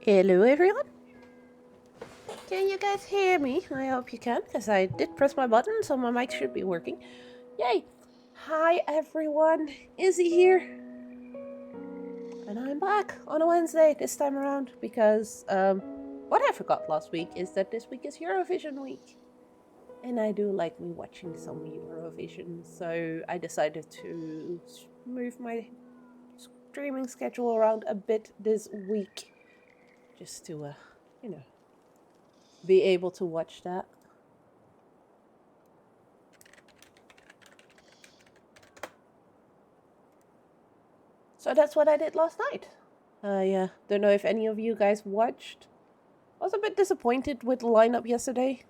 Hello everyone! Can you guys hear me? I hope you can, because I did press my button, so my mic should be working. Yay! Hi everyone, Izzy here. And I'm back on a Wednesday this time around, because what I forgot last week is that this week is Eurovision week. And I do like me watching some Eurovision, so I decided to move my streaming schedule around a bit this week. Just to, be able to watch that. So that's what I did last night. I don't know if any of you guys watched. I was a bit disappointed with the lineup yesterday.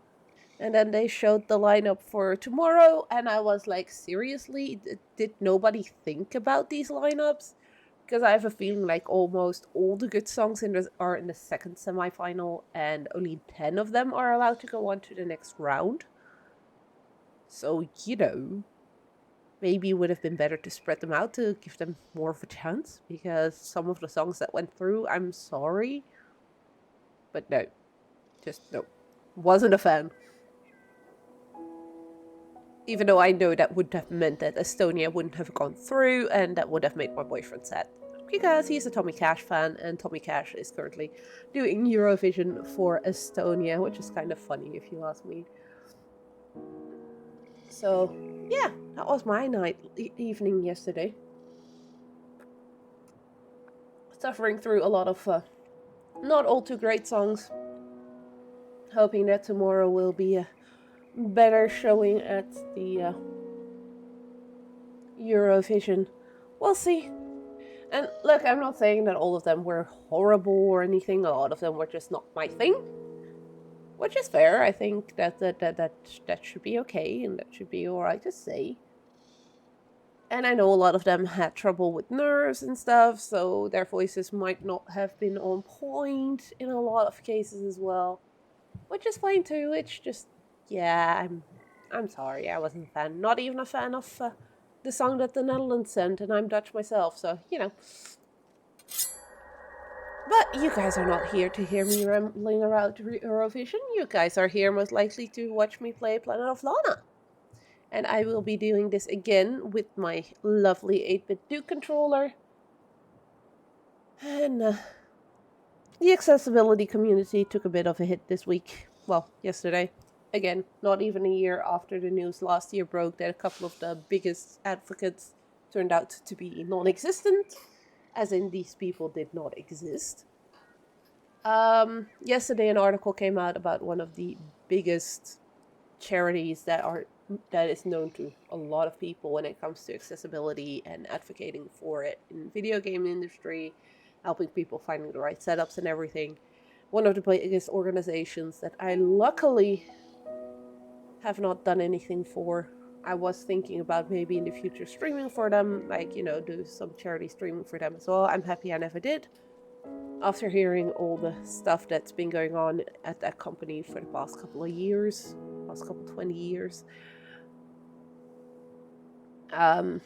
And then they showed the lineup for tomorrow, and I was like, seriously? Did nobody think about these lineups? Because I have a feeling like almost all the good songs are in the second semifinal, and only 10 of them are allowed to go on to the next round. So, maybe it would have been better to spread them out to give them more of a chance, because some of the songs that went through, I'm sorry, but no, just no, wasn't a fan. Even though I know that would have meant that Estonia wouldn't have gone through, and that would have made my boyfriend sad, because he's a Tommy Cash fan, and Tommy Cash is currently doing Eurovision for Estonia, which is kind of funny if you ask me. So yeah, that was my evening yesterday. Suffering through a lot of not all too great songs. Hoping that tomorrow will be a better showing at the Eurovision. We'll see. And look, I'm not saying that all of them were horrible or anything. A lot of them were just not my thing, which is fair. I think that should be okay, and that should be all right to say. And I know a lot of them had trouble with nerves and stuff, so their voices might not have been on point in a lot of cases as well, which is fine too. It's just, yeah, I'm sorry, I wasn't a fan. Not even a fan of the song that the Netherlands sent, and I'm Dutch myself, so But you guys are not here to hear me rambling around Eurovision. You guys are here most likely to watch me play Planet of Lana. And I will be doing this again with my lovely 8-bit Duke controller. And the accessibility community took a bit of a hit this week. Well, yesterday. Again, not even a year after the news last year broke that a couple of the biggest advocates turned out to be non-existent. As in, these people did not exist. Yesterday an article came out about one of the biggest charities that is known to a lot of people when it comes to accessibility and advocating for it in video game industry, helping people finding the right setups and everything. One of the biggest organizations that I luckily have not done anything for. I was thinking about maybe in the future streaming for them, like, do some charity streaming for them as well. I'm happy I never did. After hearing all the stuff that's been going on at that company for the past couple of years, past couple 20 years. In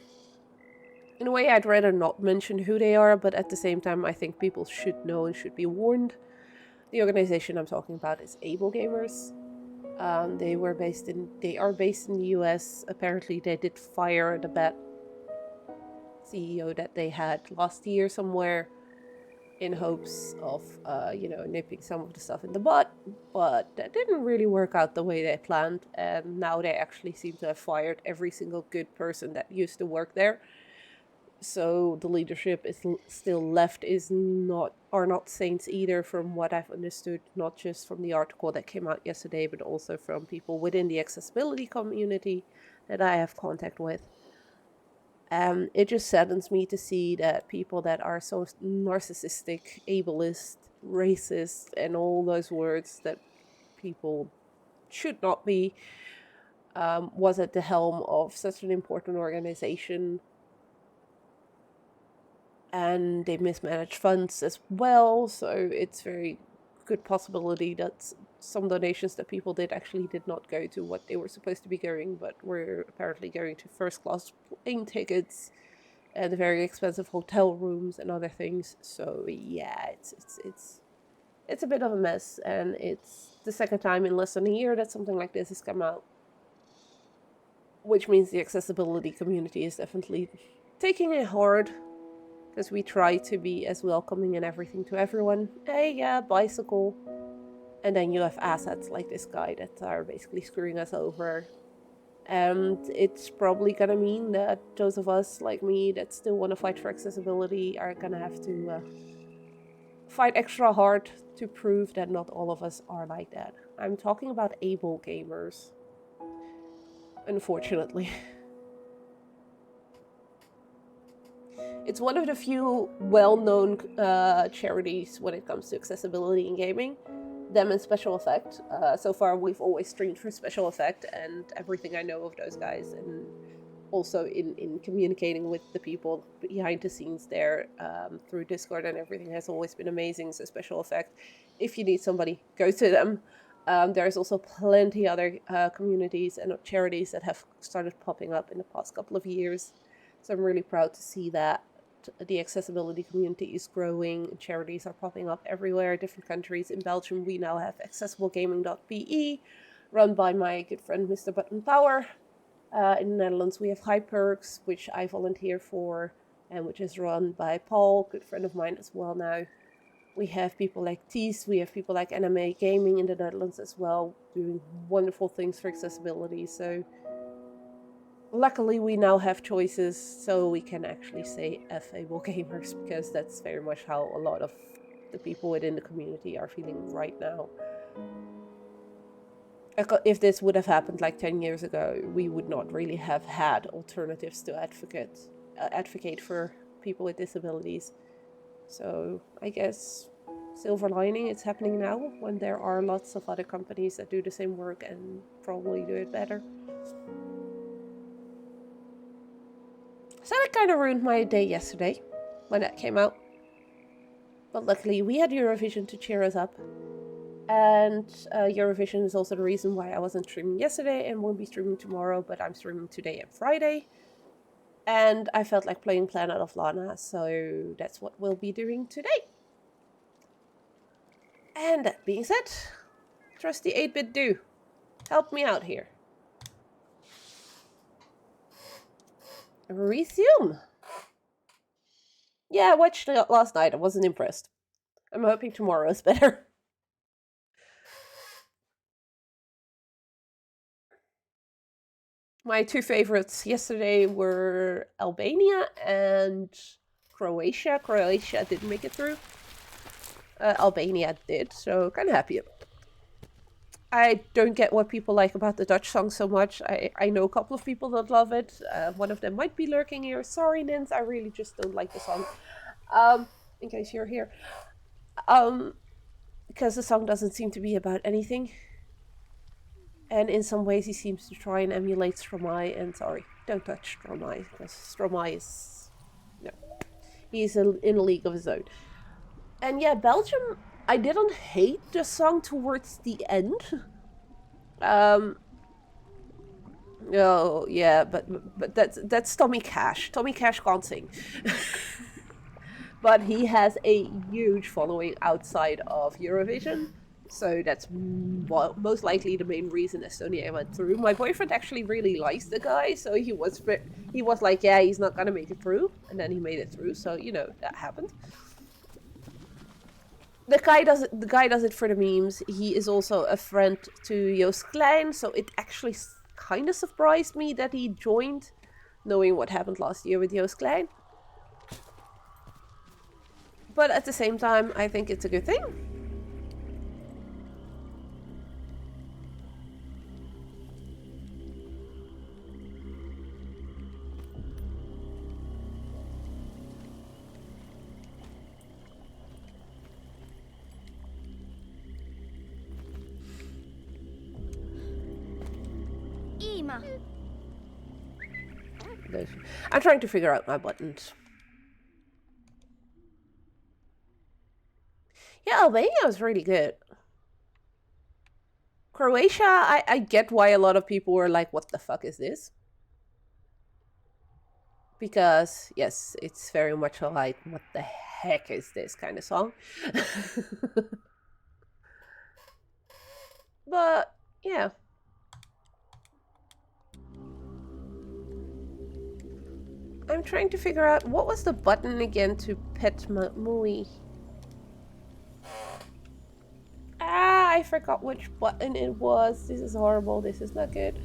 a way, I'd rather not mention who they are, but at the same time, I think people should know and should be warned. The organization I'm talking about is Able Gamers. They are based in the US. Apparently, they did fire the bad CEO that they had last year somewhere, in hopes of, nipping some of the stuff in the butt, but that didn't really work out the way they planned, and now they actually seem to have fired every single good person that used to work there. So the leadership is still left are not saints either, from what I've understood, not just from the article that came out yesterday, but also from people within the accessibility community that I have contact with. It just saddens me to see that people that are so narcissistic, ableist, racist, and all those words that people should not be, was at the helm of such an important organization. And they mismanage funds as well, so it's very good possibility that some donations that people did actually did not go to what they were supposed to be going, but were apparently going to first class plane tickets and very expensive hotel rooms and other things. So yeah, it's it's a bit of a mess, and it's the second time in less than a year that something like this has come out, which means the accessibility community is definitely taking it hard, because we try to be as welcoming and everything to everyone. Hey, yeah, bicycle. And then you have assets like this guy that are basically screwing us over. And it's probably gonna mean that those of us like me that still want to fight for accessibility are gonna have to fight extra hard to prove that not all of us are like that. I'm talking about able gamers, unfortunately. It's one of the few well-known charities when it comes to accessibility in gaming. Them and Special Effect. So far, we've always streamed for Special Effect, and everything I know of those guys, and also in communicating with the people behind the scenes there through Discord and everything has always been amazing. So Special Effect, if you need somebody, go to them. There's also plenty other communities and charities that have started popping up in the past couple of years. So I'm really proud to see that the accessibility community is growing. Charities are popping up everywhere, different countries. In Belgium, we now have accessiblegaming.be, run by my good friend Mr. Button Power. In the Netherlands, we have Hyperks, which I volunteer for, and which is run by Paul, good friend of mine as well now. We have people like Tees, we have people like Anime Gaming in the Netherlands as well, doing wonderful things for accessibility. So luckily, we now have choices, so we can actually say F-able gamers, because that's very much how a lot of the people within the community are feeling right now. If this would have happened like 10 years ago, we would not really have had alternatives to advocate for people with disabilities. So I guess silver lining, it's happening now when there are lots of other companies that do the same work and probably do it better. So that kind of ruined my day yesterday when that came out. But luckily we had Eurovision to cheer us up. And Eurovision is also the reason why I wasn't streaming yesterday and won't be streaming tomorrow, but I'm streaming today and Friday. And I felt like playing Planet of Lana, so that's what we'll be doing today. And that being said, trusty 8-bit do, help me out here. Resume. Yeah, I watched it last night. I wasn't impressed. I'm hoping tomorrow is better. My two favorites yesterday were Albania and Croatia. Croatia didn't make it through. Albania did, so kind of happy. I don't get what people like about the Dutch song so much. I know a couple of people that love it. One of them might be lurking here. Sorry, Nins, I really just don't like the song. In case you're here. Because the song doesn't seem to be about anything. And in some ways he seems to try and emulate Stromae, and sorry, don't touch Stromae, because Stromae is... no. He's in a league of his own. And yeah, Belgium, I didn't hate the song towards the end. Oh yeah, but that's Tommy Cash. Tommy Cash can't sing. But he has a huge following outside of Eurovision. So that's most likely the main reason Estonia went through. My boyfriend actually really likes the guy, so he was like, yeah, he's not gonna make it through, and then he made it through. So you know that happened. The guy does it for the memes. He is also a friend to Joost Klein, so it actually kind of surprised me that he joined, knowing what happened last year with Joost Klein. But at the same time, I think it's a good thing. I'm trying to figure out my buttons. Yeah, Albania was really good. Croatia, I get why a lot of people were like, what the fuck is this? Because, yes, it's very much like, what the heck is this kind of song? But yeah. I'm trying to figure out what was the button again to pet Mui. Ah, I forgot which button it was. This is horrible. This is not good.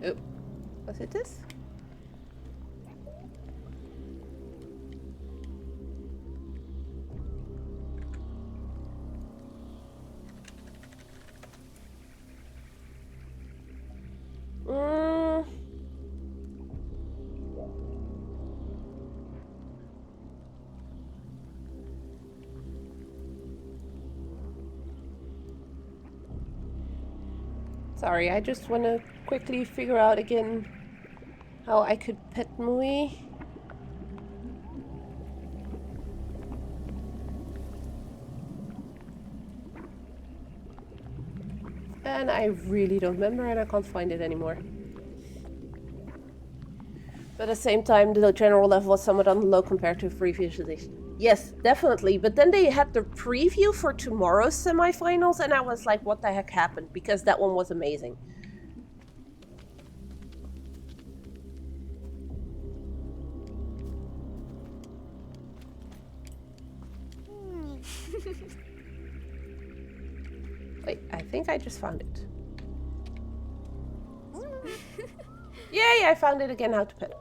Oh, was it this? Sorry, I just want to quickly figure out again how I could pet Mui. And I really don't remember and I can't find it anymore. But at the same time, the general level was somewhat on the low compared to previous edition. Yes, definitely. But then they had the preview for tomorrow's semifinals, and I was like, what the heck happened? Because that one was amazing. Wait, I think I just found it. Yay, I found it again, how to pet.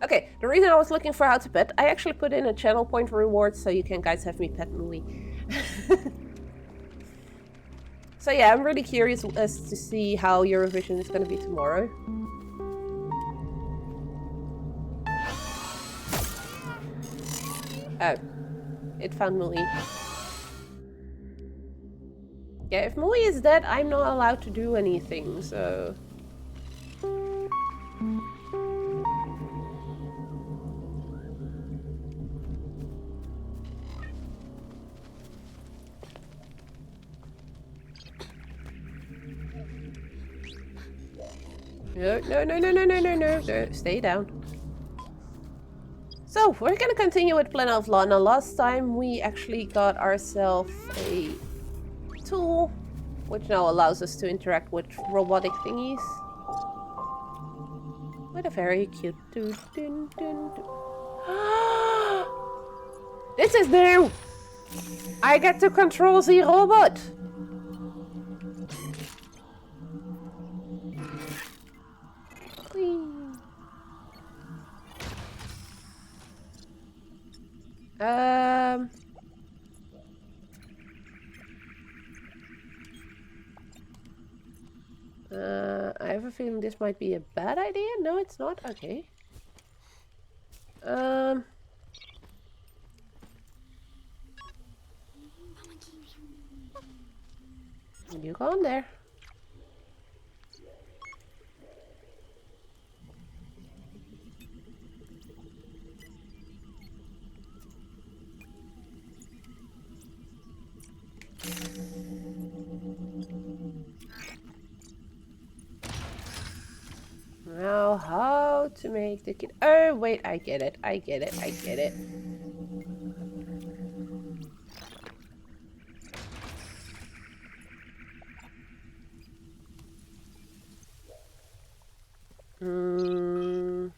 Okay, the reason I was looking for how to pet, I actually put in a channel point reward so you can guys have me pet Mui. So yeah, I'm really curious as to see how Eurovision is going to be tomorrow. Oh, it found Mui. Yeah, if Mui is dead, I'm not allowed to do anything, so... No, stay down. So, we're gonna continue with Planet of Lana. Last time we actually got ourselves a tool, which now allows us to interact with robotic thingies. With a very cute doo doo doo doo. This is new! I get to control the robot! Whee. I have a feeling this might be a bad idea. No, it's not. Okay. You go on there. Now, how to make the kid... Oh, wait, I get it. I get it. I get it. No,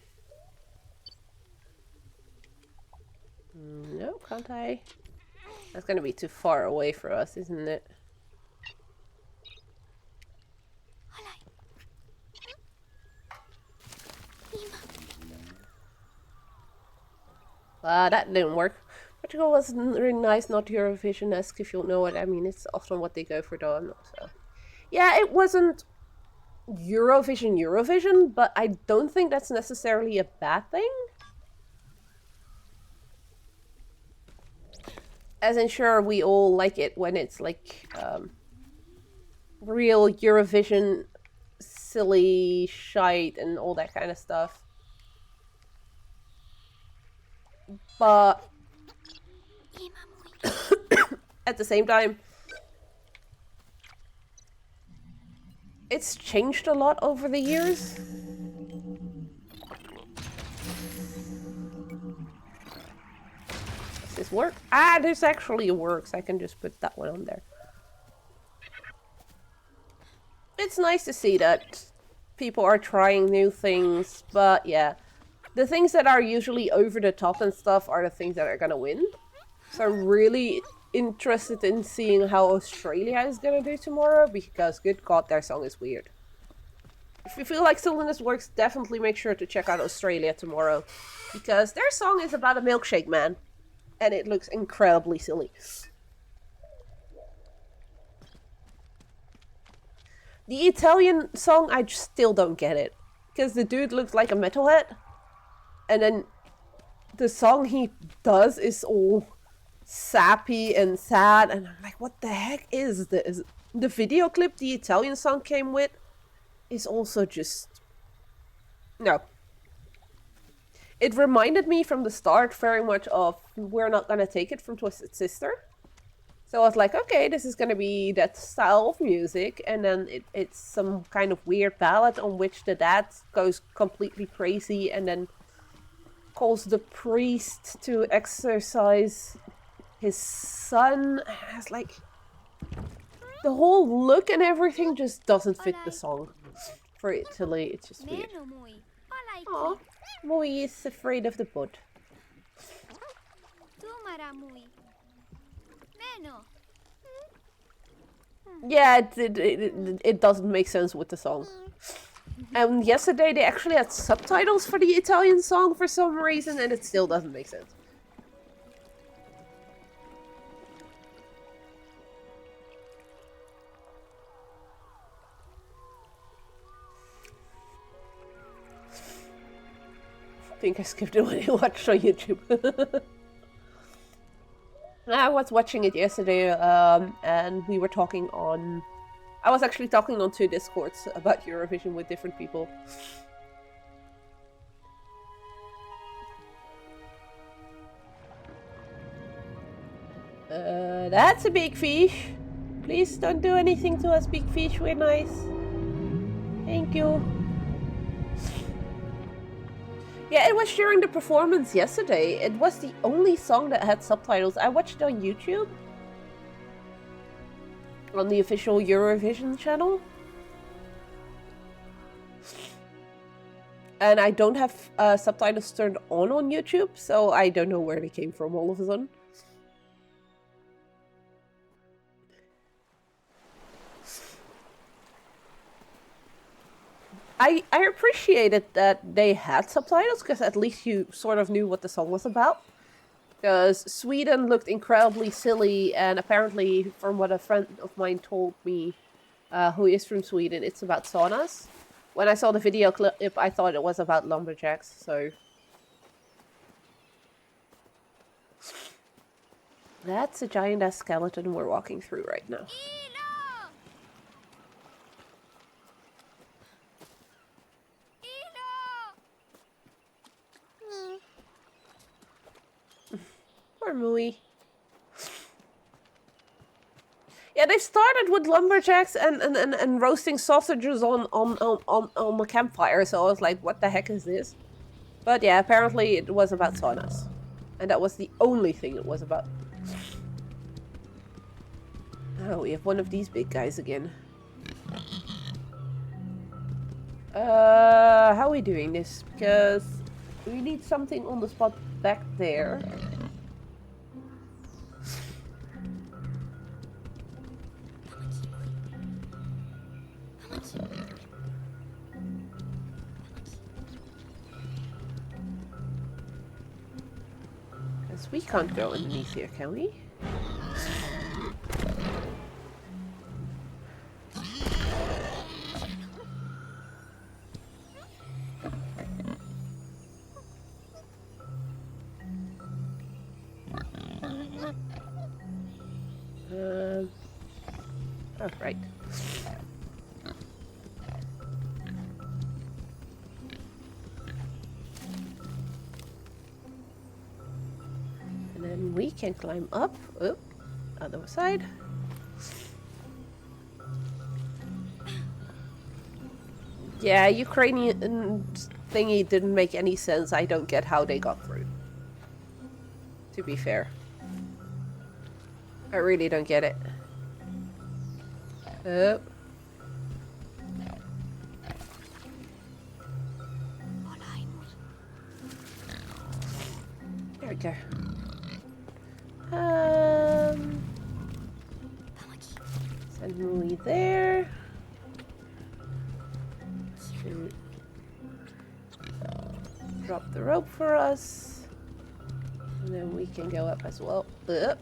can't I? That's gonna be too far away for us, isn't it? That didn't work. Portugal was really nice, not Eurovision-esque, if you know what I mean. It's often what they go for, though. I'm not so. Yeah, it wasn't Eurovision, but I don't think that's necessarily a bad thing. As in, sure, we all like it when it's like real Eurovision, silly shite and all that kind of stuff. But at the same time, it's changed a lot over the years. Does this work? Ah, this actually works. I can just put that one on there. It's nice to see that people are trying new things, but yeah. The things that are usually over the top and stuff are the things that are gonna win. So I'm really interested in seeing how Australia is gonna do tomorrow, because good god, their song is weird. If you feel like silliness works, definitely make sure to check out Australia tomorrow, because their song is about a milkshake man, and it looks incredibly silly. The Italian song, I just still don't get it, because the dude looks like a metalhead, and then the song he does is all sappy and sad, and I'm like, what the heck is this? The video clip the Italian song came with is also just... no. It reminded me from the start very much of We're Not Gonna Take It from Twisted Sister. So I was like, okay, this is gonna be that style of music, and then it's some kind of weird ballad on which the dad goes completely crazy and then calls the priest to exorcise his son. It's like, the whole look and everything just doesn't fit the song. For Italy, it's just weird. Aw, Mui is afraid of the bud. Yeah, it doesn't make sense with the song. And yesterday they actually had subtitles for the Italian song for some reason, and it still doesn't make sense. I think I skipped it when I watched on YouTube. I was watching it yesterday, and we were talking on... I was actually talking on 2 Discords about Eurovision with different people. That's a big fish. Please don't do anything to us, big fish. We're nice. Thank you. Yeah, it was during the performance yesterday. It was the only song that had subtitles. I watched it on YouTube. On the official Eurovision channel. And I don't have subtitles turned on YouTube, so I don't know where they came from all of a sudden. I appreciated that they had subtitles, because at least you sort of knew what the song was about. Because Sweden looked incredibly silly, and apparently, from what a friend of mine told me, who is from Sweden, it's about saunas. When I saw the video clip, I thought it was about lumberjacks, so... That's a giant-ass skeleton we're walking through right now. Poor Mui. Yeah, they started with lumberjacks and roasting sausages on a campfire, so I was like, what the heck is this? But yeah, apparently it was about saunas. And that was the only thing it was about. Oh, we have one of these big guys again. How are we doing this? Because we need something on the spot back there. Because we can't go underneath here, can we? Oh, right. And then we can climb up. Oh. Other side. Yeah, Ukrainian thingy didn't make any sense. I don't get how they got through. To be fair. I really don't get it. Oh. There we go. Send Mui there. To drop the rope for us. And then we can go up as well. Up.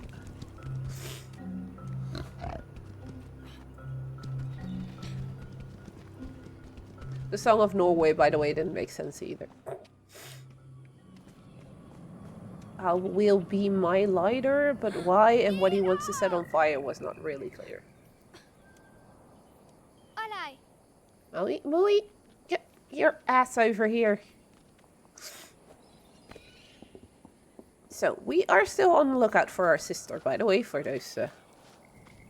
The Song of Norway, by the way, didn't make sense either. I will be my lighter, but why and what he wants to set on fire was not really clear. Mui, Mui, get your ass over here. So, we are still on the lookout for our sister, by the way, for those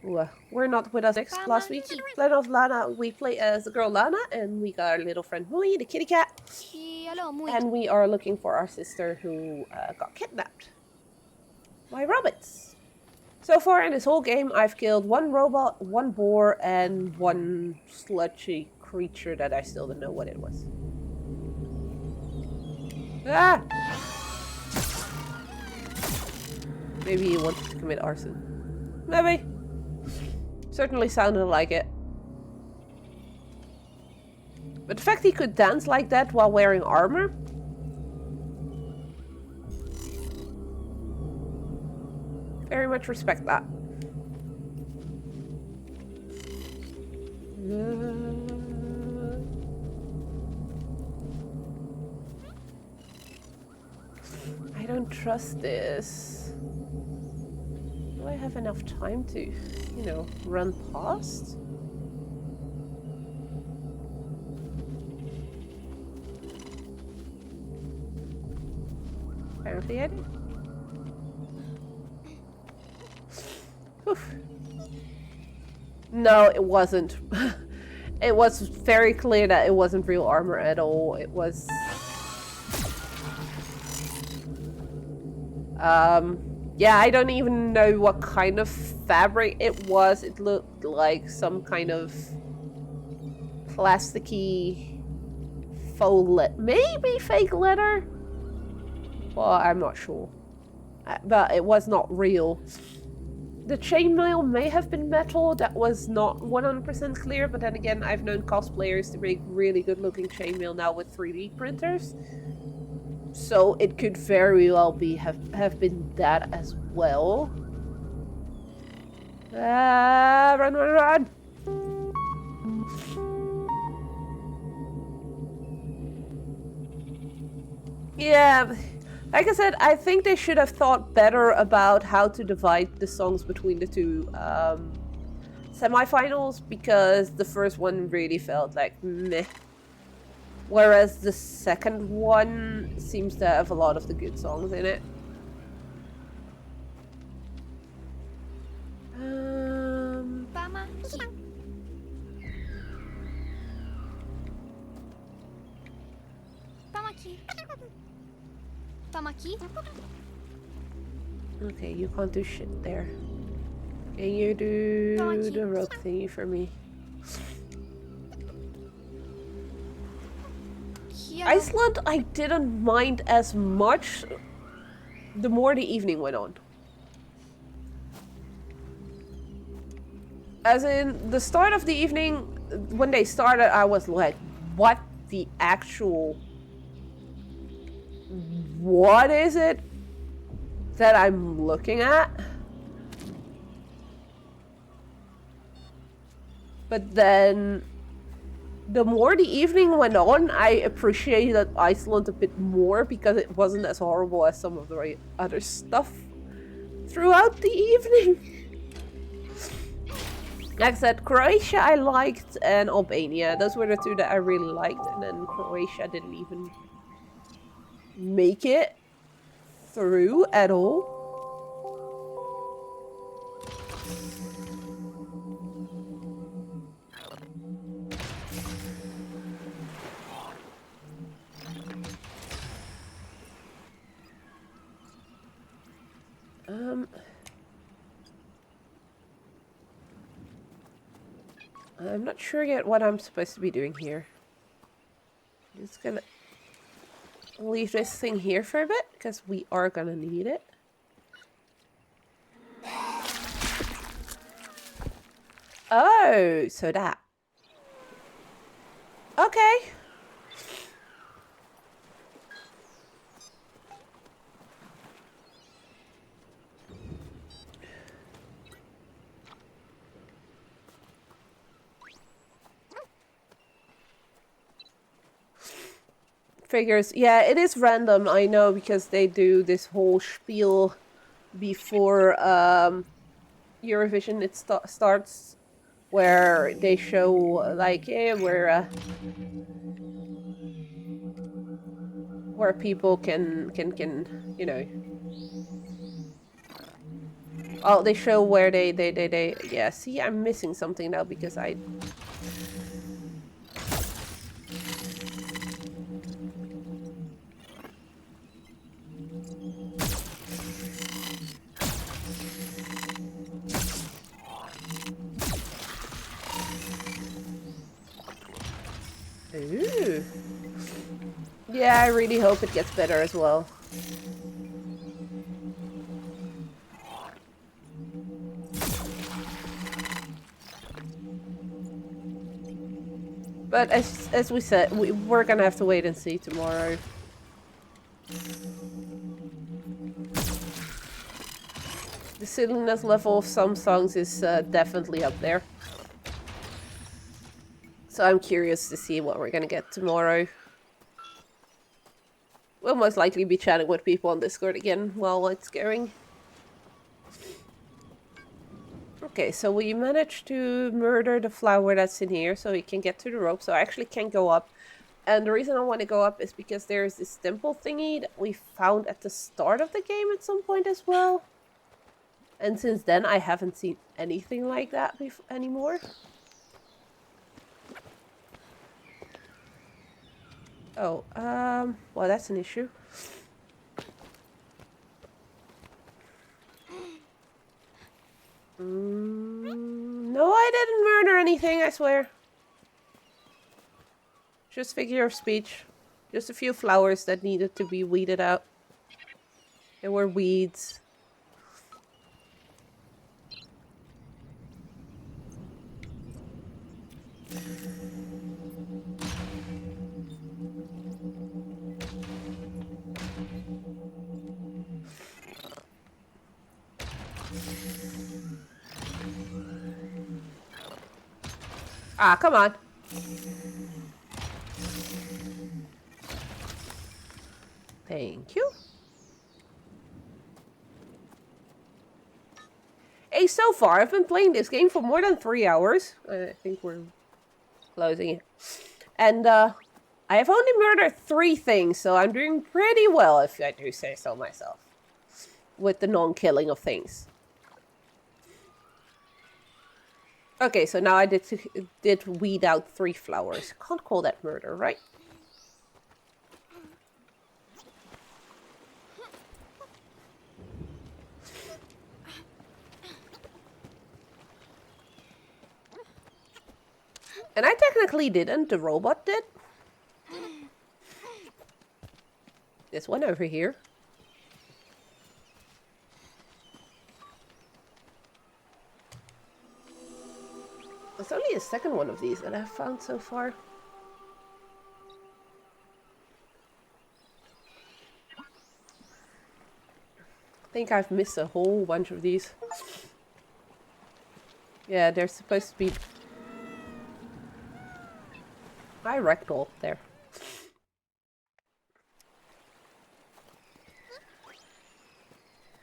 who were not with us last week. Lana of Lana, we play as the girl Lana, and we got our little friend Mui, the kitty cat. And we are looking for our sister who got kidnapped by robots. So far in this whole game, I've killed one robot, one boar, and one sludgy creature that I still don't know what it was. Ah! Maybe he wanted to commit arson. Maybe. Certainly sounded like it. But the fact he could dance like that while wearing armor? Very much respect that. I don't trust this. Do I have enough time to, you know, run past? Apparently I do. Oof. No, it wasn't. It was very clear that it wasn't real armor at all. It was... yeah, I don't even know what kind of fabric it was. It looked like some kind of plasticky faux leather. Maybe fake leather? Well, I'm not sure. But it was not real. The chainmail may have been metal. That was not 100% clear, but then again, I've known cosplayers to make really good looking chainmail now with 3D printers. So it could very well be have been that as well. Run, run, run! Yeah, like I said, I think they should have thought better about how to divide the songs between the two semifinals, because the first one really felt like meh. Whereas the second one seems to have a lot of the good songs in it. Okay, you can't do shit there. Can you do the rope thingy for me? Iceland, I didn't mind as much the more the evening went on. As in, the start of the evening, when they started, I was like, what the actual... What is it that I'm looking at? But then... The more the evening went on, I appreciated Iceland a bit more because it wasn't as horrible as some of the other stuff throughout the evening. Like I said, Croatia I liked and Albania. Those were the two that I really liked, and then Croatia didn't even make it through at all. I'm not sure yet what I'm supposed to be doing here. Just gonna leave this thing here for a bit, because we are gonna need it. Oh, so that. Okay. Figures. Yeah, it is random, I know, because they do this whole spiel before Eurovision it starts, where they show like, yeah, where people can you know. Oh, they show where they yeah. See, I'm missing something now because I. Ooh. Yeah, I really hope it gets better as well. But as we said, we're gonna have to wait and see tomorrow. The silliness level of some songs is definitely up there. So I'm curious to see what we're gonna get tomorrow. We'll most likely be chatting with people on Discord again while it's going. Okay, so we managed to murder the flower that's in here so we can get to the rope, so I actually can go up. And the reason I want to go up is because there's this temple thingy that we found at the start of the game at some point as well. And since then I haven't seen anything like that anymore. Oh, well, that's an issue. No, I didn't murder anything, I swear. Just figure of speech. Just a few flowers that needed to be weeded out. There were weeds. Ah, come on. Thank you. Hey, so far I've been playing this game for more than 3 hours. I think we're closing it. And I have only murdered 3 things, so I'm doing pretty well, if I do say so myself. With the non-killing of things. Okay, so now I did weed out 3 flowers. Can't call that murder, right? And I technically didn't, the robot did. This one over here. There's only a second one of these that I've found so far. I think I've missed a whole bunch of these. Yeah, they're supposed to be... I rectal there.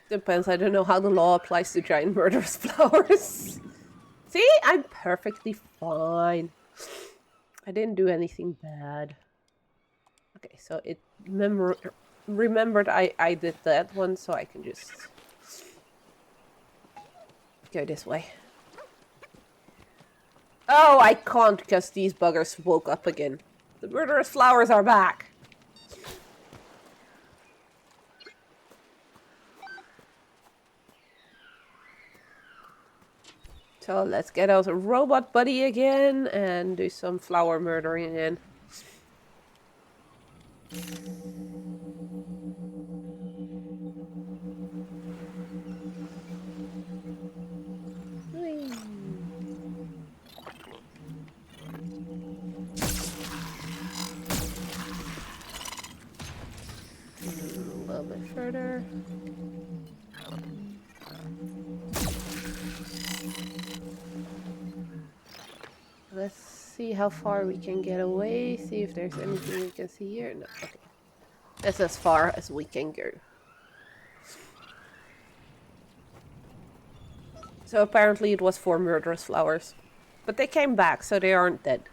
Depends, I don't know how the law applies to giant murderous flowers. See, I'm perfectly fine. I didn't do anything bad. Okay, so it remembered I did that one, so I can just go this way. Oh, I can't because these buggers woke up again. The murderous flowers are back. So let's get out a robot buddy again and do some flower murdering again. Whee. A little bit further. Let's see how far we can get away. See if there's anything we can see here. No, okay. That's as far as we can go. So apparently it was 4 murderous flowers. But they came back, so they aren't dead.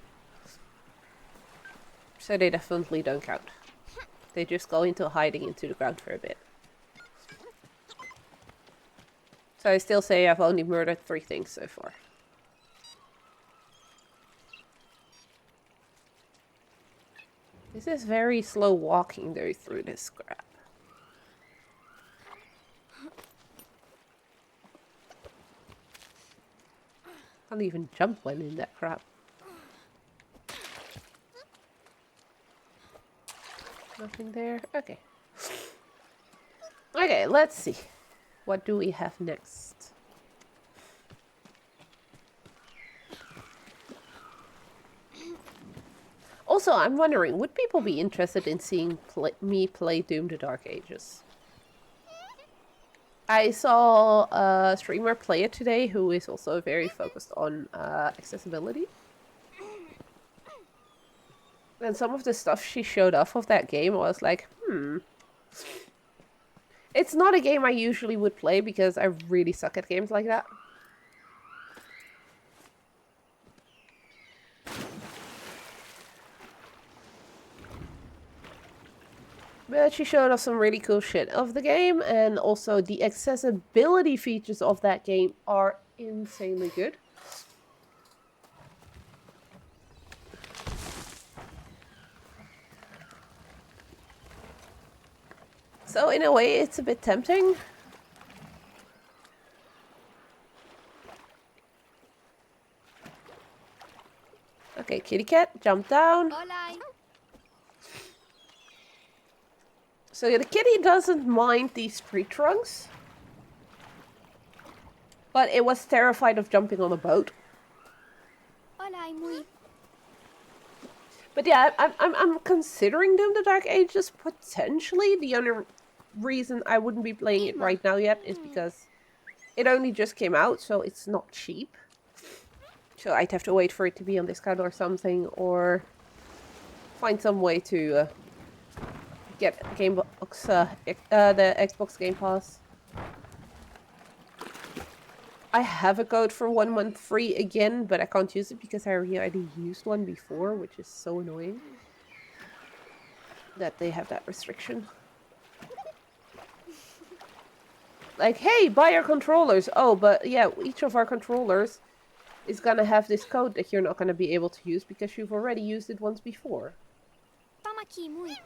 So they definitely don't count. They just go into hiding into the ground for a bit. So I still say I've only murdered 3 things so far. This is very slow walking though through this crap. Can't even jump when in that crap. Nothing there? Okay. Okay, let's see. What do we have next? Also, I'm wondering, would people be interested in seeing me play Doom the Dark Ages? I saw a streamer play it today who is also very focused on accessibility. And some of the stuff she showed off of that game, I was like, It's not a game I usually would play because I really suck at games like that. But she showed us some really cool shit of the game, and also the accessibility features of that game are insanely good. So in a way, it's a bit tempting. Okay, kitty cat, jump down. Hola. So the kitty doesn't mind these tree trunks, but it was terrified of jumping on a boat. Hola, Mui. But yeah, I'm considering Doom the Dark Ages potentially. The only reason I wouldn't be playing it right now yet is because it only just came out, so it's not cheap. So I'd have to wait for it to be on discount or something, or find some way to get Gamebox, the Xbox Game Pass. I have a code for 1 month free again, but I can't use it because I already used one before, which is so annoying that they have that restriction. Like, hey, buy our controllers. Oh, but yeah, each of our controllers is gonna have this code that you're not gonna be able to use because you've already used it once before.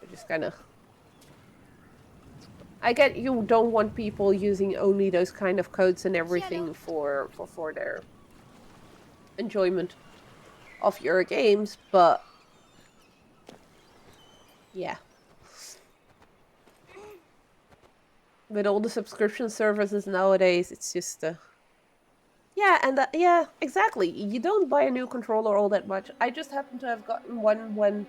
Which is kinda... I get you don't want people using only those kind of codes and everything for their enjoyment of your games, but yeah. With all the subscription services nowadays, it's just yeah, and yeah, exactly. You don't buy a new controller all that much. I just happened to have gotten one when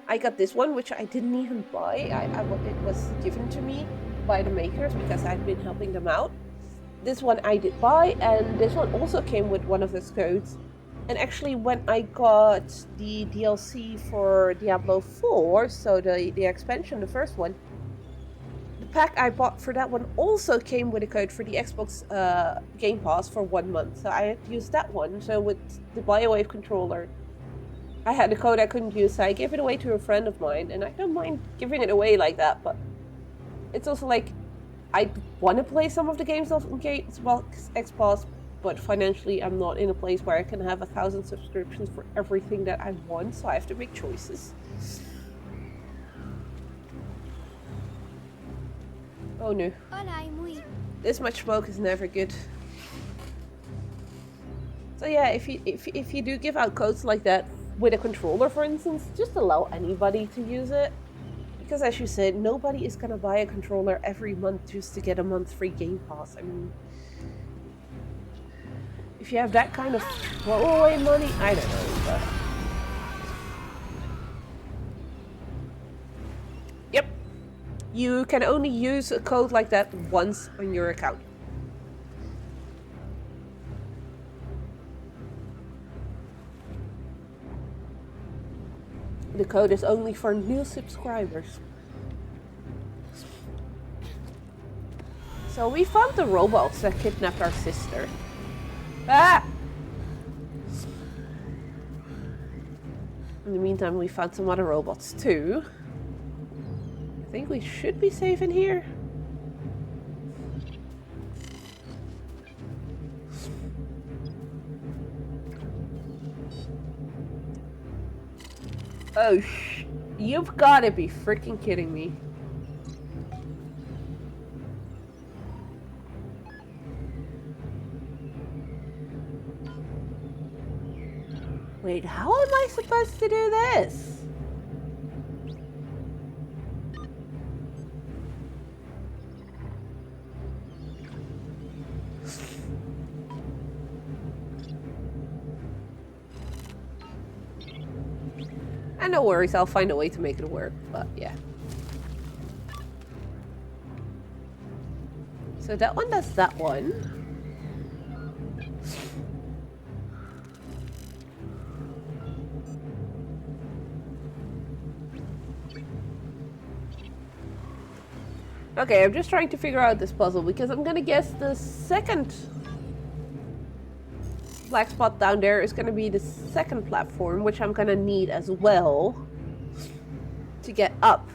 I got this one, which I didn't even buy. It was given to me by the makers because I've been helping them out. This one I did buy, and this one also came with one of those codes. And actually, when I got the DLC for Diablo 4, so the expansion, the first one, the pack I bought for that one also came with a code for the Xbox Game Pass for 1 month. So I had to use that one. So with the BioWave controller, I had a code I couldn't use, so I gave it away to a friend of mine, and I don't mind giving it away like that, but it's also like, I want to play some of the games of Xbox, but financially I'm not in a place where I can have 1,000 subscriptions for everything that I want, so I have to make choices. Oh no. This much smoke is never good. So yeah, if you do give out codes like that with a controller, for instance, just allow anybody to use it. Because as you said, nobody is gonna buy a controller every month just to get a month free Game Pass. I mean, if you have that kind of throwaway money, I don't know, but... Yep. You can only use a code like that once on your account. The code is only for new subscribers. So we found the robots that kidnapped our sister. Ah! In the meantime, we found some other robots too. I think we should be safe in here. Oh, you've got to be freaking kidding me. Wait, how am I supposed to do this? And no worries, I'll find a way to make it work, but yeah. So that one does that one. Okay, I'm just trying to figure out this puzzle because I'm gonna guess the second black spot down there is gonna be the second platform, which I'm gonna need as well to get up.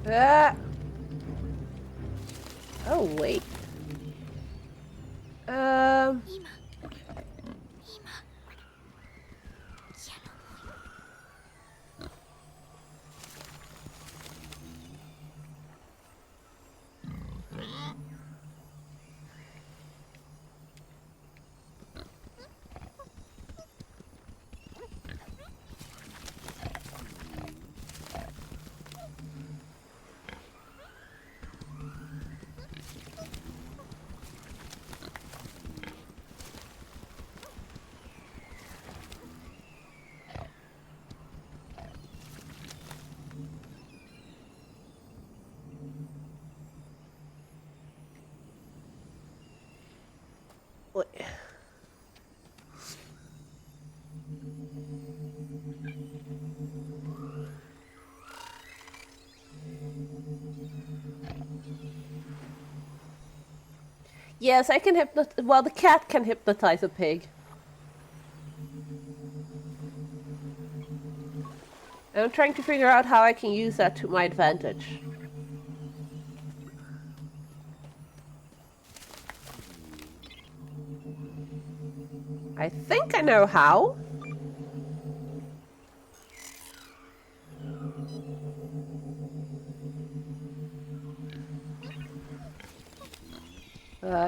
Ah. Oh wait. What? Yes, I can hypnotize. Well, the cat can hypnotize a pig. I'm trying to figure out how I can use that to my advantage. I think I know how.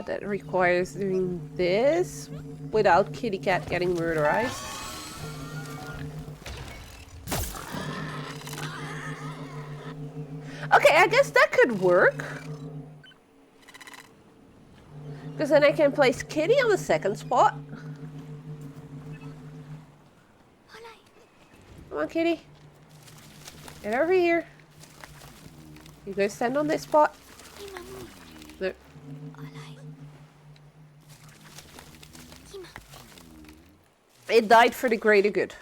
That requires doing this without Kitty Cat getting murderized. Okay, I guess that could work. Because then I can place Kitty on the second spot. Come on, Kitty. Get over here. You go stand on this spot. No. It died for the greater good.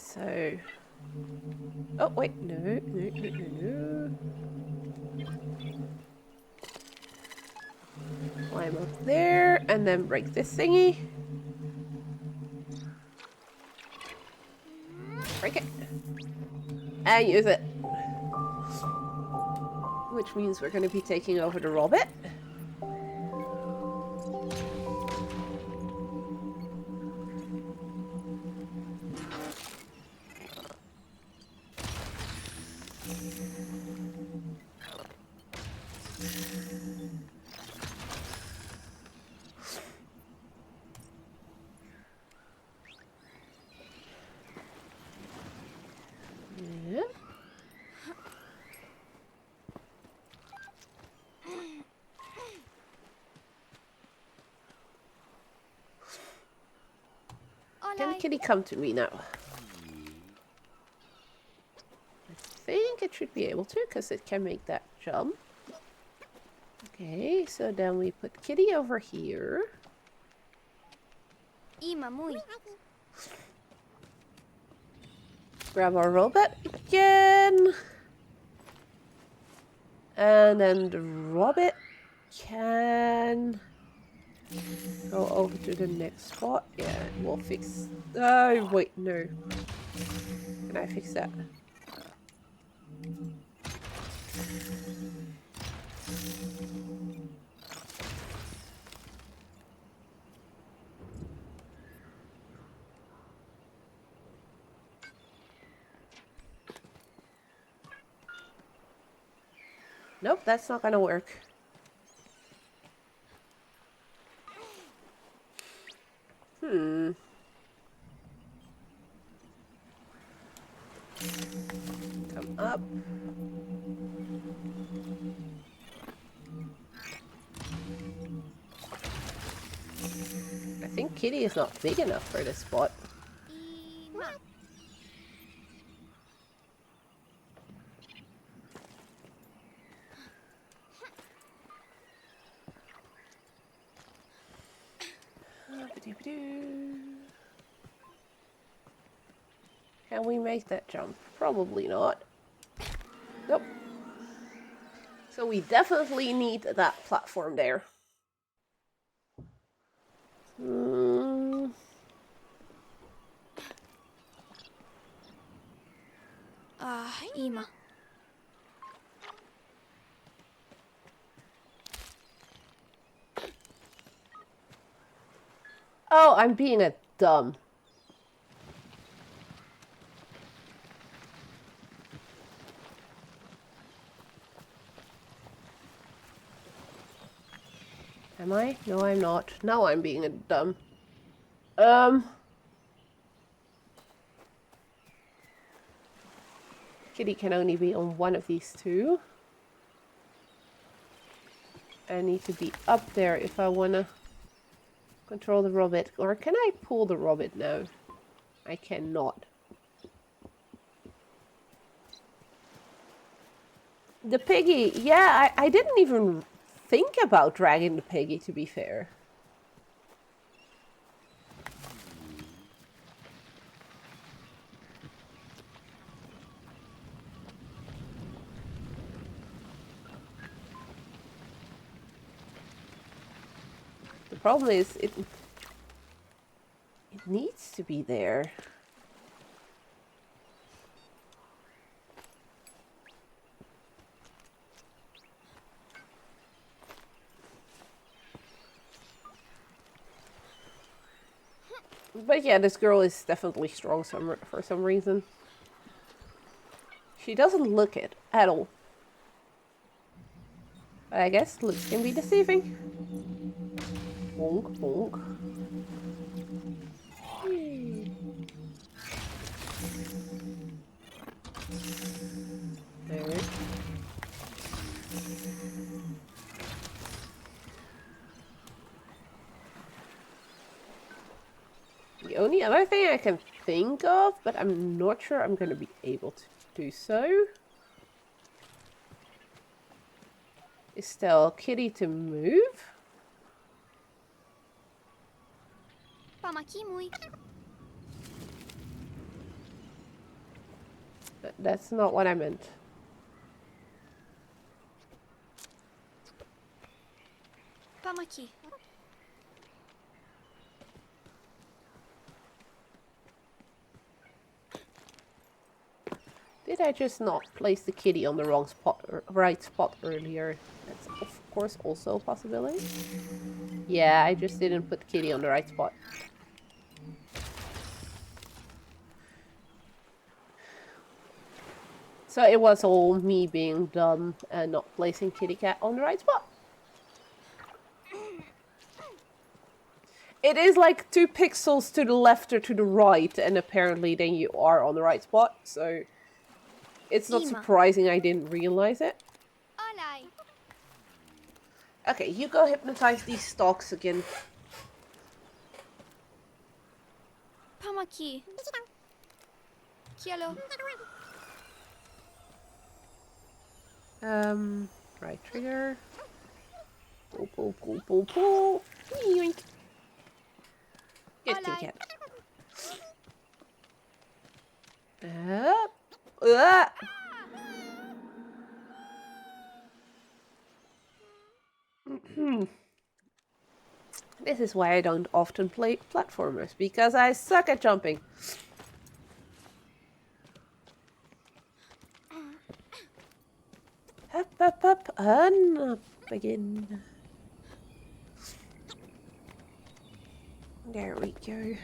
so... Oh, wait, no. Climb up there, and then break this thingy. Break it. And use it. Which means we're going to be taking over the Robbit. Yeah. Can Olai. Kitty come to me now? I think it should be able to, because it can make that jump. Okay, so then we put Kitty over here. Ima Mui. Grab our robot again. And then the Robbit can go over to the next spot. Yeah, we'll fix... Oh, wait, no. Can I fix that? Nope, that's not gonna work. Come up. I think Kitty is not big enough for this spot. Ima. Can we make that jump? Probably not. Nope. So we definitely need that platform there. Ima. Oh, I'm being a dumb. Am I? No, I'm not. Now I'm being a dumb. Kitty can only be on one of these two. I need to be up there if I want to control the Robbit. Or can I pull the Robbit now? I cannot. The piggy, yeah, I didn't even think about dragging the piggy, to be fair. The problem is, it needs to be there. But yeah, this girl is definitely strong for some reason. She doesn't look it at all. But I guess looks can be deceiving. Bonk, bonk. There. The only other thing I can think of, but I'm not sure I'm going to be able to do so, is tell Kitty to move. Pamaki Mui. That's not what I meant. Pamaki. Did I just not place the kitty on the wrong spot, or right spot earlier? That's of course also a possibility. Yeah, I just didn't put kitty on the right spot. So it was all me being dumb and not placing kitty cat on the right spot. It is like 2 pixels to the left or to the right, and apparently then you are on the right spot, so it's not surprising I didn't realize it. Olai. Okay, you go hypnotize these stalks again. Pamaki. Kielo. Right trigger. Pull, pull, pull, pull, pull. Yoink. Get kitty cat. This is why I don't often play platformers, because I suck at jumping. Up, and up again. There we go.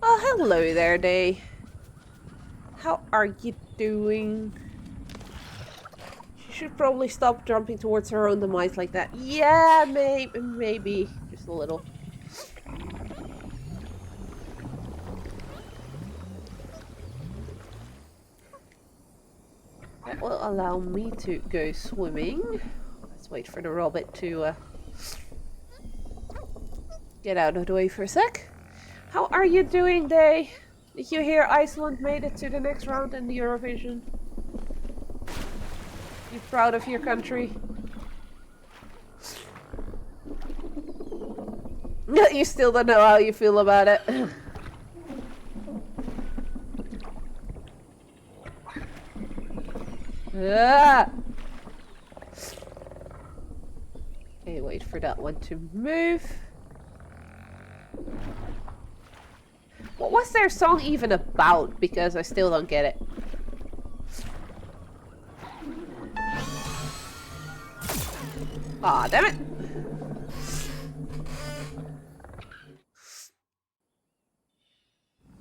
Oh, hello there, Day. How are you doing? She should probably stop jumping towards her own demise like that. Yeah, maybe. Just a little. That will allow me to go swimming. Let's wait for the rabbit to get out of the way for a sec. How are you doing, Day? Did you hear Iceland made it to the next round in the Eurovision? You proud of your country? You still don't know how you feel about it. Ah! Okay, wait for that one to move. What was their song even about? Because I still don't get it. Aw, damn it!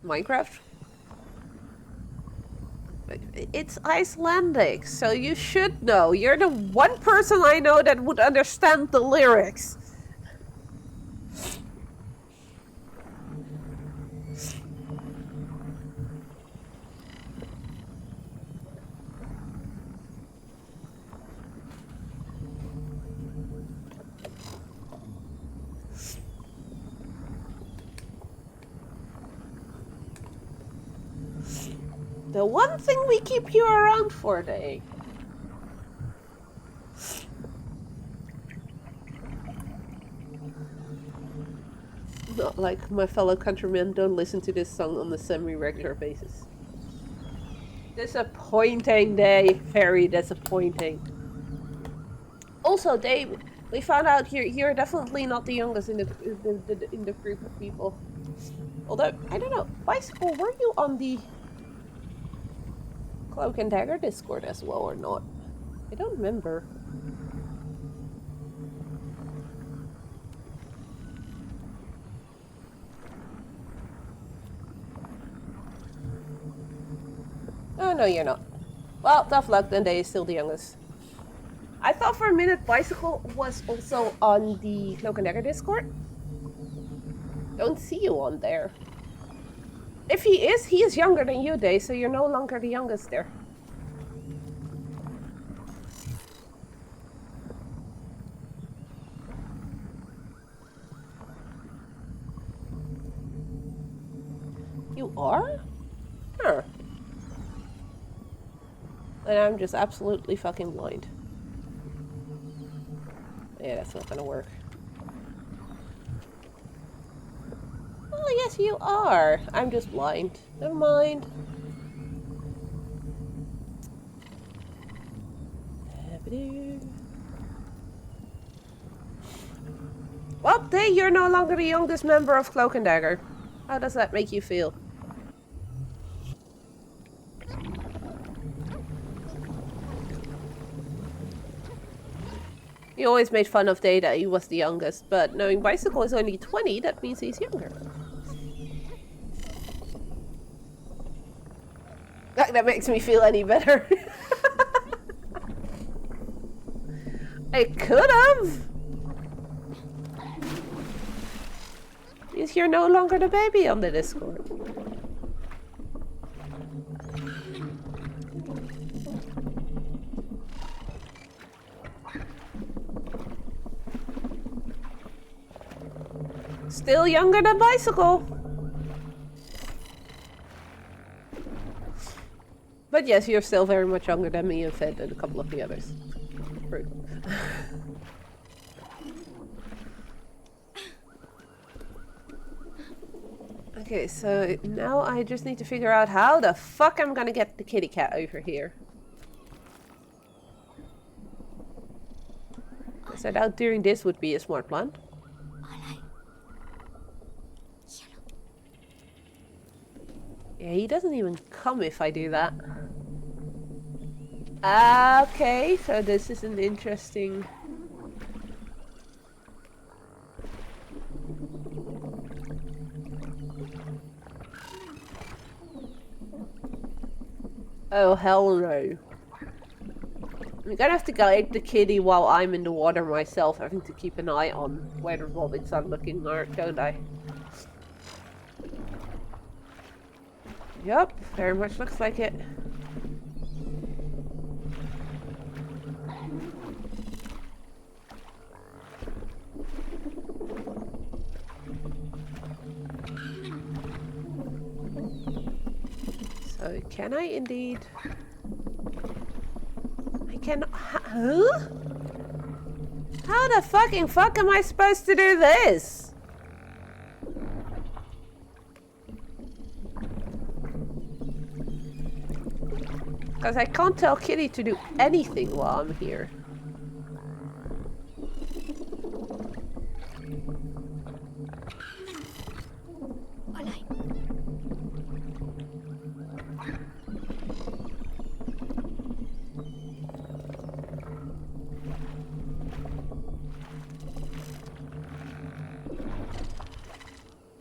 Minecraft? It's Icelandic, so you should know. You're the one person I know that would understand the lyrics. The one thing we keep you around for, Day. Not like my fellow countrymen don't listen to this song on a semi-regular basis. Disappointing, Day. Very disappointing. Also, Dave, we found out you're definitely not the youngest in the group of people. Although, I don't know. Bicycle, were you on the Cloak and Dagger Discord as well or not? I don't remember. Oh, no, you're not. Well, tough luck, then Day is still the youngest. I thought for a minute Bicycle was also on the Cloak and Dagger Discord. Don't see you on there. If he is younger than you, Day, so you're no longer the youngest there. You are? Huh. And I'm just absolutely fucking blind. Yeah, that's not gonna work. Oh, yes, you are. I'm just blind. Never mind. Well, Day, you're no longer the youngest member of Cloak and Dagger. How does that make you feel? He always made fun of Day that he was the youngest, but knowing Bicycle is only 20, that means he's younger. That makes me feel any better. I could have. Means you're no longer the baby on the Discord. Still younger than Bicycle. But yes, you're still very much younger than me and Fed and a couple of the others. Rude. Okay, so now I just need to figure out how the fuck I'm gonna get the kitty cat over here. So I doubt doing this would be a smart plan. Yeah, he doesn't even come if I do that. Okay, so this is an interesting... Oh, hell no. I'm gonna have to guide the kitty while I'm in the water myself, having to keep an eye on where the rabbits are looking, don't I? Yup, very much looks like it. So, can I indeed... I can... Huh? How the fucking fuck am I supposed to do this? Because I can't tell Kitty to do anything while I'm here.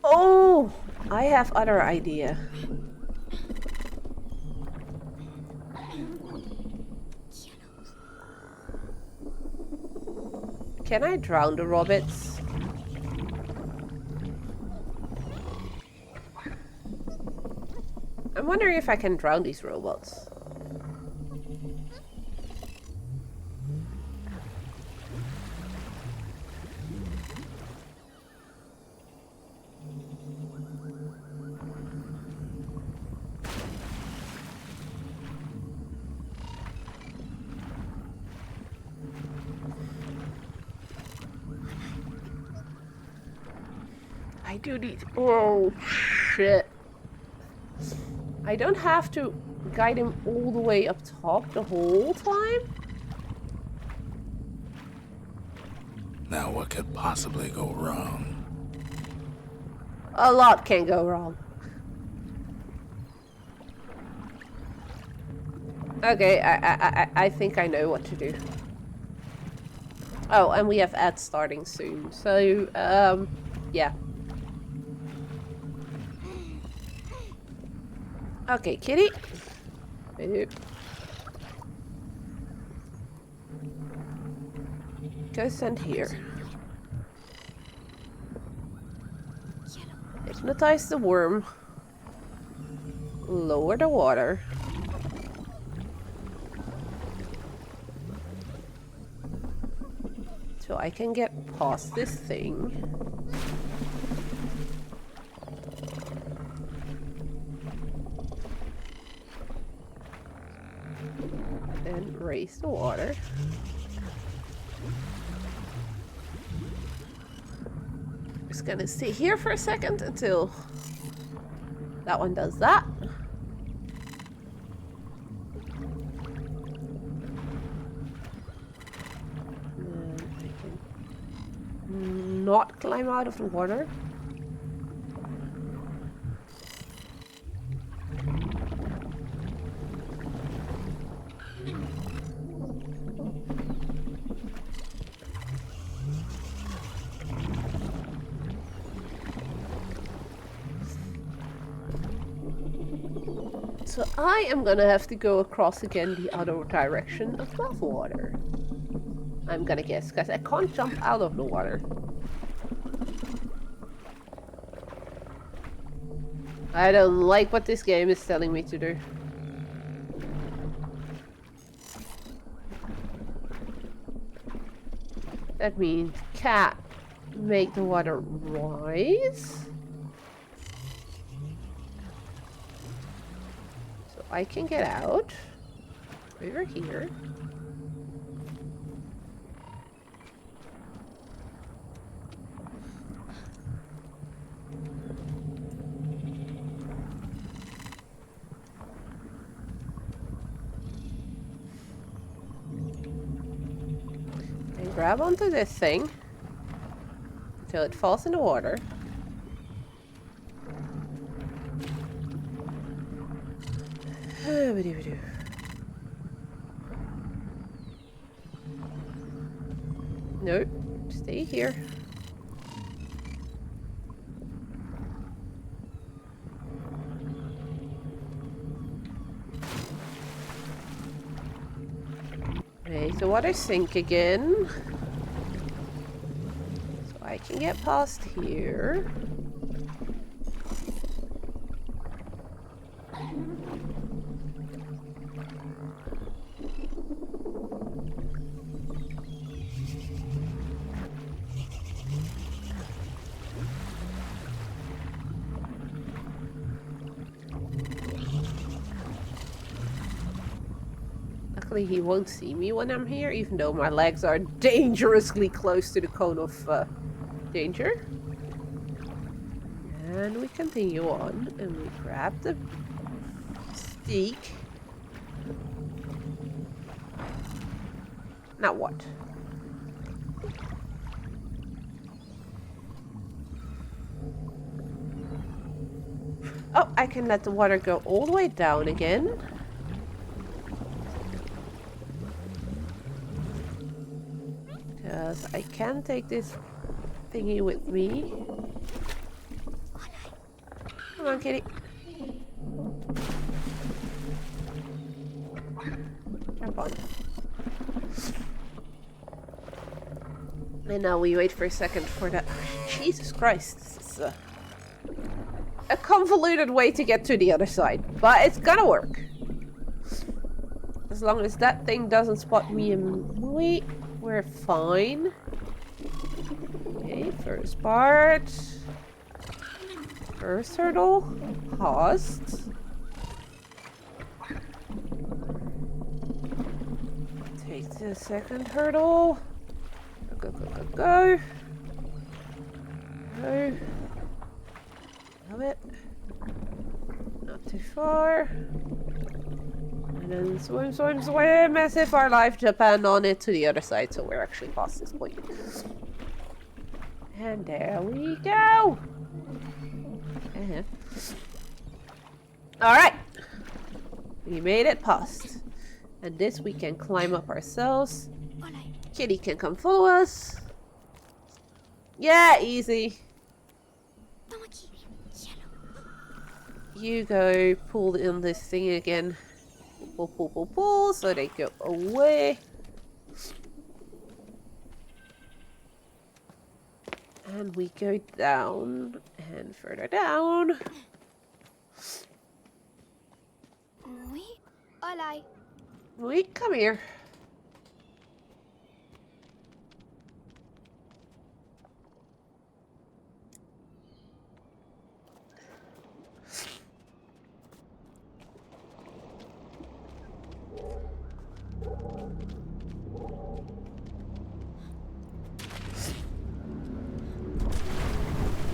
Oh, I have other idea. Can I drown the rabbits? I'm wondering if I can drown these robots. I do need... Oh, shit. I don't have to guide him all the way up top the whole time? Now what could possibly go wrong? A lot can go wrong. Okay, I think I know what to do. Oh, and we have ads starting soon, so, yeah. Okay, kitty. Go stand here. Hypnotize the worm. Lower the water. So I can get past this thing. face the water. Just gonna stay here for a second until that one does that. And then I can not climb out of the water. So I am gonna have to go across again the other direction above water. I'm gonna guess, because I can't jump out of the water. I don't like what this game is telling me to do. That means cat make the water rise. So I can get out over here. And grab onto this thing until it falls in the water. Nope, stay here. Make the water sink again. So I can get past here. Luckily he won't see me when I'm here, even though my legs are dangerously close to the cone of danger. And we continue on, and we grab the stick. Now what? Oh, I can let the water go all the way down again. Because I can take this thingy with me. Come on, kitty. Jump on. And now we wait for a second for that. Jesus Christ, this is a convoluted way to get to the other side, but it's gonna work. As long as that thing doesn't spot me and Mui, we're fine. Okay, first part. First hurdle, paused. Take the second hurdle. Go, go, go, go. Go. Love it. Not too far. And then swim, swim, swim as if our life depend on it to the other side, so we're actually past this point. And there we go! Alright! We made it past. And this we can climb up ourselves. Kitty can come follow us. Yeah, easy. You go pull in this thing again. Pull, pull, pull, pull, so they go away. And we go down and further down. Oui, Olai. Wait, come here.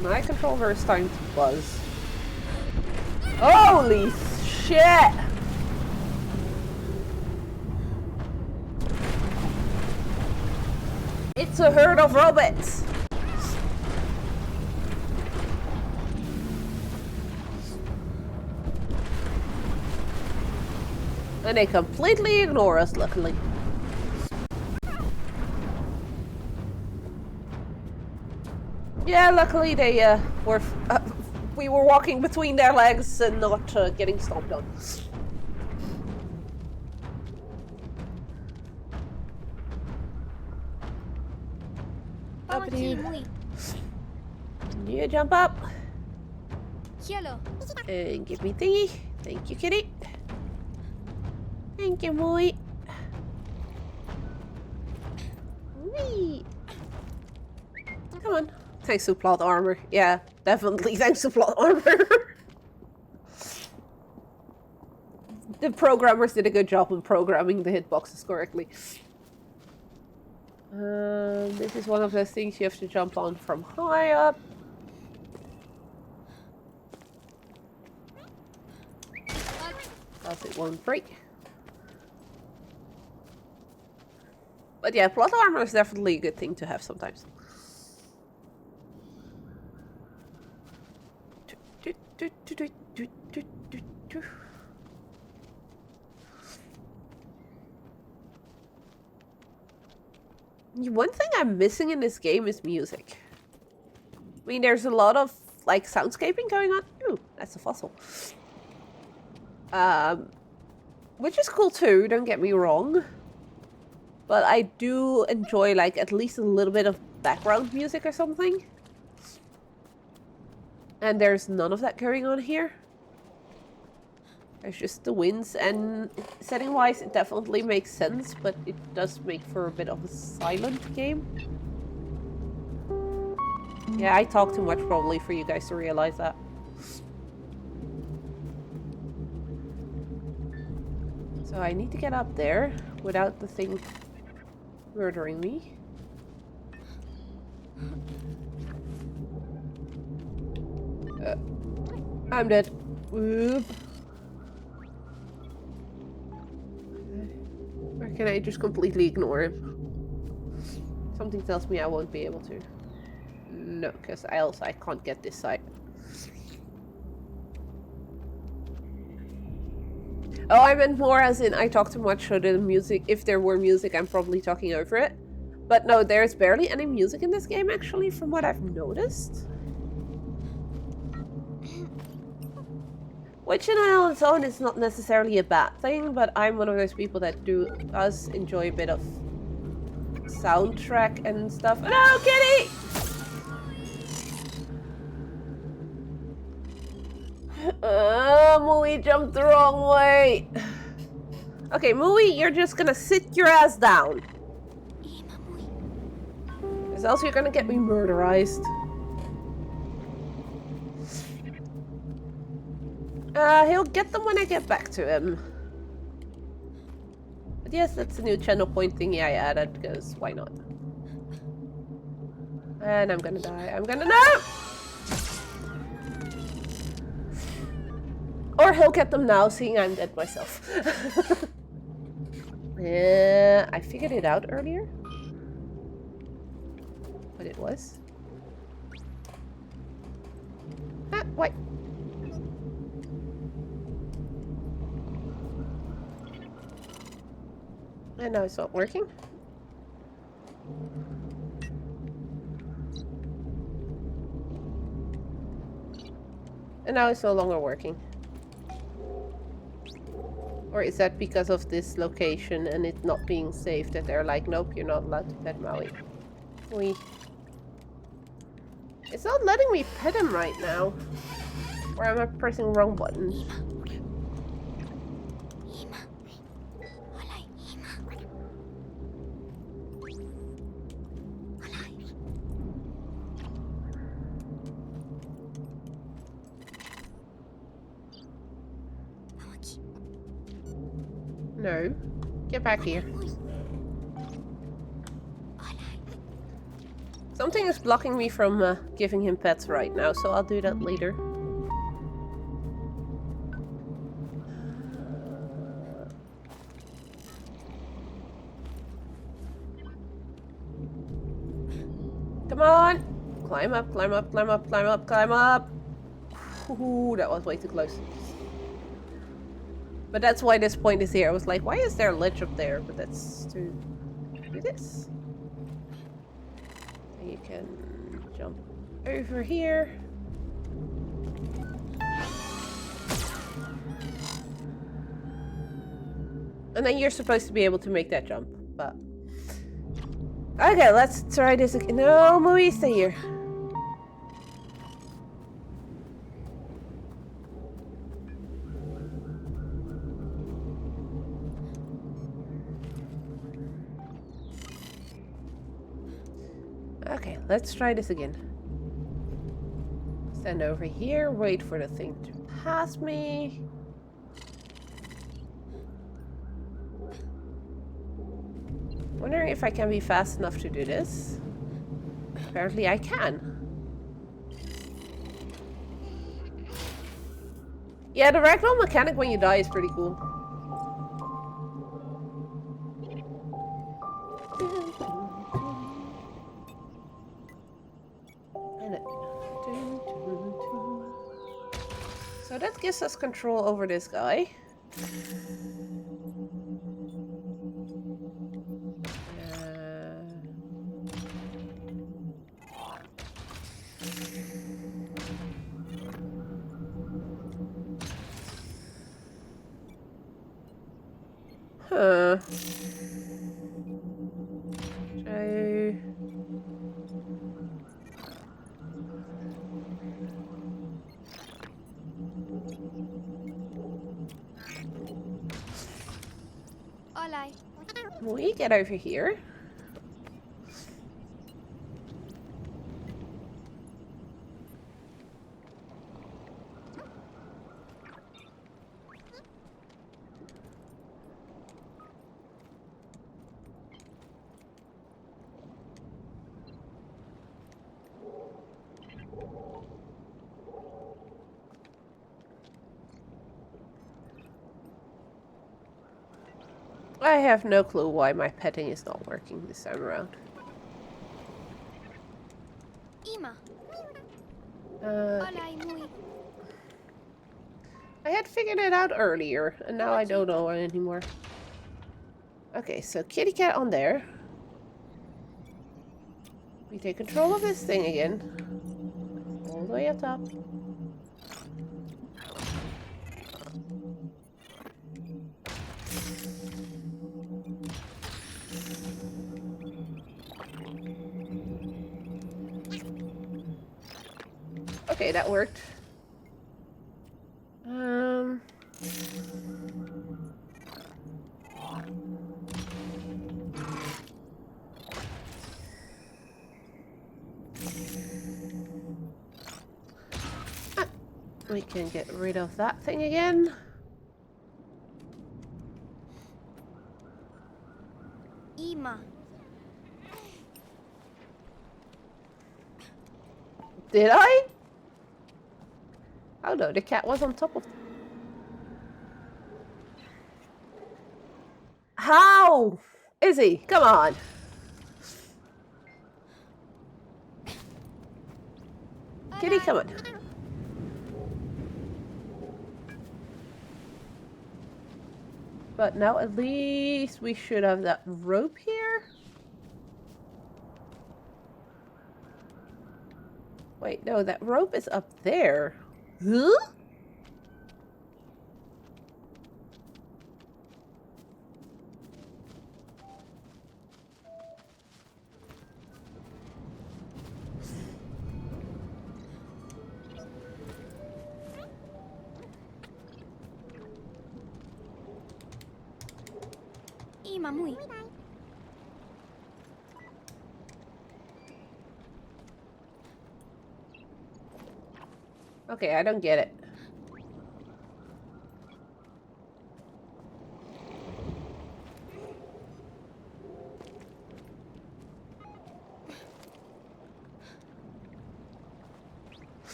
My controller is starting to buzz. Holy shit! It's a herd of robots! And they completely ignore us, luckily. Yeah, luckily they were. We were walking between their legs and not getting stomped on. Up to you. Mui. You jump up Hello. and give me thingy. Thank you, kitty. Thank you, Mui. Whee! Come on. Thanks to plot armor. Yeah, definitely thanks to plot armor. The programmers did a good job in programming the hitboxes correctly. This is one of those things you have to jump on from high up. Else it won't break. But yeah, plot armor is definitely a good thing to have sometimes. One thing I'm missing in this game is music. I mean, there's a lot of like soundscaping going on. Ooh, that's a fossil. Which is cool too, don't get me wrong. But I do enjoy like at least a little bit of background music or something. And there's none of that going on here. There's just the winds, and setting wise it definitely makes sense, but it does make for a bit of a silent game. Yeah, I talk too much probably for you guys to realize that. So I need to get up there without the thing murdering me. I'm dead. Whoop. Or can I just completely ignore him? Something tells me I won't be able to. No, because I can't get this side. Oh, I meant more as in I talk too much, so the music, if there were music, I'm probably talking over it. But no, there's barely any music in this game, actually, from what I've noticed. Which in and on its own is not necessarily a bad thing, but I'm one of those people that does enjoy a bit of soundtrack and stuff. No, kitty! Mui jumped the wrong way. Okay, Mui, you're just gonna sit your ass down. Because else you're gonna get me murderized. He'll get them when I get back to him. But yes, that's a new channel point thingy I added, because why not? And I'm gonna die. I'm gonna... No! Or he'll get them now, seeing I'm dead myself. Yeah, I figured it out earlier. What it was. Ah, wait. And now it's not working. And now it's no longer working. Or is that because of this location and it not being safe that they're like, nope, you're not allowed to pet Maui. Oi. It's not letting me pet him right now. Or am I pressing the wrong button? No. Get back here. Something is blocking me from giving him pets right now, so I'll do that later. Come on! Climb up, climb up, climb up, climb up, climb up! Ooh, that was way too close. But that's why this point is here. I was like, why is there a ledge up there? But that's to do this. And you can jump over here. And then you're supposed to be able to make that jump, but... Okay, let's try this again. No, Mui, stay here. Okay, let's try this again. Stand over here, wait for the thing to pass me. Wondering if I can be fast enough to do this. Apparently I can. Yeah, the ragdoll mechanic when you die is pretty cool. So that gives us control over this guy. Huh. Hola. We get over here. I have no clue why my petting is not working this time around. Ima. Okay. Hola, Mui. I had figured it out earlier, and now I don't know anymore. Okay, so kitty cat on there. We take control of this thing again. All the way up top. Okay, that worked. We can get rid of that thing again. Ima. Did I? Oh no, the cat was on top of... How? Izzy, come on. Kitty, come on. But now at least we should have that rope here. Wait, no, that rope is up there. Huh? Ima, Mui. Okay, I don't get it.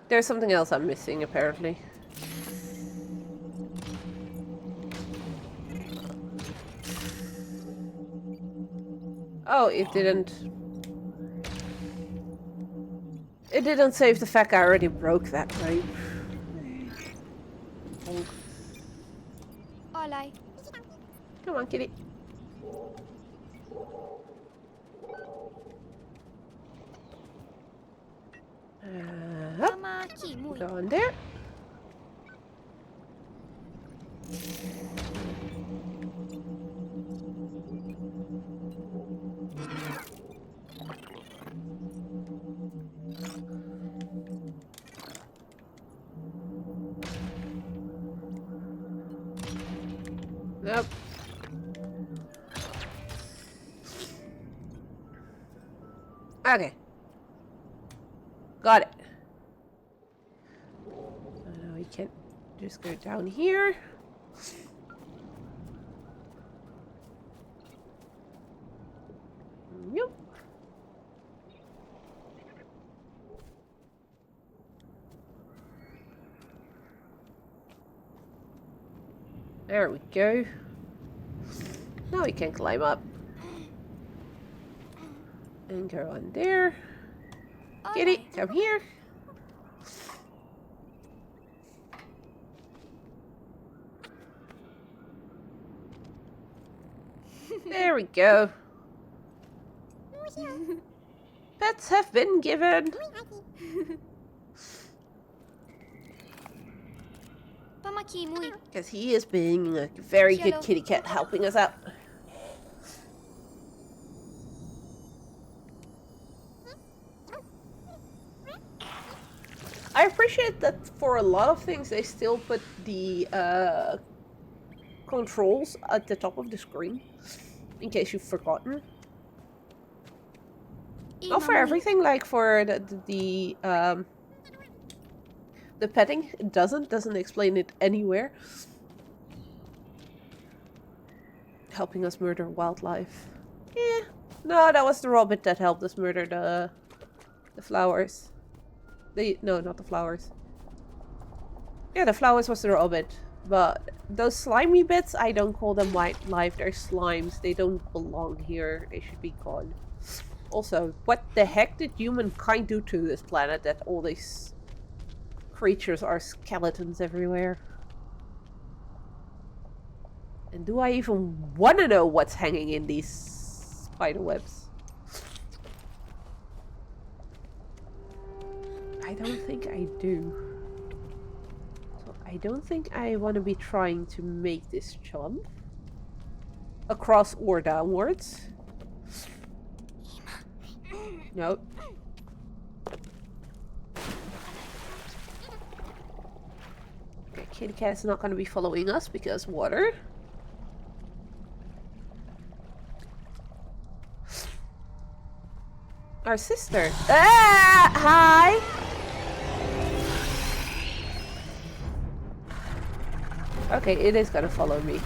There's something else I'm missing, apparently. Oh, it didn't... It didn't save the fact I already broke that pipe. Olay. Come on, kitty. Up. Tamaki Mui. Go in there. Nope. Okay. Got it. So now we can just go down here. Yep. There we go. Now we can climb up. And go on there. Kitty, come here. There we go. Pets have been given. Tamaki Mui. Because he is being a very good Hello. kitty cat helping us out. I appreciate that for a lot of things they still put the controls at the top of the screen. In case you've forgotten. Not for Imamui. everything, like for the petting, it doesn't explain it anywhere. Helping us murder wildlife. Yeah. No, that was the rabbit that helped us murder the flowers. No, not the flowers. Yeah, the flowers was the rabbit. But those slimy bits, I don't call them wildlife. They're slimes. They don't belong here. They should be gone. Also, what the heck did humankind do to this planet that all these creatures are skeletons everywhere? And do I even want to know what's hanging in these spider webs? I don't think I do. So I don't think I want to be trying to make this jump across or downwards. Nope. Okay, kitty cat's not going to be following us because water. Our sister. Ah! Hi! Okay, it is gonna follow me.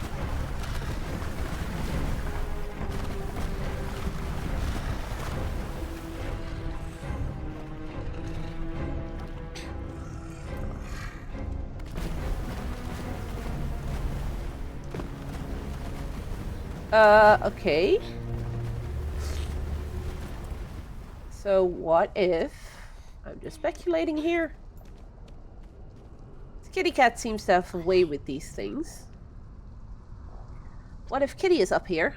Okay. So what if... I'm just speculating here. Kitty cat seems to have a way with these things. What if Kitty is up here?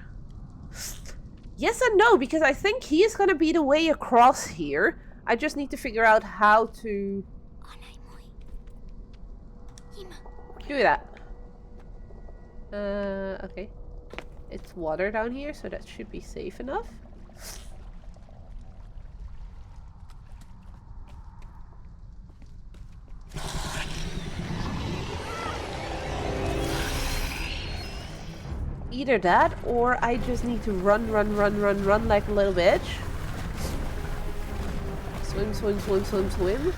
Yes and no, because I think he is going to be the way across here. I just need to figure out how to do that. Okay. It's water down here, so that should be safe enough. Either that, or I just need to run like a little bitch. Swim, swim, swim, swim, swim.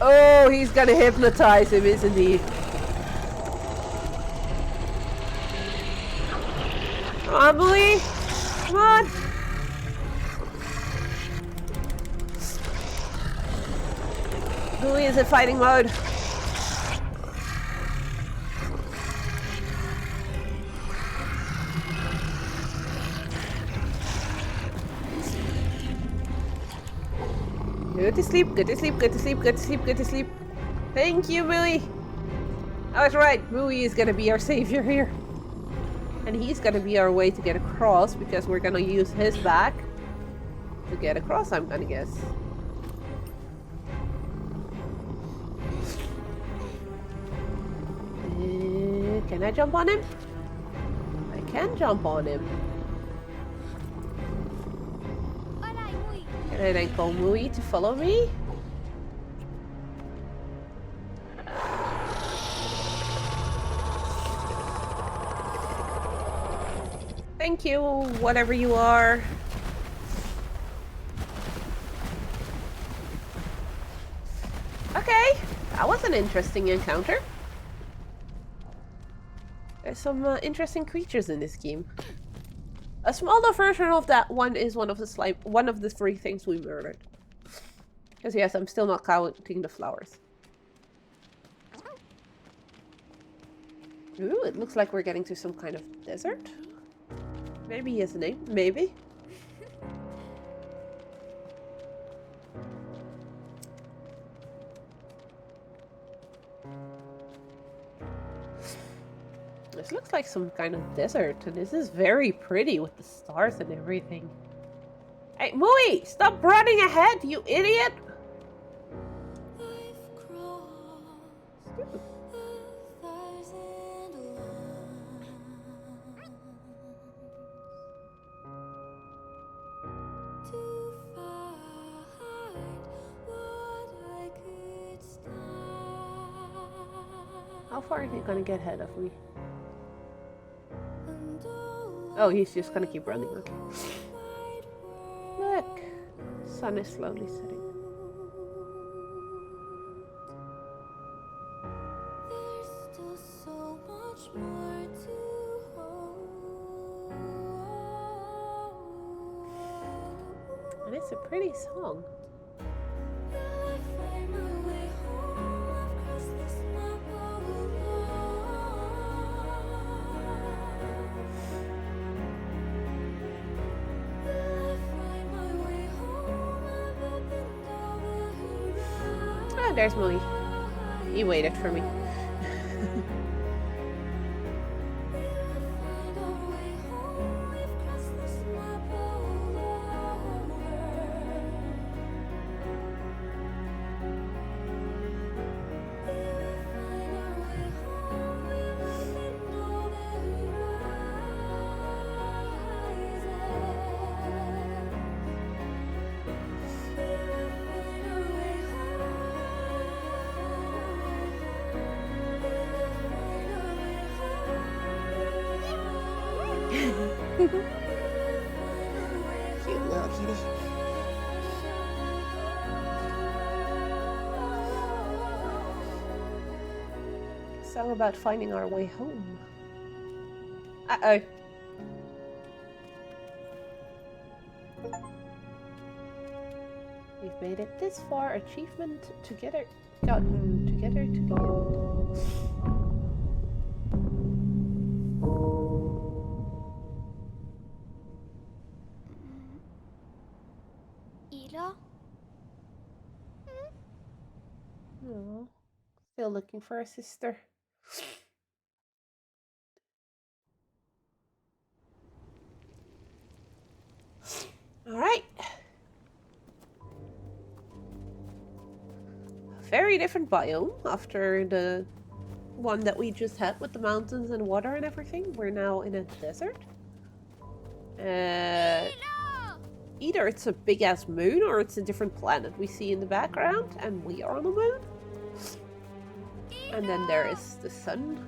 Oh, he's gonna hypnotize him, isn't he? Come on, Mui. Come on. Mui is in fighting mode. Go to sleep, go to sleep, go to sleep, go to sleep, go to sleep. Thank you, Mui. I was right. Mui is gonna be our savior here. And he's gonna be our way to get across because we're gonna use his back to get across, I'm gonna guess. Can I jump on him? I can jump on him. Can I then call Mui to follow me? Thank you, whatever you are. Okay, that was an interesting encounter. There's some interesting creatures in this game. A smaller version of that one is one of the 3 things we murdered. Because yes, I'm still not counting the flowers. Ooh, it looks like we're getting to some kind of desert. Maybe he has a name. Maybe. This looks like some kind of desert, and this is very pretty with the stars and everything. Hey, Mui! Stop running ahead, you idiot! How far is he gonna get ahead of me? Oh, he's just gonna keep running, okay. Look! Sun is slowly setting. And it's a pretty song. Oh, there's Mui. He waited for me. Cute little kitty. Song about finding our way home. Uh-oh. We've made it this far. Achievement together. Gotten together to the end. Oh, still looking for a sister. All right. Very different biome after the one that we just had with the mountains and water and everything. We're now in a desert. Either it's a big ass moon or it's a different planet we see in the background, and we are on the moon. And then there is the sun.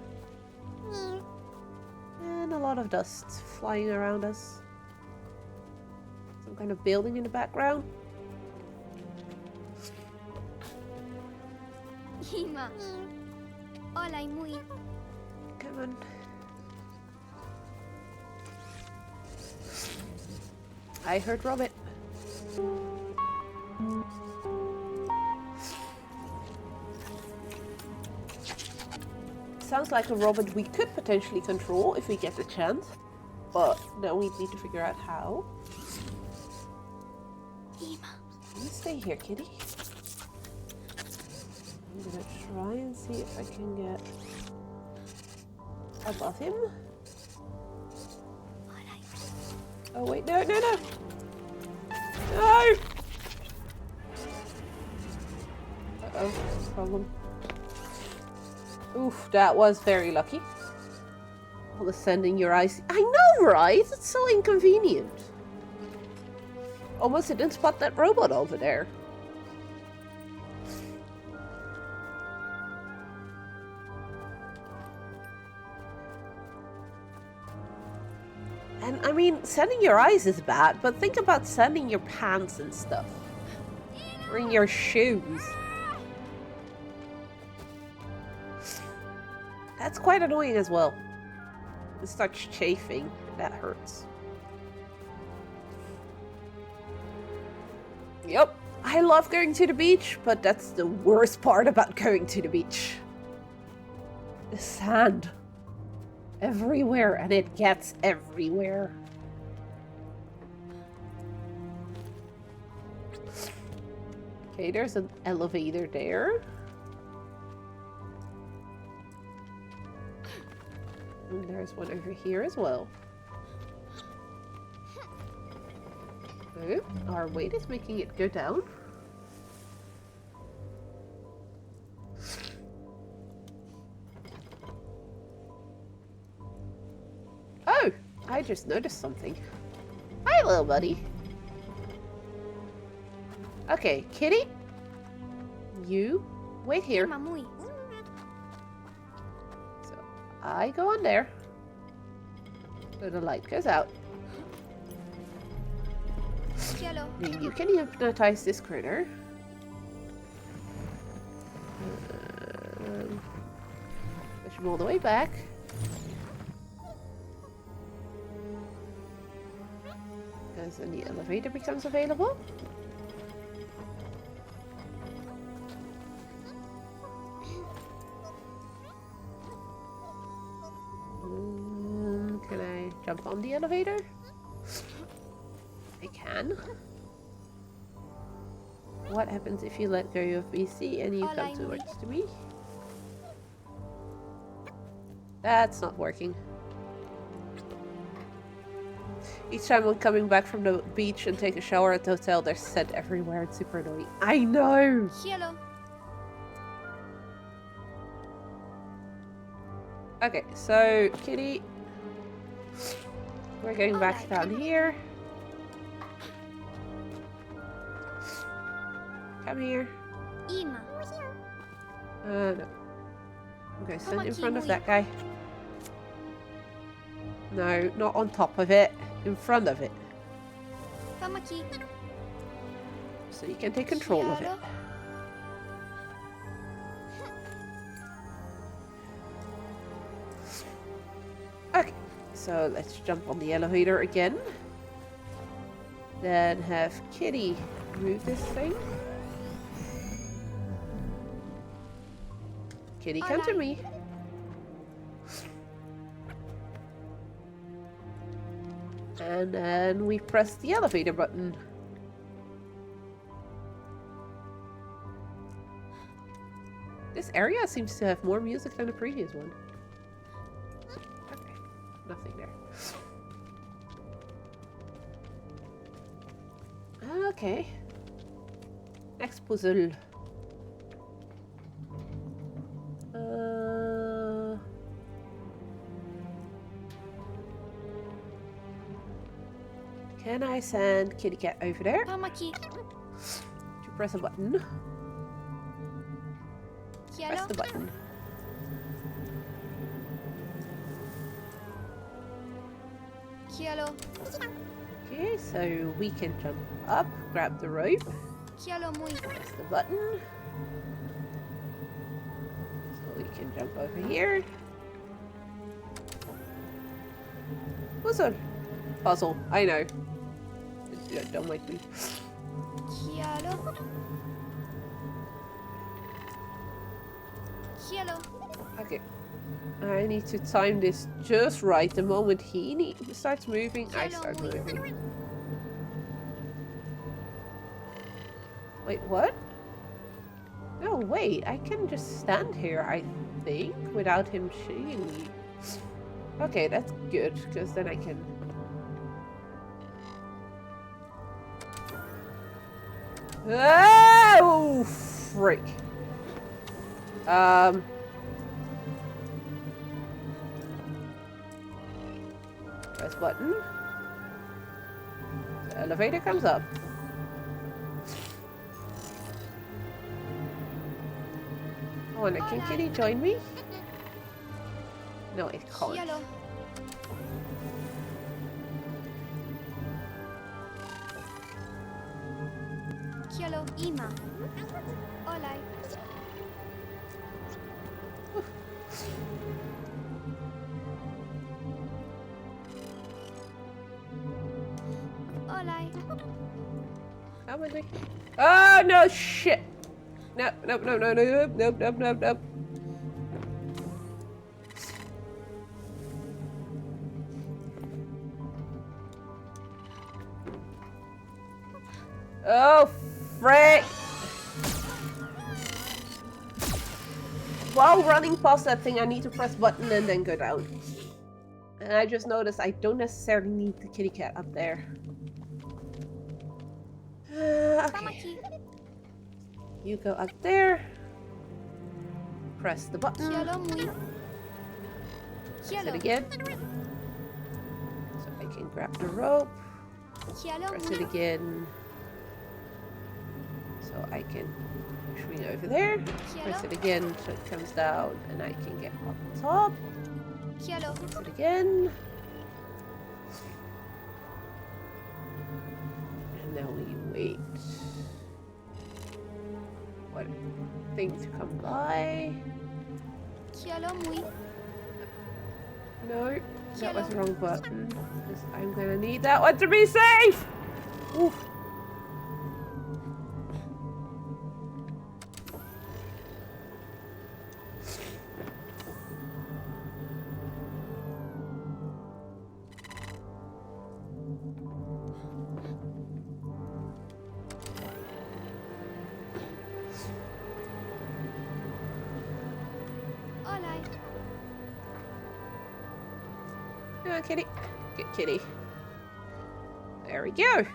And a lot of dust flying around us. Some kind of building in the background. Come on. I heard Robert. sounds like a robot we could potentially control if we get the chance. But now we need to figure out how. You stay here, kitty. I'm gonna try and see if I can get above him. Oh wait, no, no, no! No! Uh-oh, problem. Oof, that was very lucky. All the sending your eyes. I know, right? It's so inconvenient. Almost didn't spot that robot over there. And I mean, sending your eyes is bad, but think about sending your pants and stuff. Or in your shoes. That's quite annoying as well. It starts chafing. That hurts. Yep. I love going to the beach, but that's the worst part about going to the beach. The sand. Everywhere, and it gets everywhere. Okay, there's an elevator there. And there's one over here as well. Oh, our weight is making it go down. Oh, I just noticed something. Hi, little buddy. Okay, kitty. You wait here. Lana and Mui. So I go on there. So the light goes out. Hello. Then you can hypnotize this critter. Push him all the way back. Because then the elevator becomes available. Can I jump on the elevator? I can. What happens if you let go of BC and you come towards to me? That's not working. Each time I'm coming back from the beach and take a shower at the hotel, there's scent everywhere. It's super annoying. I know! Hello. Okay, so, kitty. We're going back down here. Come here. Ima. No. Okay, stand in front of that guy. No, not on top of it. In front of it. Tamaki. So you can take control of it. Okay, so let's jump on the elevator again. Then have Kitty move this thing. Kitty, come to me. And then we press the elevator button. This area seems to have more music than the previous one. Okay, nothing there. Okay. Next puzzle. Can I send Kitty Cat over there? Tamaki. To press a button. Press Hello. the button. Hello. Okay, so we can jump up, grab the rope, Hello, Mui. press the button. So we can jump over here. Puzzle. Puzzle, I know. Don't make me. Hello. Hello. Okay. I need to time this just right. The moment he starts moving, I Cielo start muy. moving. Wait, what? No, wait. I can just stand here, I think, without him seeing me. Okay, that's good, because then I can... Oh, freak. Press button. The elevator comes up. Oh, and can he join me? No, it can't. Cielo. Cielo ima. Olay. Olay. How am I? Oh no! Shit! No! Nope! No! No! No! Nope! Nope! Nope! Nope! Nope! Oh, frick! While running past that thing, I need to press button and then go down. And I just noticed I don't necessarily need the kitty cat up there. Okay. You go up there. Press the button. Cielo muy. Press Cielo. it again. So I can grab the rope. Cielo Press muy. it again. So I can swing over there. Press it again so it comes down and I can get up top. Cielo. Press it again. And then we wait. What thing to come by? Cielo muy. No, that was the wrong button. Because I'm gonna need that one to be safe! Oof. Olay. Come on, kitty. Good kitty. There we go.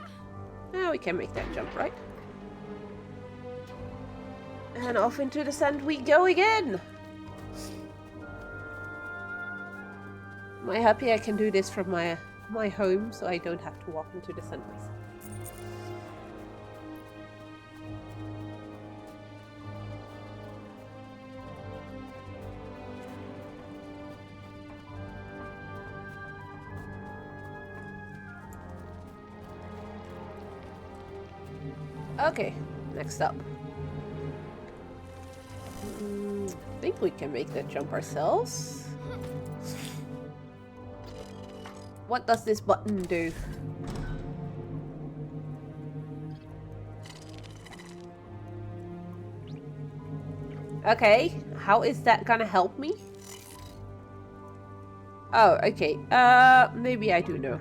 Now we can make that jump, right? And off into the sand we go again. Am I happy I can do this from my home so I don't have to walk into the sand myself? Okay, next up. I think we can make that jump ourselves. What does this button do? Okay, how is that gonna help me? Oh, okay. Maybe I do know.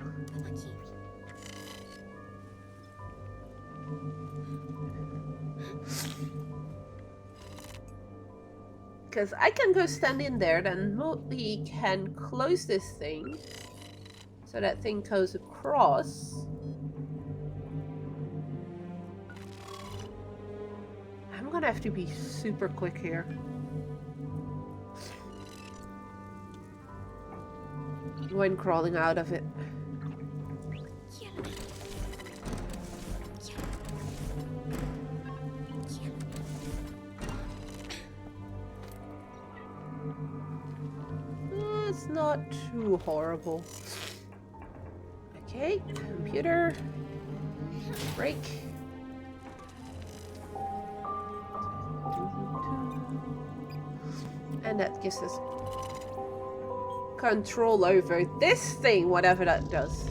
Because I can go stand in there, then Mui can close this thing. So that thing goes across. I'm gonna have to be super quick here. When crawling out of it. It's not too horrible. Okay, computer. Break. And that gives us control over this thing, whatever that does.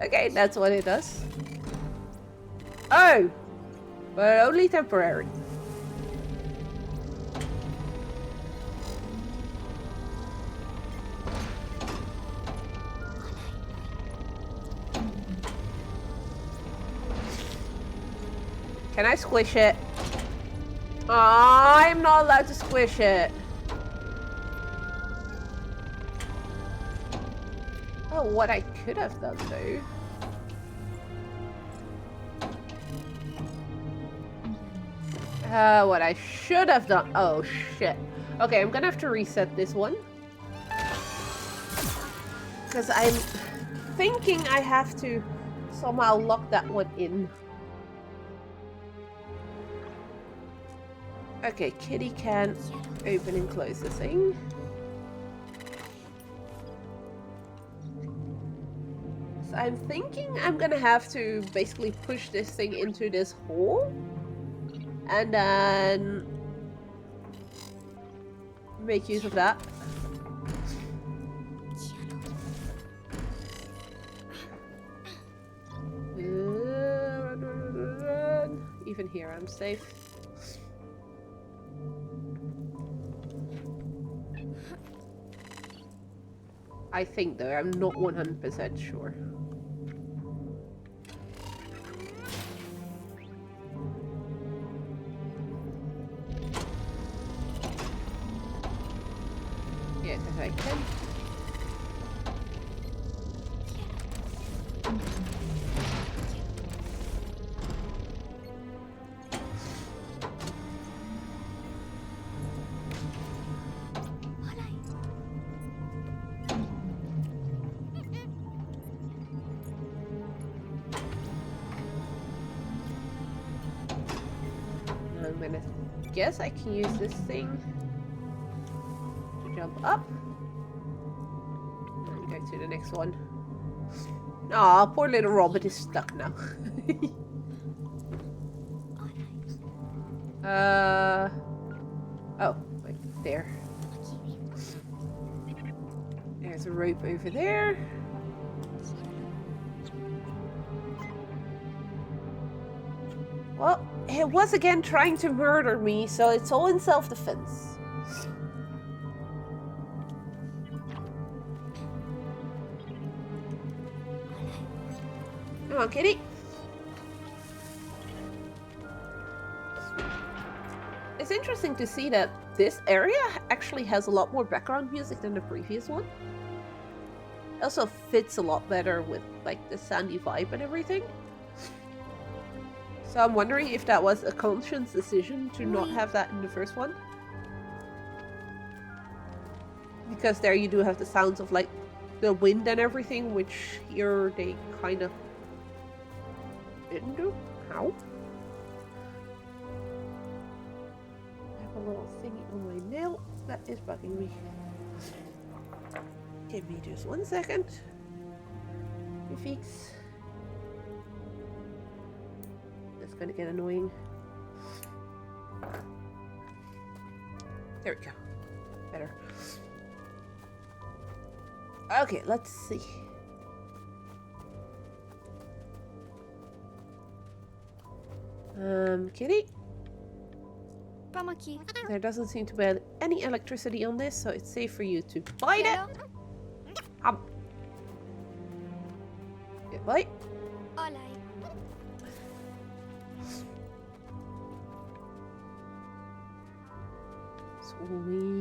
Okay, that's what it does. Oh! But only temporary. Can I squish it? I'm not allowed to squish it. Oh, what I could have done though. What I should have done. Oh shit. Okay, I'm gonna have to reset this one. Because I'm thinking I have to somehow lock that one in. Okay, Kitty can open and close the thing. So I'm thinking I'm gonna have to basically push this thing into this hole. And then make use of that. Run. Even here I'm safe. I think though, I'm not 100% sure. Yeah, because I can. I'm gonna guess I can use this thing to jump up. And go to the next one. Aw, poor little Robert is stuck now. Oh, wait, there. There's a rope over there. Well, it was again trying to murder me, so it's all in self-defense. Come on, kitty. It's interesting to see that this area actually has a lot more background music than the previous one. It also fits a lot better with like the sandy vibe and everything. So I'm wondering if that was a conscious decision to not have that in the first one. Because there you do have the sounds of like the wind and everything, which here they kind of didn't do. How? I have a little thingy on my nail that is bugging me. Give me just 1 second. Fix. That's gonna get annoying. There we go. Better. Okay, let's see. Kitty? Pamaki. There doesn't seem to be any electricity on this, so it's safe for you to bite it. Good bite. Olay. Swing.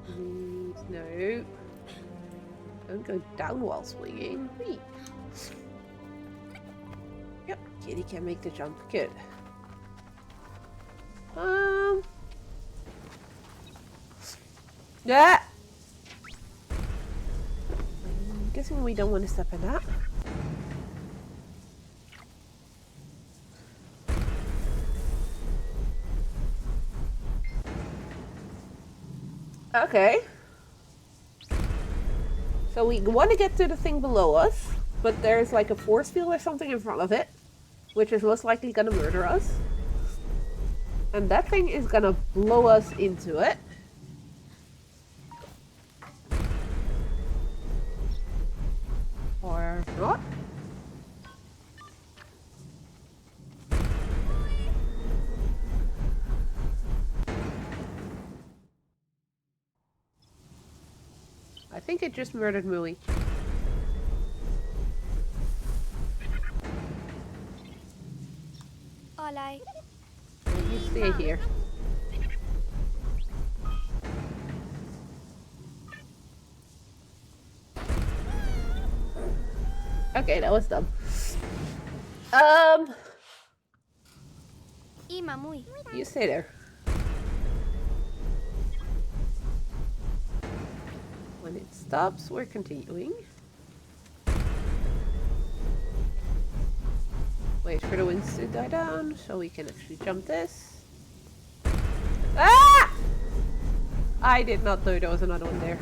Swing. No. Don't go down while swinging. Whee. Yep, Kitty can make the jump. Good. Yeah. I'm guessing we don't want to step in that. Okay. So we want to get to the thing below us, but there's like a force field or something in front of it, which is most likely gonna murder us. And that thing is gonna blow us into it. Or not. I think it just murdered Mui. Olay. You stay here. Okay, that was dumb. Ima Mui. You stay there. When it stops, we're continuing. Wait for the winds to die down so we can actually jump this. Ah! I did not know there was another one there.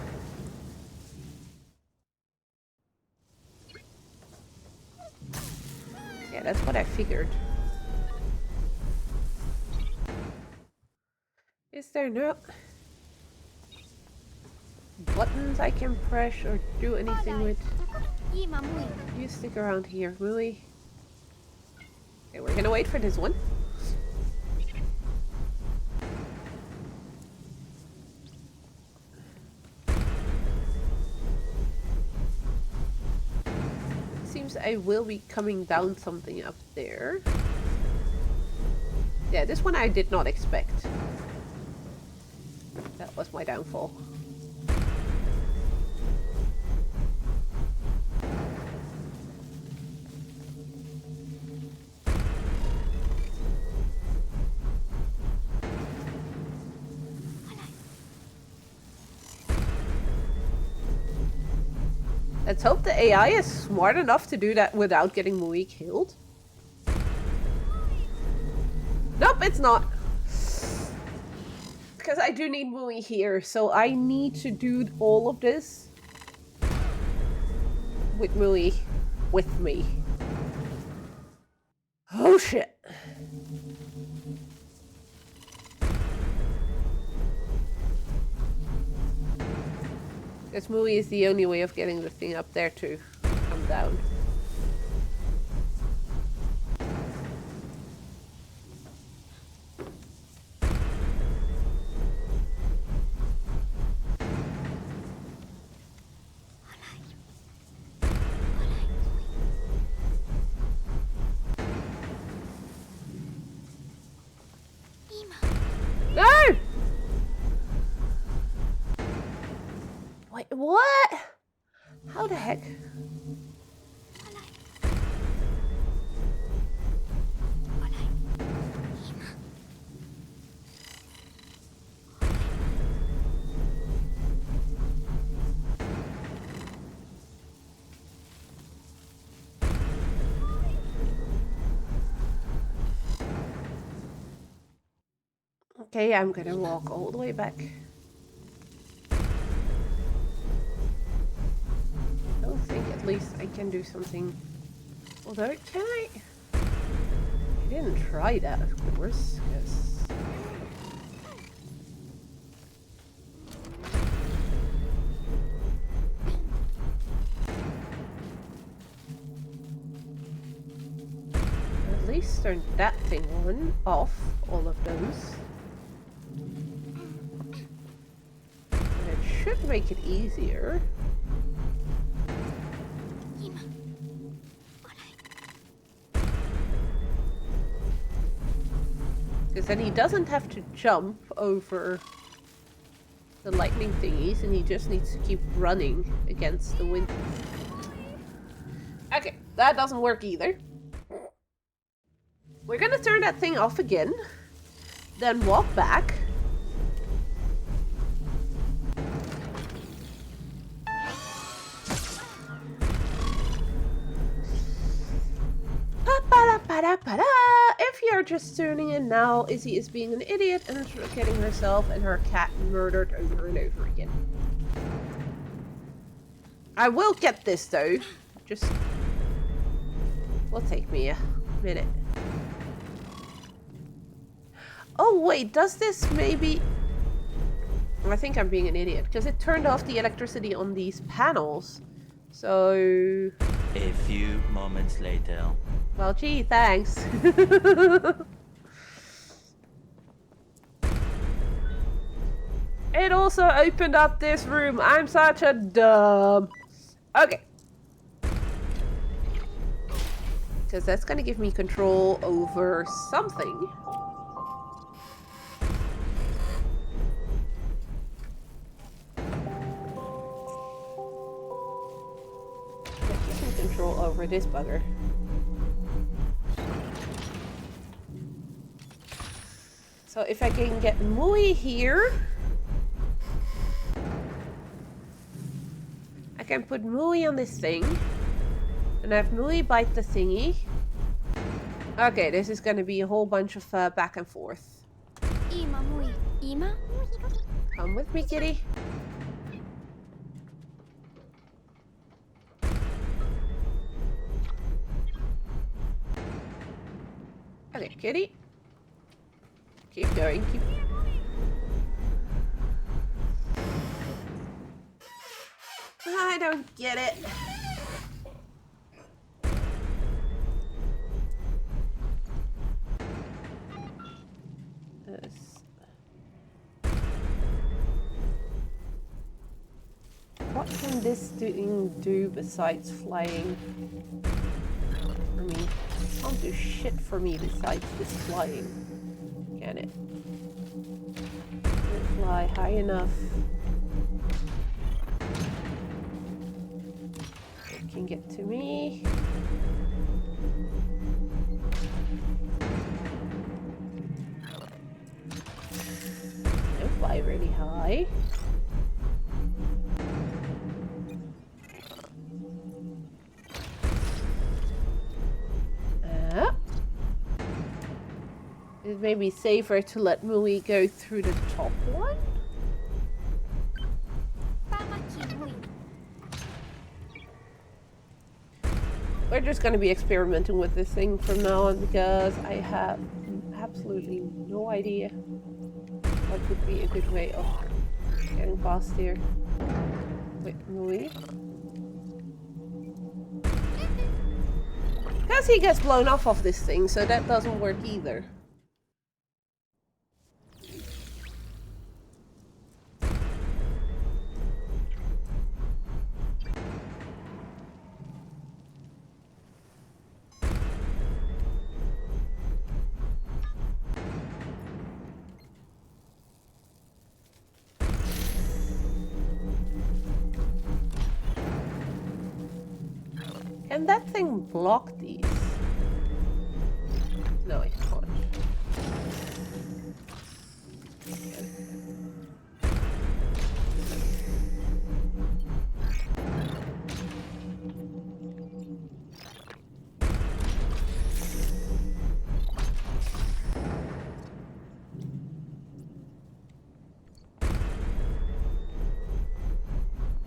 Yeah, that's what I figured. Is there no buttons I can press or do anything with? Ima Mui. You stick around here, Mui. Okay, we're gonna wait for this one. It seems I will be coming down something up there. Yeah, this one I did not expect. That was my downfall. Let's hope the AI is smart enough to do that without getting Mui killed. Nope, it's not. Because I do need Mui here, so I need to do all of this with Mui with me. Oh shit. Because Mui is the only way of getting the thing up there to come down. No! Wait, what? How the heck? Okay, I'm gonna walk all the way back. I don't think at least I can do something. Although, can I? I didn't try that, of course, because... At least turn that thing on, off, all of those. And it should make it easier. Because then he doesn't have to jump over the lightning thingies, and he just needs to keep running against the wind. Okay, that doesn't work either. We're gonna turn that thing off again, then walk back. If you're just tuning in now, Izzy is being an idiot and getting herself and her cat murdered over and over again. I will get this though. Just will take me a minute. Oh wait, does this maybe... I think I'm being an idiot because it turned off the electricity on these panels. So A few moments later. Well, gee, thanks. It also opened up this room. I'm such a dumb. Okay. Because that's going to give me control over something. That gives me control over this bugger. So if I can get Mui here, I can put Mui on this thing. And have Mui bite the thingy. Okay, this is going to be a whole bunch of back and forth. Ima, Mui. Ima? Come with me, kitty. Okay, kitty. Keep going, keep... I don't get it. What can this thing do besides flying? I mean, it can't do shit for me besides this flying. Can it? Can it fly high enough? It can get to me. Don't fly really high. It may be safer to let Mui go through the top one. We're just going to be experimenting with this thing from now on because I have absolutely no idea what would be a good way of getting past here. Wait, Mui? Because he gets blown off of this thing, so that doesn't work either. Can that thing block these? No, it can't.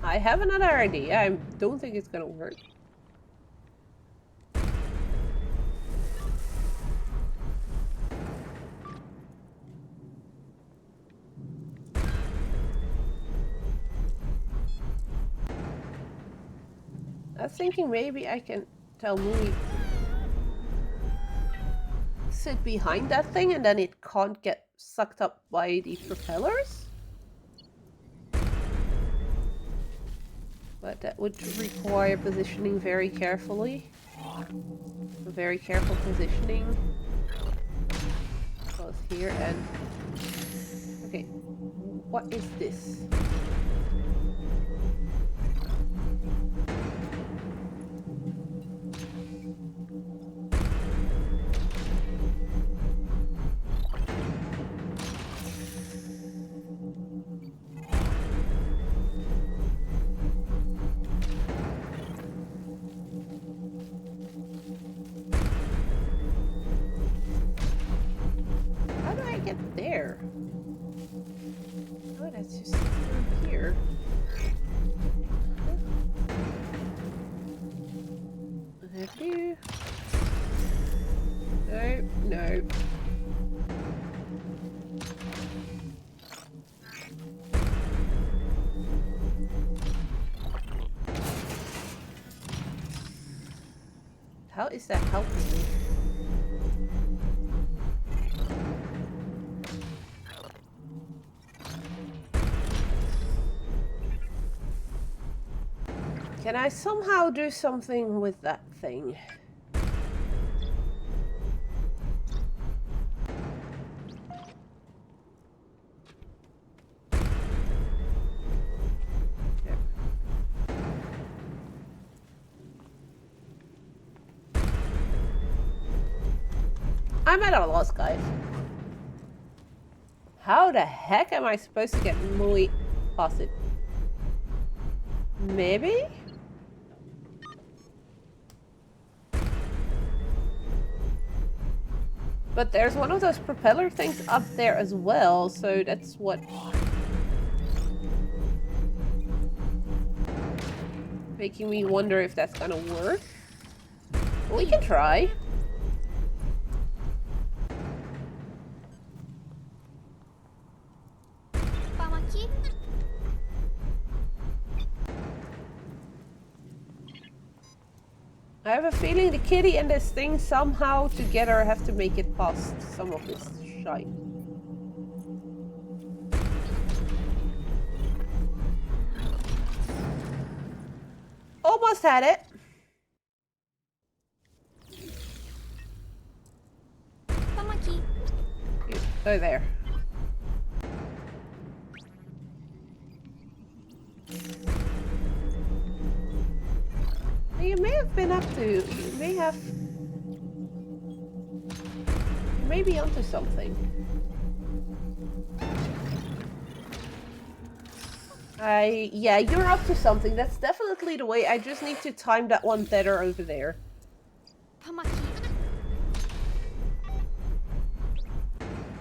I have another idea. I don't think it's gonna work. I was thinking maybe I can tell Mui sit behind that thing and then it can't get sucked up by the propellers. But that would require positioning very carefully. A very careful positioning. Both here and... Okay, what is this? There. Oh, that's just through here. No, no. how is that helping me? Can I somehow do something with that thing? I'm at a loss, guys. How the heck am I supposed to get Mui past it? Maybe? But there's one of those propeller things up there as well, so that's what... making me wonder if that's gonna work. We can try. Pamaki? I have a feeling the kitty and this thing somehow together have to make it past some of this shite. Almost had it. Pamaki. You go there. You may have been up to... You may be onto something. Yeah, you're up to something. That's definitely the way. I just need to time that one better over there. Pamaki.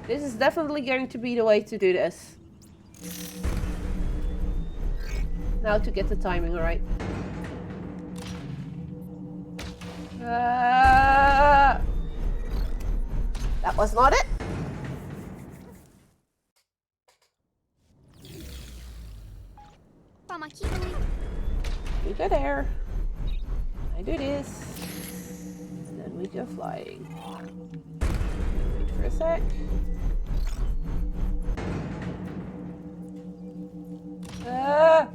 This is definitely going to be the way to do this. Now to get the timing right. That was not it. Pamaki. You go there. I do this. And then we go flying. Wait for a sec. Ah!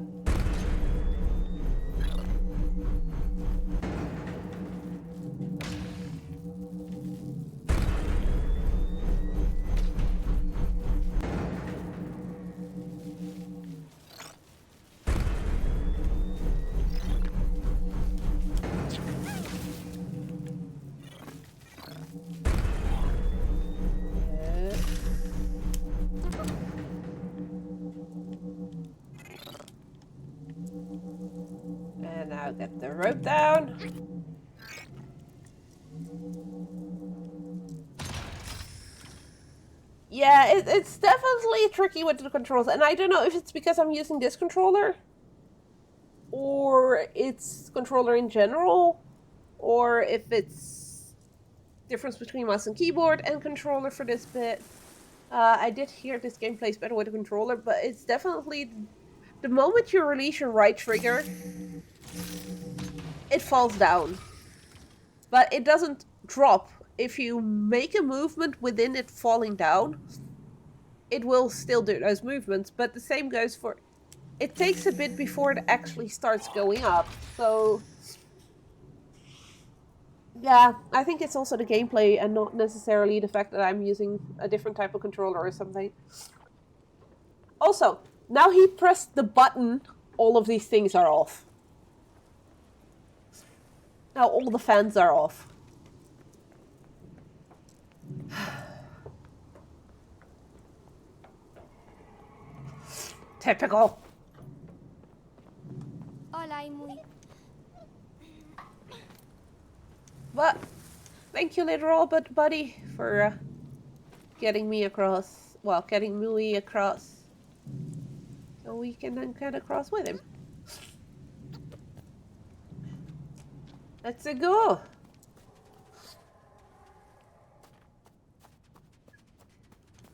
And now get the rope down. Yeah, it's definitely tricky with the controls, and I don't know if it's because I'm using this controller, or it's controller in general, or if it's difference between mouse and keyboard and controller for this bit. I did hear this game plays better with a controller, but it's definitely the moment you release your right trigger, it falls down. But it doesn't drop. If you make a movement within it falling down, it will still do those movements, but the same goes for... It takes a bit before it actually starts going up, so... Yeah, I think it's also the gameplay and not necessarily the fact that I'm using a different type of controller or something. Also, now he pressed the button, all of these things are off. Now all the fans are off. Typical. Hola, Mui. But thank you, little robot buddy, for getting me across. Well, getting Mui across, so we can then get across with him. Let's go.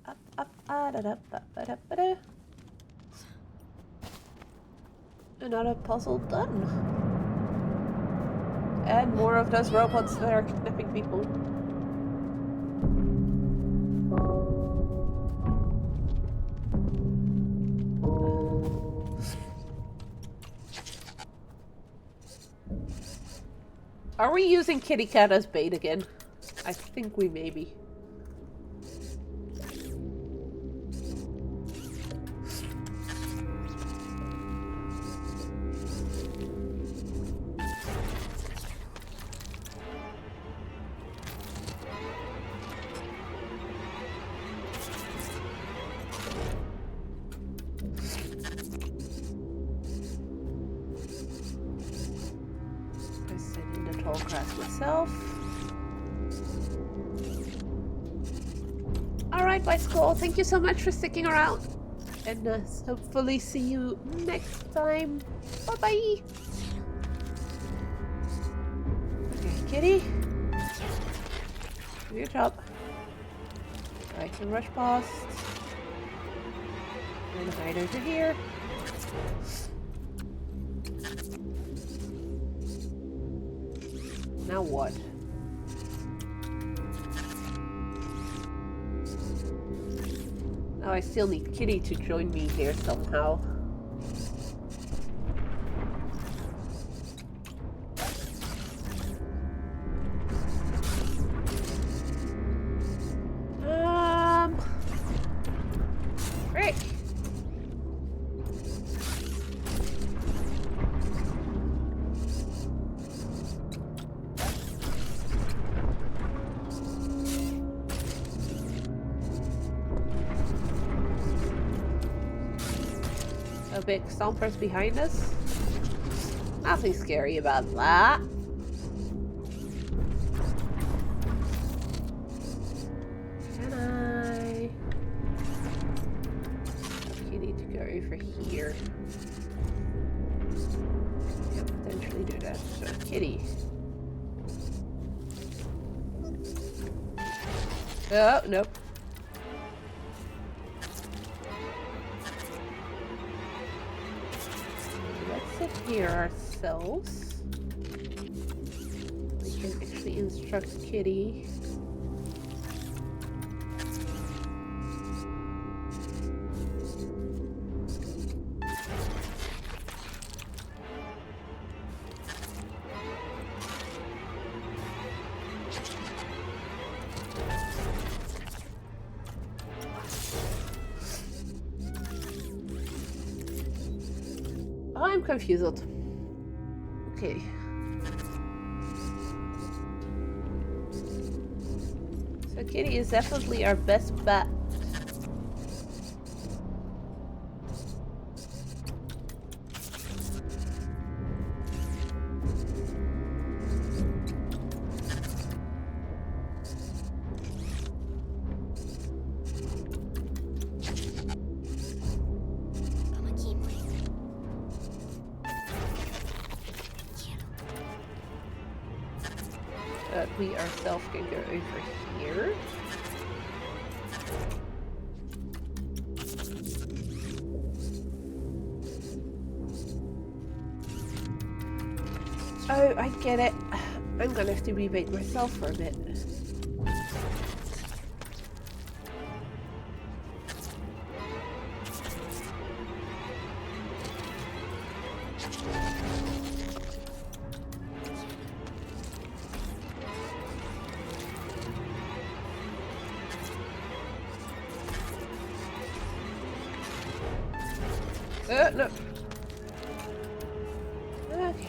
Up, up, da, da, da, da, da, da. Another puzzle done. And more of those robots that are kidnapping people. Are we using Kitty Cat as bait again? I think we may be. Myself. Alright, Bicycle, thank you so much for sticking around. And hopefully see you next time. Bye-bye. Okay, Kitty. Do your job. I can rush past. And hide over here. Now what? Now I still need Kitty to join me here somehow. Frick. Big stompers behind us. Nothing scary about that. Can I? You need to go over here. Yeah, potentially do that. So, Kitty. Oh, nope. Here ourselves. We can actually instruct Kitty. I'm confused. Okay. So Kitty is definitely our best bet. We ourselves can go over here. Oh, I get it. I'm gonna have to rebait myself for a bit. No. Okay.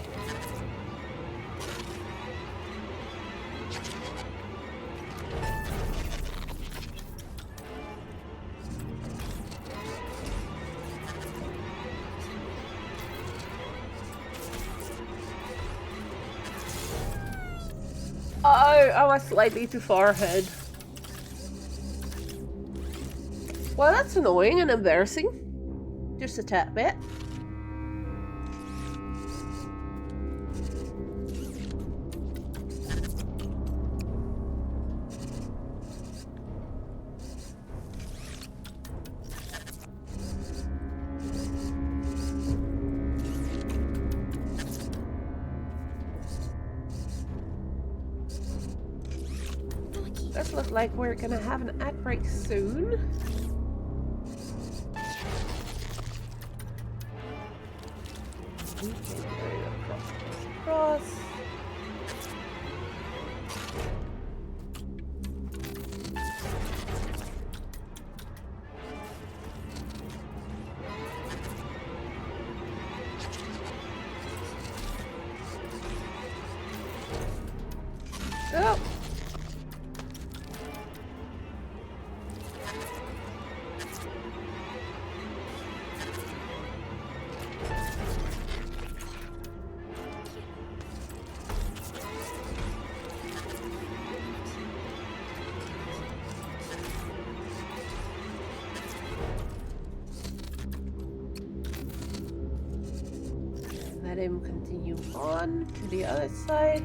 Oh, I was slightly too far ahead. Well, that's annoying and embarrassing. Just a tad bit. Does look like we're gonna have an ad break soon. Okay, there we go. Cross. Oh! Let him continue on to the other side.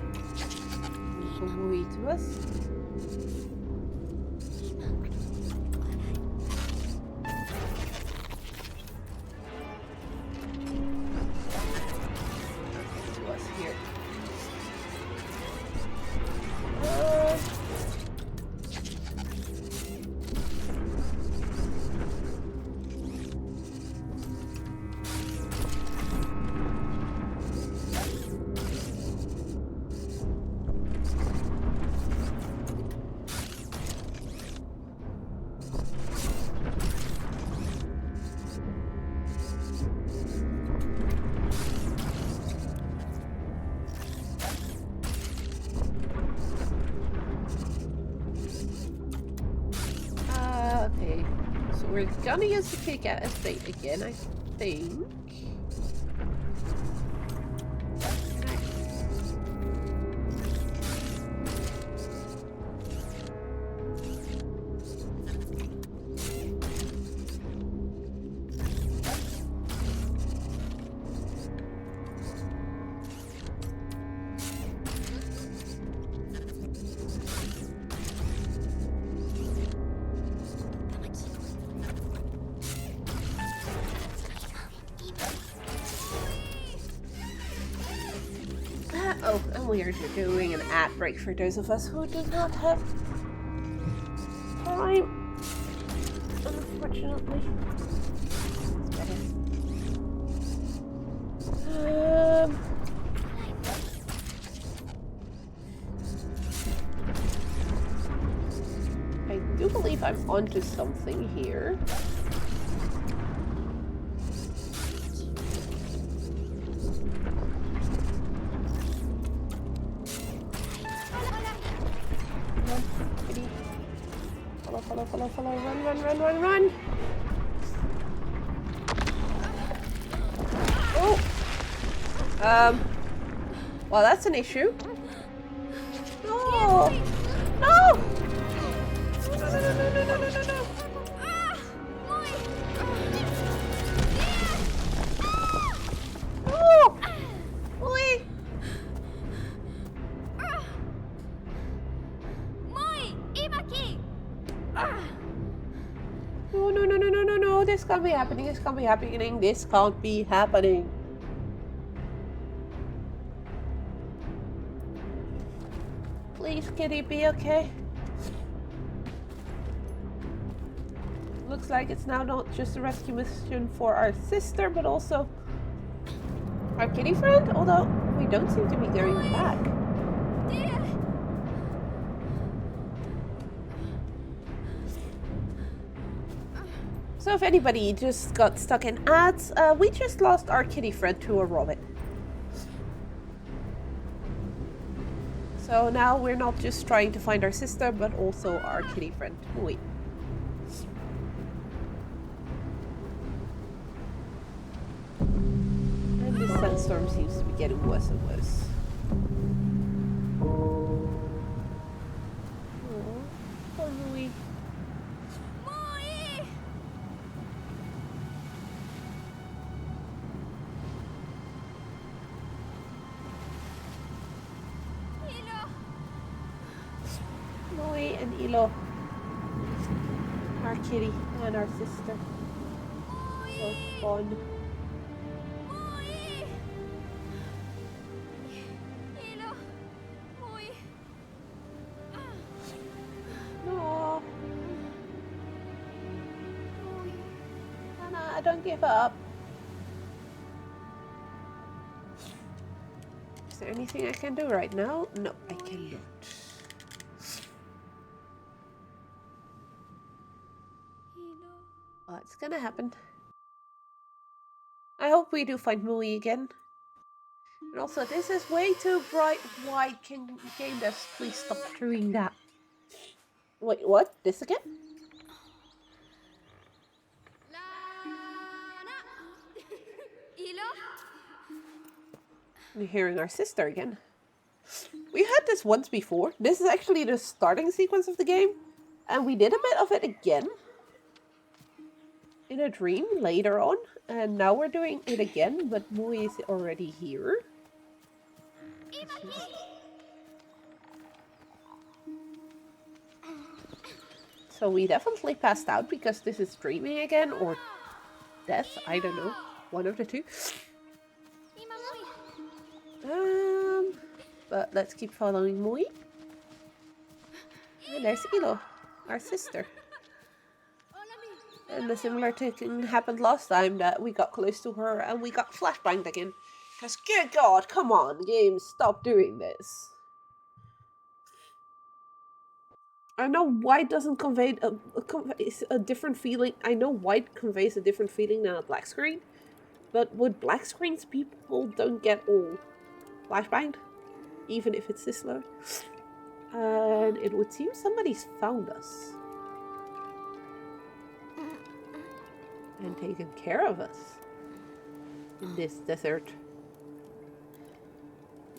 Mui to us. Okay, to us here. Okay, so we're gonna use the kick at as bait again, I think. Oh, and we are doing an ad break for those of us who do not have time, unfortunately. I do believe I'm onto something here. Follow, run! Oh! Well, that's an issue. No! No! No! No! Mui! No, this can't be happening, this can't be happening. Please, kitty, be okay. Looks like it's now not just a rescue mission for our sister, but also our kitty friend, although we don't seem to be going back. So if anybody just got stuck in ads, we just lost our kitty friend to a robot. So now we're not just trying to find our sister, but also our kitty friend, Mui. And this sandstorm seems to be getting worse and worse. Oh, poor Mui. Mui and Ilo, our kitty and our sister. So fun. don't give up. Is there anything I can do right now? No, I cannot. Oh, it's gonna happen. I hope we do find Mui again. And also, this is way too bright white. Can game devs please stop doing that? Wait, what? This again? Lana. Ilo. We're hearing our sister again. We had this once before. This is actually the starting sequence of the game. And we did a bit of it again. In a dream later on. And now we're doing it again, but Mui is already here. So we definitely passed out because this is dreaming again, or death, I don't know. One of the two. But let's keep following Mui. And there's Ilo, our sister. And a similar thing happened last time, that we got close to her and we got flashbanged again. Because good god, come on, games, stop doing this. I know white doesn't convey a different feeling. I know white conveys a different feeling than a black screen. But with black screens, people don't get all flashbanged. Even if it's this slow. And it would seem somebody's found us. And taken care of us. In this desert.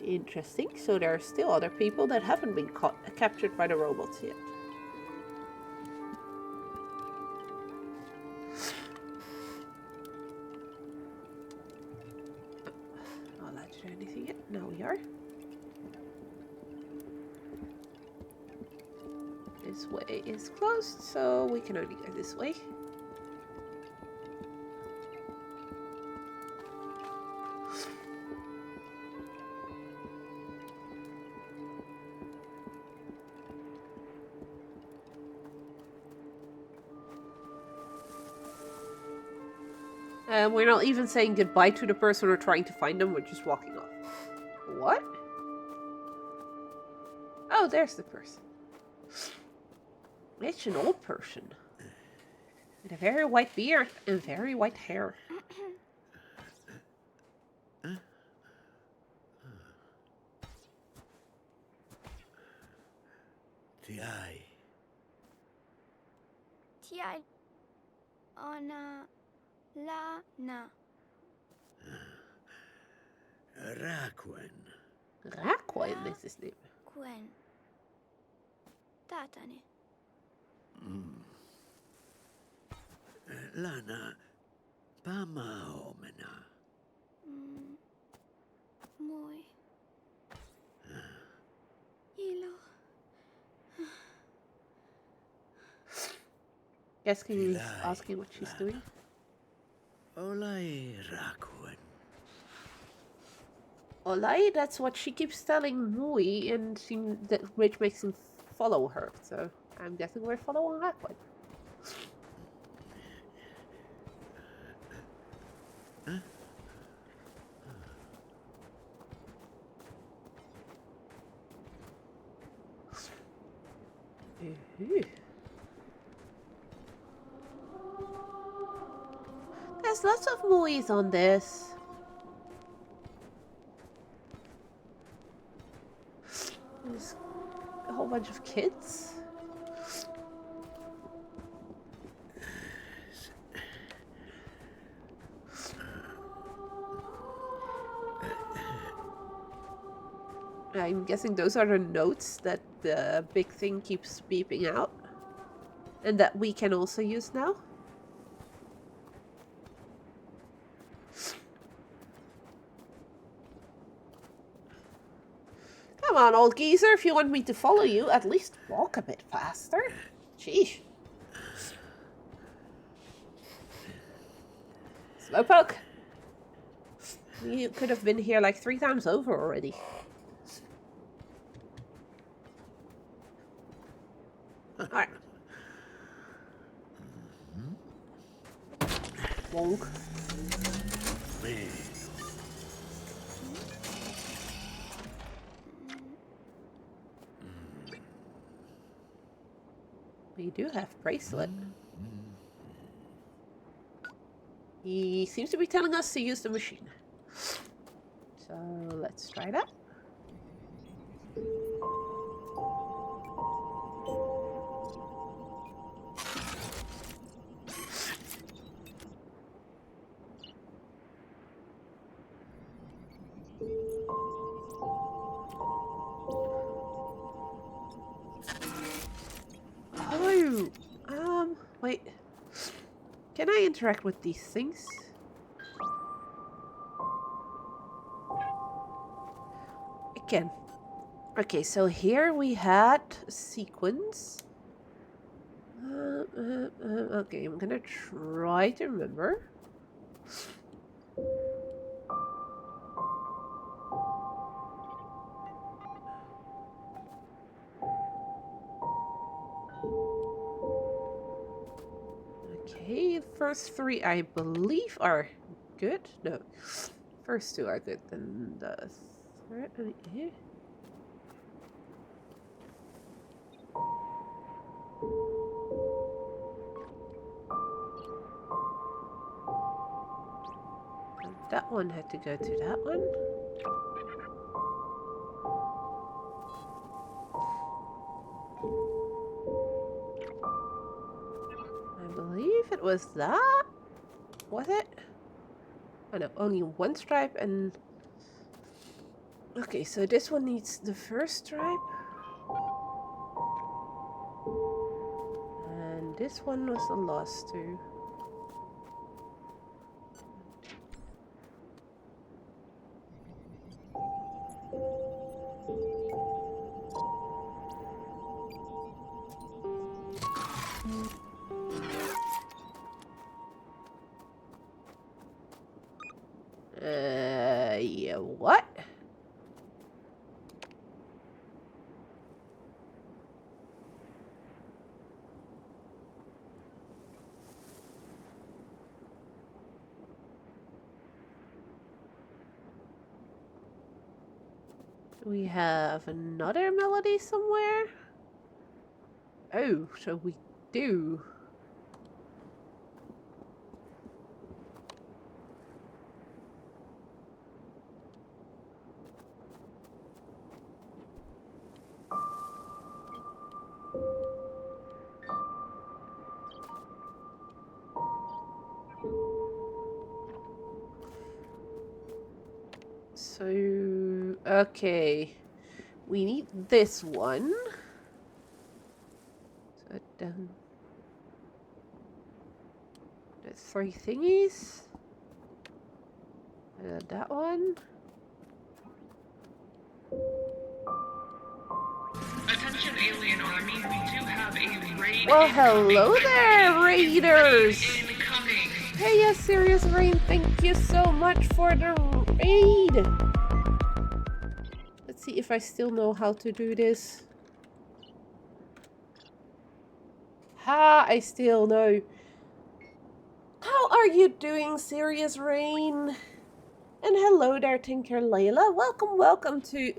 Interesting. So there are still other people that haven't been captured by the robots yet. Not allowed to do anything yet. Now we are. This way is closed, so we can only go this way. We're not even saying goodbye to the person or trying to find them, we're just walking off. What? Oh, there's the person. It's an old person. With a very white beard and very white hair. T.I. T.I. Ona. Lana. Rakwen. Rakwen is his name. Gwen. Tatane. Lana. Pamaomena. Mui. Ilo. Asking what she's doing. Olai Rakwen. Olai, that's what she keeps telling Mui, and which makes him follow her. So I'm guessing we're following Rakwen. There's lots of Muis on this. There's a whole bunch of kids. I'm guessing those are the notes that the big thing keeps beeping out. And that we can also use now. Come on, old geezer, if you want me to follow you, at least walk a bit faster. Sheesh. Slowpoke. You could have been here like 3 times over already. Alright. Wonk. Me. We do have bracelet. He seems to be telling us to use the machine. So let's try that. Oh, wait. Can I interact with these things? I can. Okay, so here we had sequence. Okay, I'm gonna try to remember. Okay, the first three I believe are good. No, first two are good. Then the third. That one had to go to that one. I believe it was that. Was it? Oh no, only one stripe and... Okay, so this one needs the first stripe. And this one was the last two. Yeah, what? We have another melody somewhere? Oh, so we do. So, okay. We need this one. So then the three thingies. And that one. Attention Alien Army, we do have a raid Well, incoming. hello there, raiders! Incoming. Hey, yes, Serious Rain, thank you so much for the raid! Let's see if I still know how to do this. Ha, I still know. How are you doing, Serious Rain? And hello there, Tinker Layla. Welcome to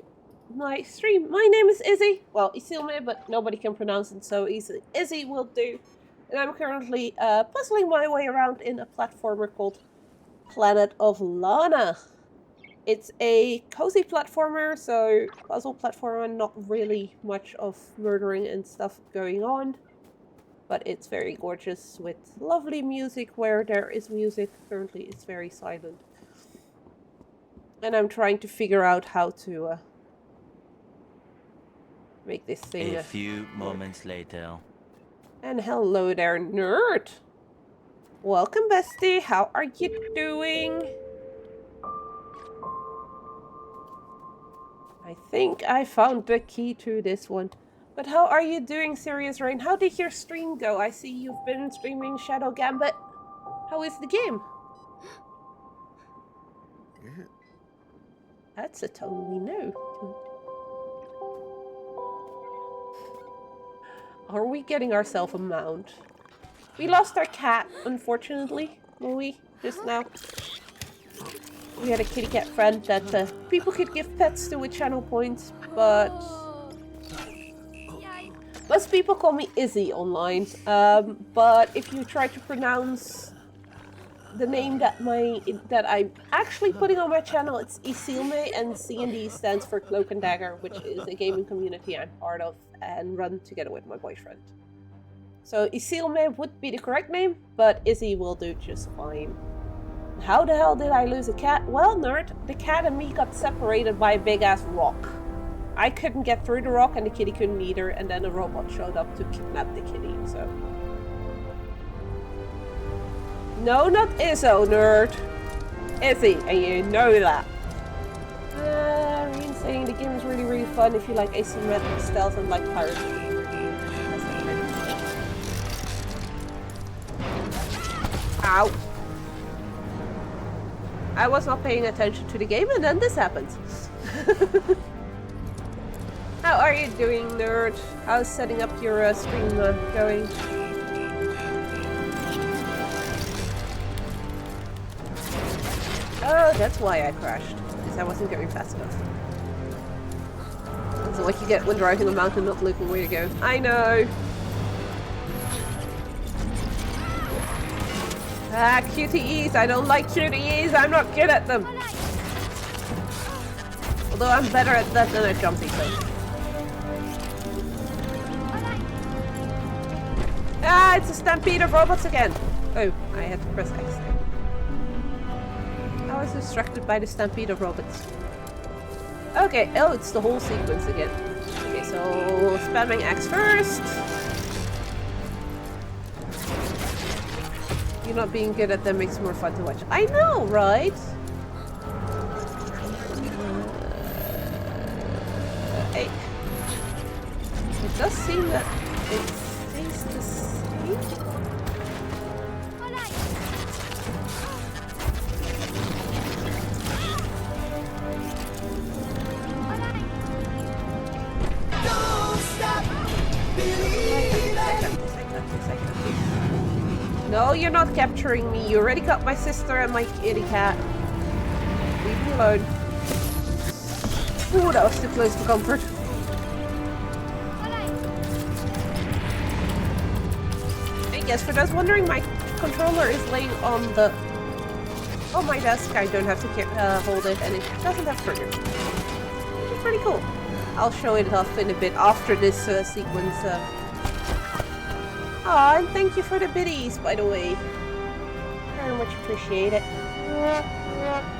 my stream. My name is Izzy. Well, Isilme, but nobody can pronounce it so easily. Izzy will do. And I'm currently puzzling my way around in a platformer called Planet of Lana. It's a cozy platformer, so puzzle platformer, not really much of murdering and stuff going on. But it's very gorgeous with lovely music where there is music. Currently it's very silent. And I'm trying to figure out how to make this thing A few work. moments later. And hello there, nerd! Welcome, bestie! How are you doing? I think I found the key to this one. But how are you doing, Serious Rain? How did your stream go? I see you've been streaming Shadow Gambit. How is the game? That's a tone we know. Are we getting ourselves a mount? We lost our cat, unfortunately, Mui. just now. We had a kitty cat friend that people could give pets to with channel points, but most people call me Izzy online. But if you try to pronounce the name that I'm actually putting on my channel, it's Isilme, and C&D stands for Cloak and Dagger, which is a gaming community I'm part of and run together with my boyfriend. So Isilme would be the correct name, but Izzy will do just fine. How the hell did I lose a cat? Well, nerd, the cat and me got separated by a big ass rock. I couldn't get through the rock and the kitty couldn't either, and then a robot showed up to kidnap the kitty, so... No, not Izzo, nerd. Izzy, and you know that. Rian saying the game is really, really fun if you like asymmetric stealth and like piracy. Ow. I was not paying attention to the game and then this happened. How are you doing, nerd? How's setting up your stream going? Oh, that's why I crashed. Because I wasn't going fast enough. That's what you get when driving a mountain not looking where you go. I know! Ah, QTEs! I don't like QTEs! I'm not good at them! Although I'm better at that than at jumpy things. Ah, it's a stampede of robots again! Oh, I had to press X there. I was distracted by the stampede of robots. Okay, oh, it's the whole sequence again. Okay, so spamming X first. You not being good at them makes it more fun to watch. I know, right? Hey. It does seem that it stays the same. No, you're not capturing me. You already got my sister and my kitty cat. Leave me alone. Ooh, that was too close for comfort. And yes, for those wondering, my controller is laying on my desk. I don't have to hold it, and it doesn't have triggers. Which is pretty cool. I'll show it off in a bit after this sequence. Aw, and thank you for the biddies, by the way. Very much appreciate it.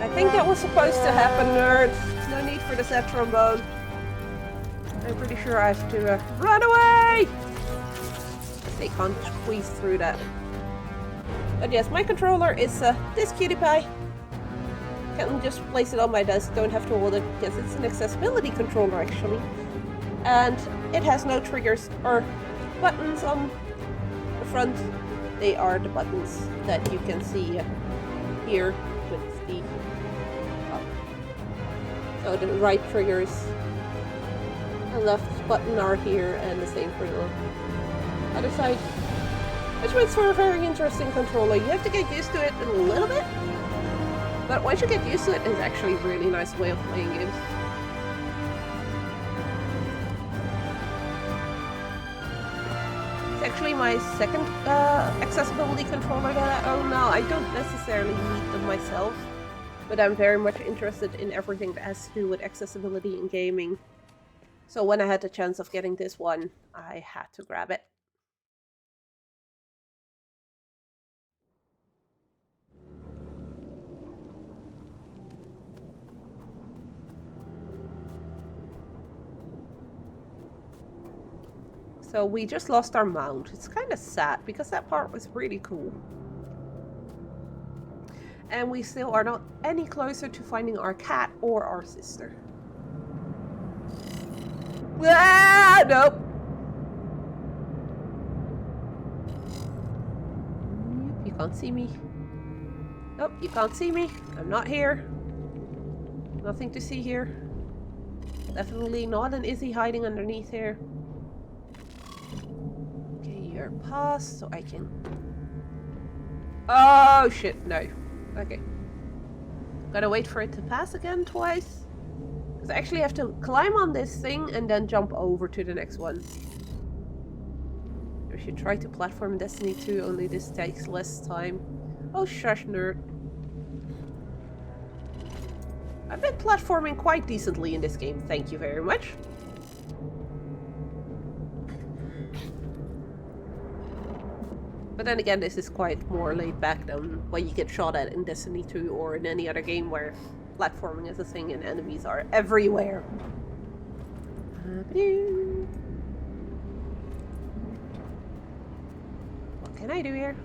I think that was supposed to happen, nerds. No need for the sad trombone. I'm pretty sure I have to run away! They can't squeeze through that. But yes, my controller is this cutie pie. Can just place it on my desk, don't have to hold it, because it's an accessibility controller actually. And it has no triggers or buttons on the front. They are the buttons that you can see here with the top. So the right triggers and left button are here, and the same for the other side. Which makes for a very interesting controller. You have to get used to it a little bit, but once you get used to it, it's actually a really nice way of playing games. It's actually my second accessibility controller that I own now. I don't necessarily need them myself, but I'm very much interested in everything that has to do with accessibility in gaming. So when I had the chance of getting this one, I had to grab it. So we just lost our mount. It's kind of sad because that part was really cool. And we still are not any closer to finding our cat or our sister. Ah, nope. You can't see me. Nope, you can't see me. I'm not here. Nothing to see here. Definitely not an Izzy hiding underneath here. Okay, you're past, so I can... Oh, shit, no. Okay. Gotta wait for it to pass again twice. Because I actually have to climb on this thing and then jump over to the next one. I should try to platform Destiny 2, only this takes less time. Oh, shush, nerd. I've been platforming quite decently in this game, thank you very much. But then again, this is quite more laid back than what you get shot at in Destiny 2 or in any other game where platforming is a thing and enemies are everywhere. What can I do here?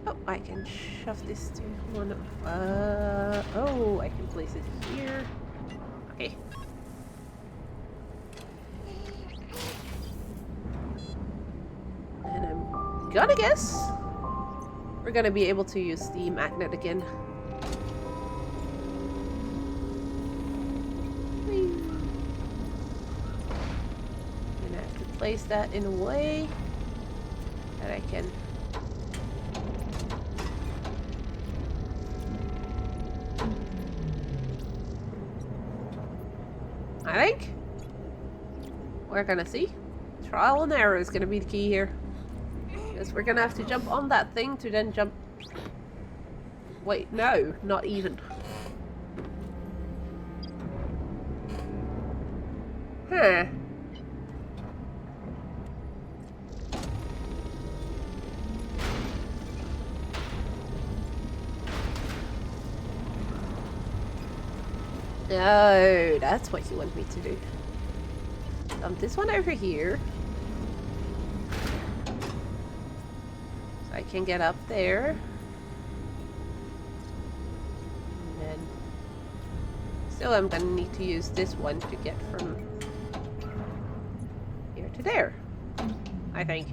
Oh, I can shove this to one of... oh, I can place it here. Okay. And I'm gonna guess we're gonna be able to use the magnet again. Whee. I'm gonna have to place that in a way that I can... I think we're gonna see. Trial and error is gonna be the key here. Because we're gonna have to jump on that thing to then jump... Wait, no, not even. Huh. Oh, that's what you want me to do. Dump this one over here. So I can get up there. And then... Still, I'm gonna need to use this one to get from here to there. I think.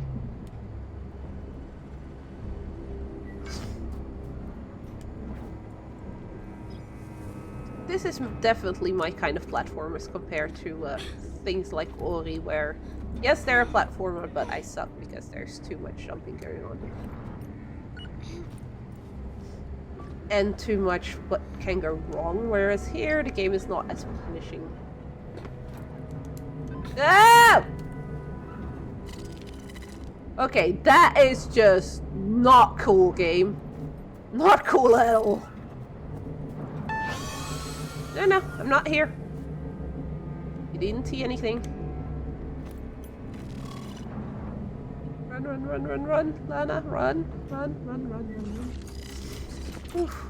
This is definitely my kind of platformers compared to things like Ori, where yes, they're a platformer, but I suck because there's too much jumping going on. And too much what can go wrong, whereas here the game is not as punishing. Ah! Okay, that is just not cool, game. Not cool at all. No, I'm not here. You didn't see anything. Run, Lana, run. Oof.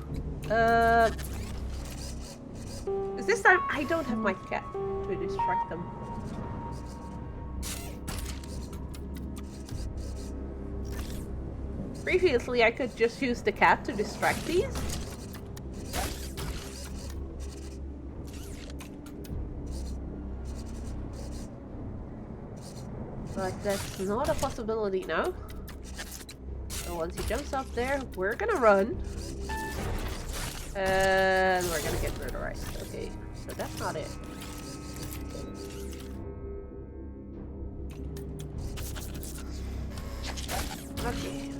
This time I don't have my cat to distract them. Previously I could just use the cat to distract these. But that's not a possibility now. So once he jumps up there, we're gonna run. And we're gonna get murderized. Okay, so that's not it. Okay.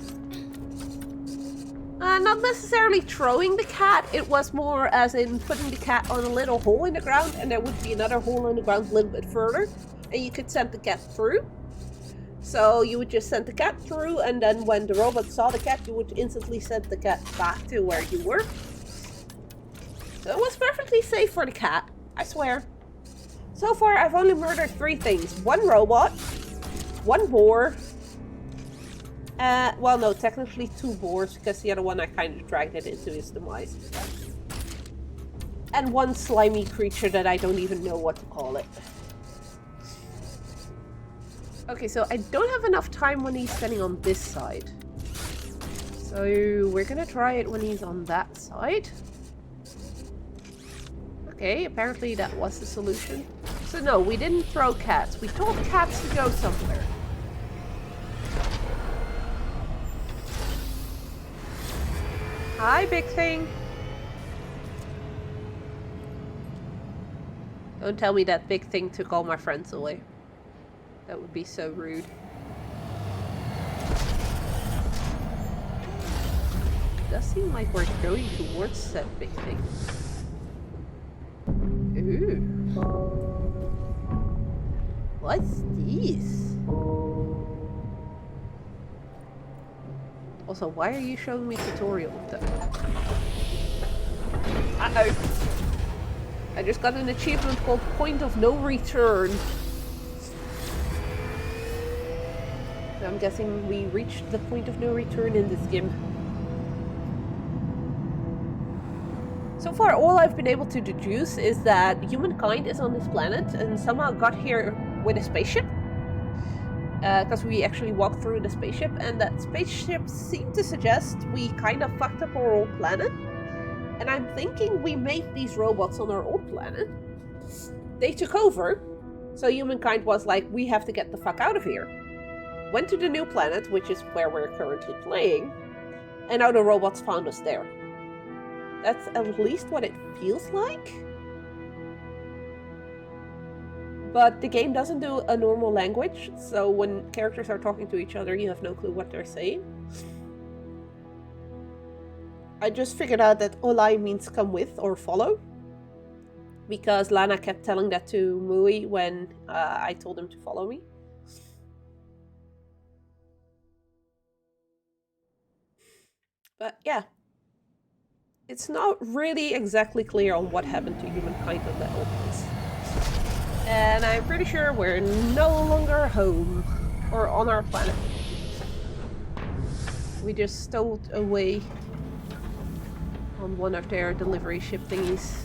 Not necessarily throwing the cat, it was more as in putting the cat on a little hole in the ground, and there would be another hole in the ground a little bit further, and you could send the cat through. So you would just send the cat through, and then when the robot saw the cat, you would instantly send the cat back to where you were. So it was perfectly safe for the cat, I swear. So far, I've only murdered 3 things. 1 robot, 1 boar, well no, technically 2 boars, because the other one I kind of dragged it into his demise. And 1 slimy creature that I don't even know what to call it. Okay, so I don't have enough time when he's standing on this side. So we're gonna try it when he's on that side. Okay, apparently that was the solution. So no, we didn't throw cats. We told cats to go somewhere. Hi, big thing. Don't tell me that big thing took all my friends away. That would be so rude. does seem like we're going towards that big thing. Ooh. What's this? Also, why are you showing me tutorial of that? Uh-oh. I just got an achievement called Point of No Return. So I'm guessing we reached the point of no return in this game. So far, all I've been able to deduce is that humankind is on this planet and somehow got here with a spaceship. Because we actually walked through the spaceship, and that spaceship seemed to suggest we kind of fucked up our old planet. And I'm thinking we made these robots on our old planet. They took over, so humankind was like, we have to get the fuck out of here. Went to the new planet, which is where we're currently playing, and now the robots found us there. That's at least what it feels like. But the game doesn't do a normal language, so when characters are talking to each other, you have no clue what they're saying. I just figured out that Olai means come with or follow, because Lana kept telling that to Mui when I told him to follow me. But yeah, it's not really exactly clear on what happened to humankind on that old place. And I'm pretty sure we're no longer home, or on our planet. We just stowed away on one of their delivery ship thingies.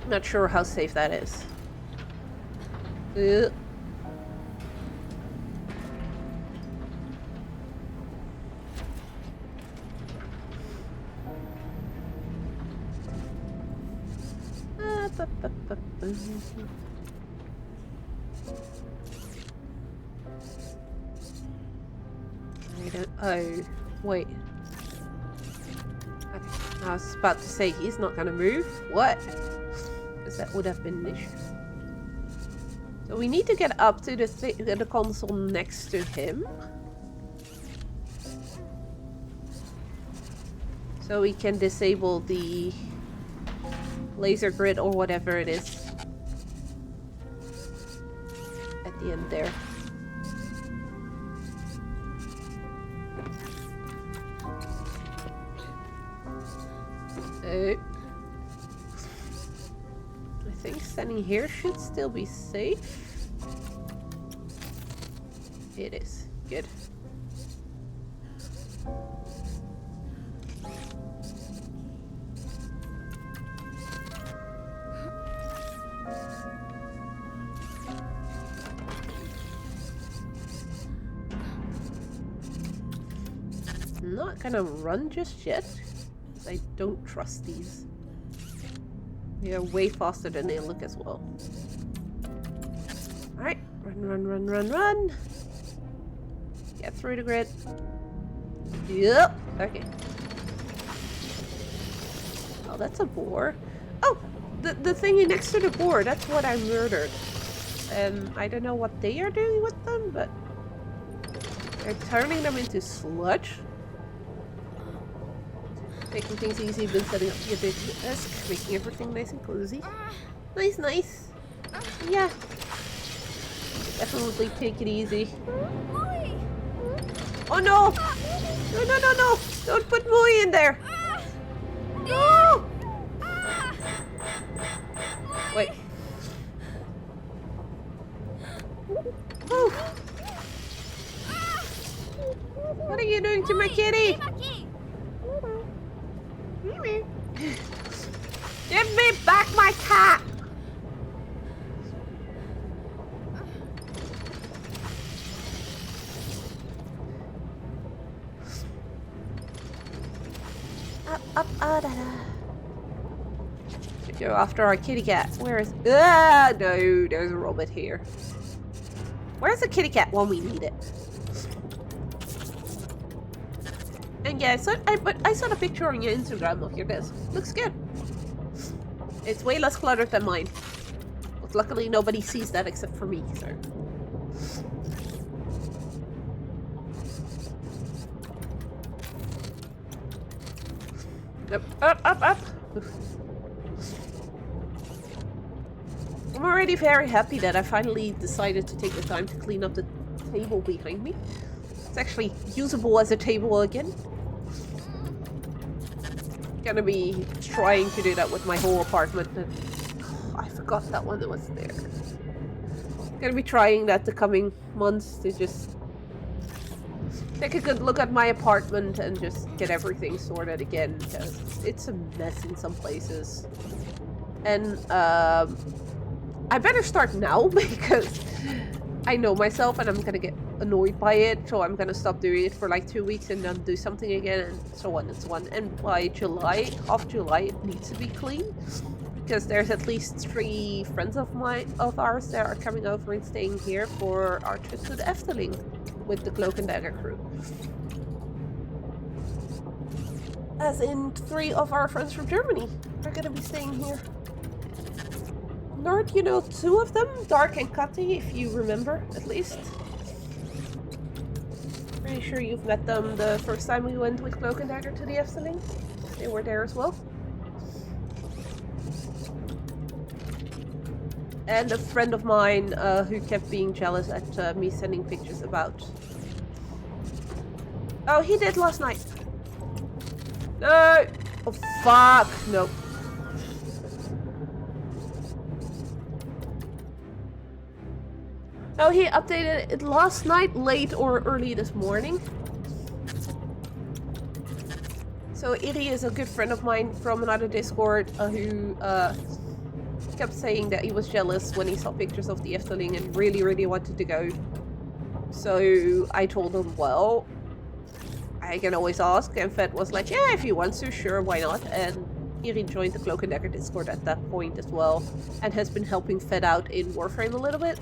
Not sure how safe that is. Ugh. Oh, wait. Okay. I was about to say he's not gonna move. What? Because that would have been an issue. So we need to get up to the console next to him. So we can disable the laser grid or whatever it is at the end there. I think standing here should still be safe. It is. Good. I'm not gonna run just yet. I don't trust these. They are way faster than they look as well. Alright, run, run, run, run, run! Get through the grid. Yep, okay. Oh, that's a boar. Oh, the thingy next to the boar, that's what I murdered. I don't know what they are doing with them, but they're turning them into sludge. Taking things easy, been setting up your big desk, making everything nice and cozy. Nice, nice. Yeah. Definitely take it easy. Oh no! No, no, no, no! Don't put Mui in there! No! Wait. Oh. What are you doing to my kitty? Give me back my cat! Up, da, da. Should go after our kitty cat. Where is... Ah, no, there's a robot here. Where's the kitty cat when we need it? And yeah, I saw the picture on your Instagram of your desk. Looks good. It's way less cluttered than mine. But luckily nobody sees that except for me, so... Up. I'm already very happy that I finally decided to take the time to clean up the table behind me. It's actually usable as a table again. Gonna be trying to do that with my whole apartment. And I forgot that one that was there. Gonna be trying that the coming months to just take a good look at my apartment and just get everything sorted again, because it's a mess in some places. And I better start now because I know myself and I'm gonna get annoyed by it, so I'm gonna stop doing it for like 2 weeks and then do something again, and so on and so on. And by July, it needs to be clean, because there's at least 3 friends of ours that are coming over and staying here for our trip to the Efteling with the Cloak and Dagger crew. As in 3 of our friends from Germany are gonna be staying here. Nord, you know 2 of them, Dark and Kati, if you remember, at least. Pretty sure you've met them the first time we went with Cloak and Dagger to the Efteling. They were there as well. And a friend of mine who kept being jealous at me sending pictures about... Oh, he did last night. No! Oh, fuck! Nope. No, he updated it last night, late or early this morning. So Iri is a good friend of mine from another Discord who kept saying that he was jealous when he saw pictures of the Efteling and really wanted to go. So I told him, well, I can always ask, and Fed was like, yeah, if you want to, sure, why not? And Iri joined the Cloak and Dagger Discord at that point as well, and has been helping Fed out in Warframe a little bit.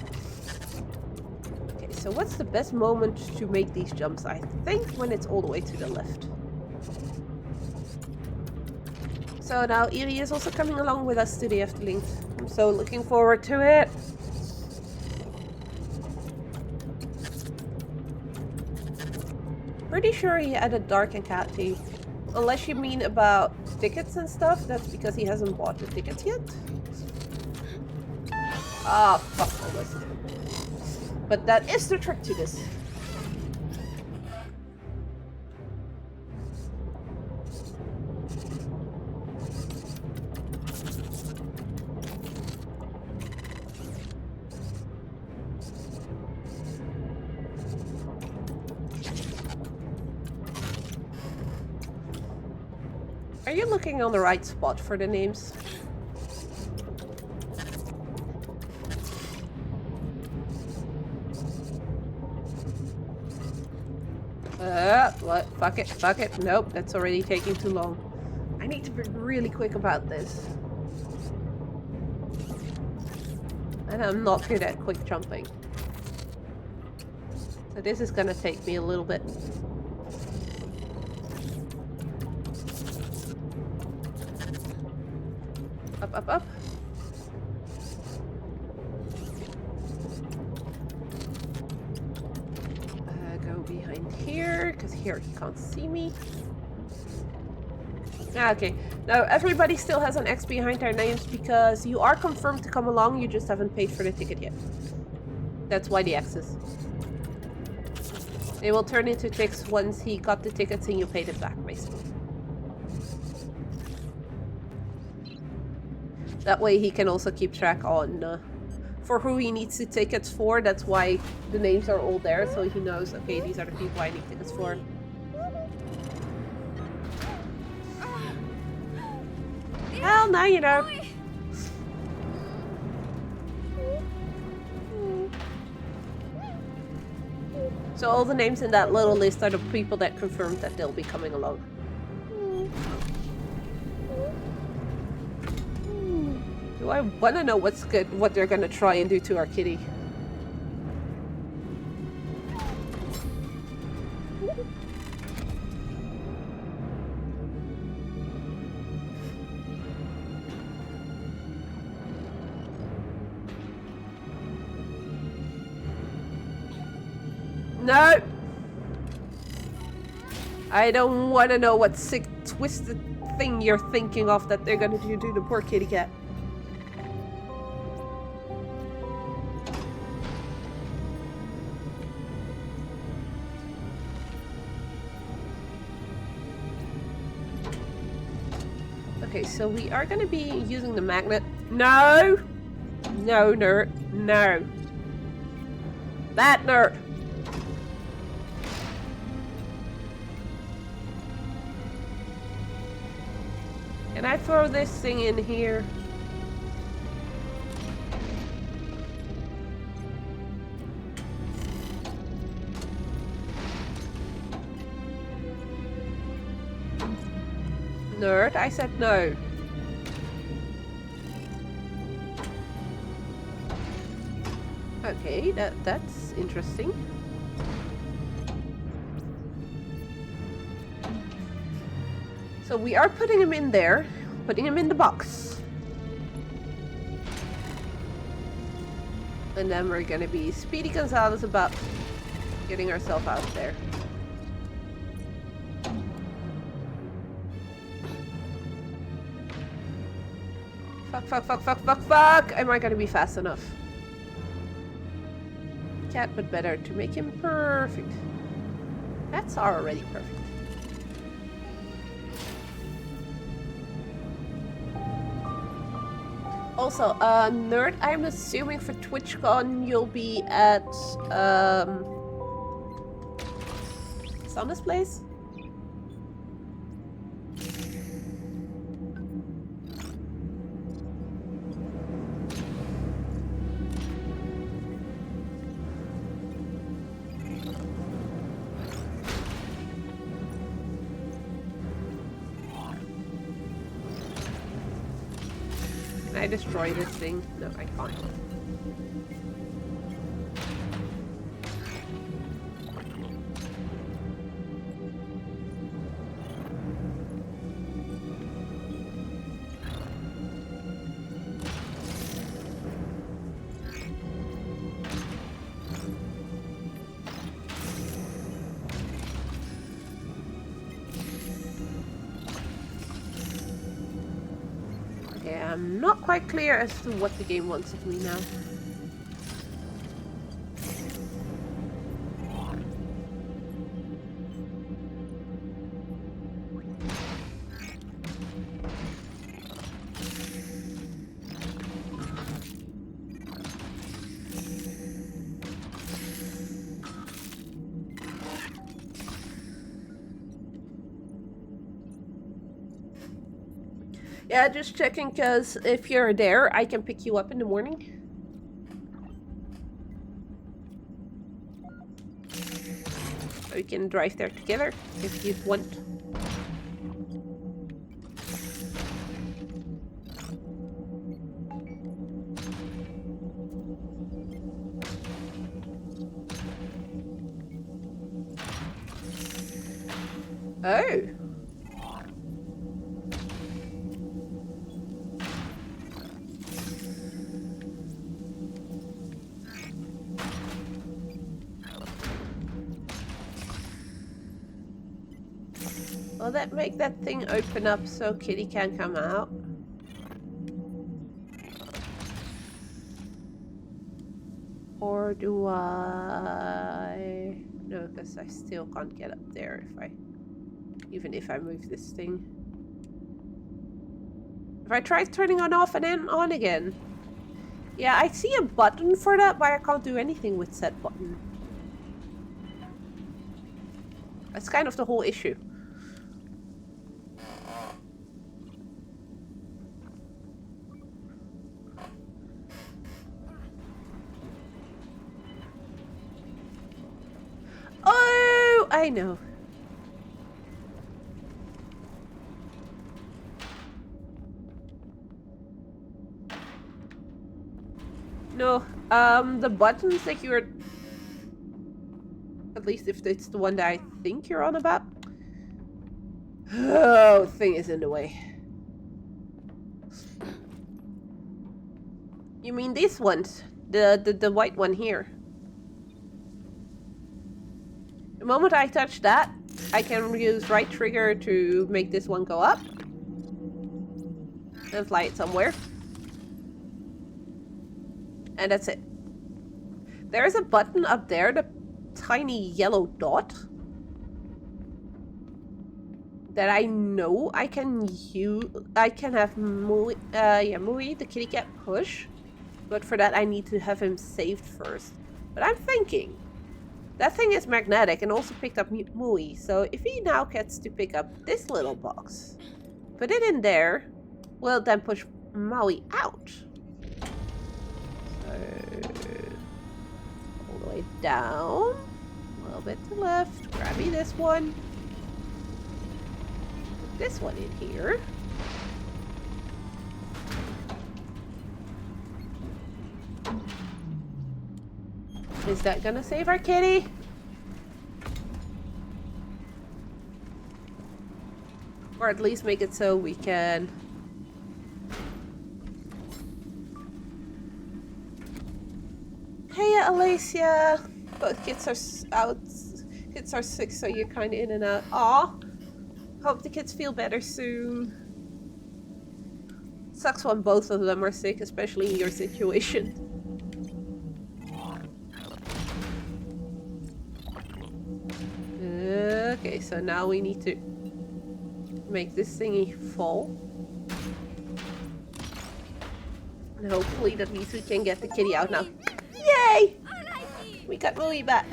Okay, so what's the best moment to make these jumps? I think when it's all the way to the left. So now Iri is also coming along with us to the Efteling. I'm so looking forward to it. Pretty sure he added Dark and Catty. Unless you mean about tickets and stuff, that's because he hasn't bought the tickets yet. Ah, fuck all this. But that is the trick to this. Are you looking on the right spot for the names? What? Fuck it. Nope, that's already taking too long. I need to be really quick about this. And I'm not good at quick jumping. So this is gonna take me a little bit. Up. Go behind here, because here he can't see me. Okay, now everybody still has an X behind their names because you are confirmed to come along, you just haven't paid for the ticket yet. That's why the X's. They will turn into ticks once he got the tickets and you paid it back, basically. That way he can also keep track on for who he needs the tickets for. That's why the names are all there, so he knows, okay, these are the people I need tickets for. Well, now you know. So all the names in that little list are the people that confirmed that they'll be coming along. Do I want to know what they're gonna try and do to our kitty? No! I don't want to know what sick, twisted thing you're thinking of that they're gonna do to the poor kitty cat. Okay, so we are gonna be using the magnet. No! No, nerd. No. That nerd! Can I throw this thing in here? Nerd, I said no. Okay, that's interesting. So we are putting him in there, putting him in the box. And then we're gonna be Speedy Gonzales about getting ourselves out there. Fuck! Am I gonna be fast enough? Cat, but better to make him perfect. That's already perfect. Also, nerd, I'm assuming for TwitchCon you'll be at Sanna's place? Can I destroy this thing? No, I can't. I'm not quite clear as to what the game wants of me now. Yeah, just checking, because if you're there, I can pick you up in the morning. So we can drive there together, if you want. Oh! Will that make that thing open up so Kitty can come out? Or do I... No, because I still can't get up there even if I move this thing. If I try turning on off and then on again. Yeah, I see a button for that, but I can't do anything with said button. That's kind of the whole issue. Oh, I know. No, the buttons that you're... At least if it's the one that I think you're on about. Oh, thing is in the way. You mean these ones? The white one here. The moment I touch that, I can use right trigger to make this one go up. and fly it somewhere. And that's it. There is a button up there, the tiny yellow dot, that I know I can use. I can have Mui, Mui, the kitty cat, push, but for that I need to have him saved first. But I'm thinking that thing is magnetic and also picked up Mui, so if he now gets to pick up this little box, put it in there, we'll then push Maui out. So all the way down, a little bit to left, grab me this one. This one in here. Is that gonna save our kitty? Or at least make it so we can... Hey, Alacia! Both kids are out. Kids are sick, so you're kind of in and out. Aw! Hope the kids feel better soon. Sucks when both of them are sick, especially in your situation. Okay, so now we need to make this thingy fall. And hopefully that means we can get the kitty out now. Yay! We got Mui back.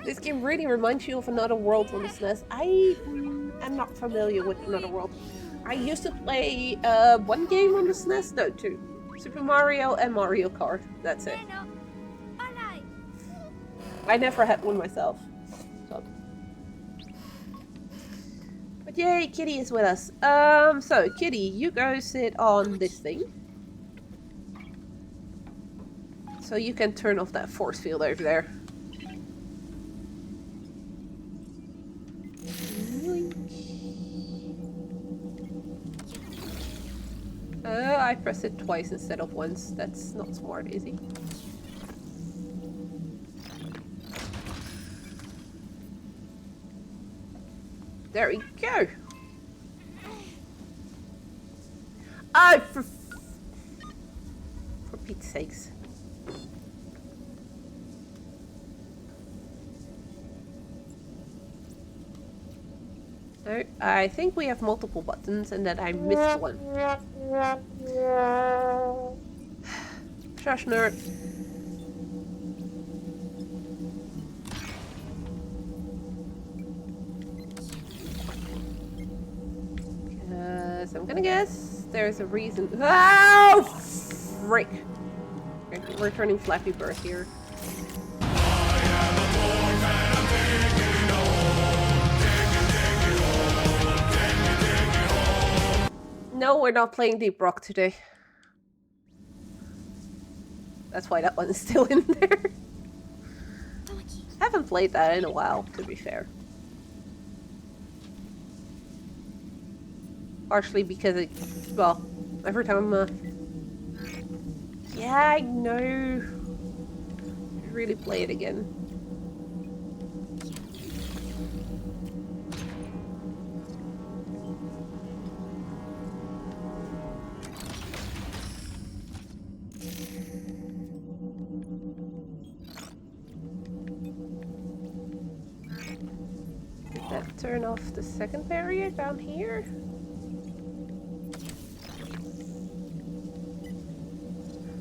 This game really reminds you of Another World on the SNES. I am not familiar with Another World. I used to play one game on the SNES. No, two. Super Mario and Mario Kart. That's it. I never had one myself. So. But yay, Kitty is with us. So Kitty, you go sit on this thing. So you can turn off that force field over there. I pressed it twice instead of once. That's not smart, is it? There we go. Oh, for Pete's sakes. No, I think we have multiple buttons and that I missed one. Shush, nerd. So I'm gonna guess there's a reason. Oh, frick! We're turning Flappy Bird here. No, we're not playing Deep Rock today. That's why that one is still in there. Haven't played that in a while, to be fair. Partially because it, well, every time, yeah, I know. Really play it again. Did that turn off the second barrier down here?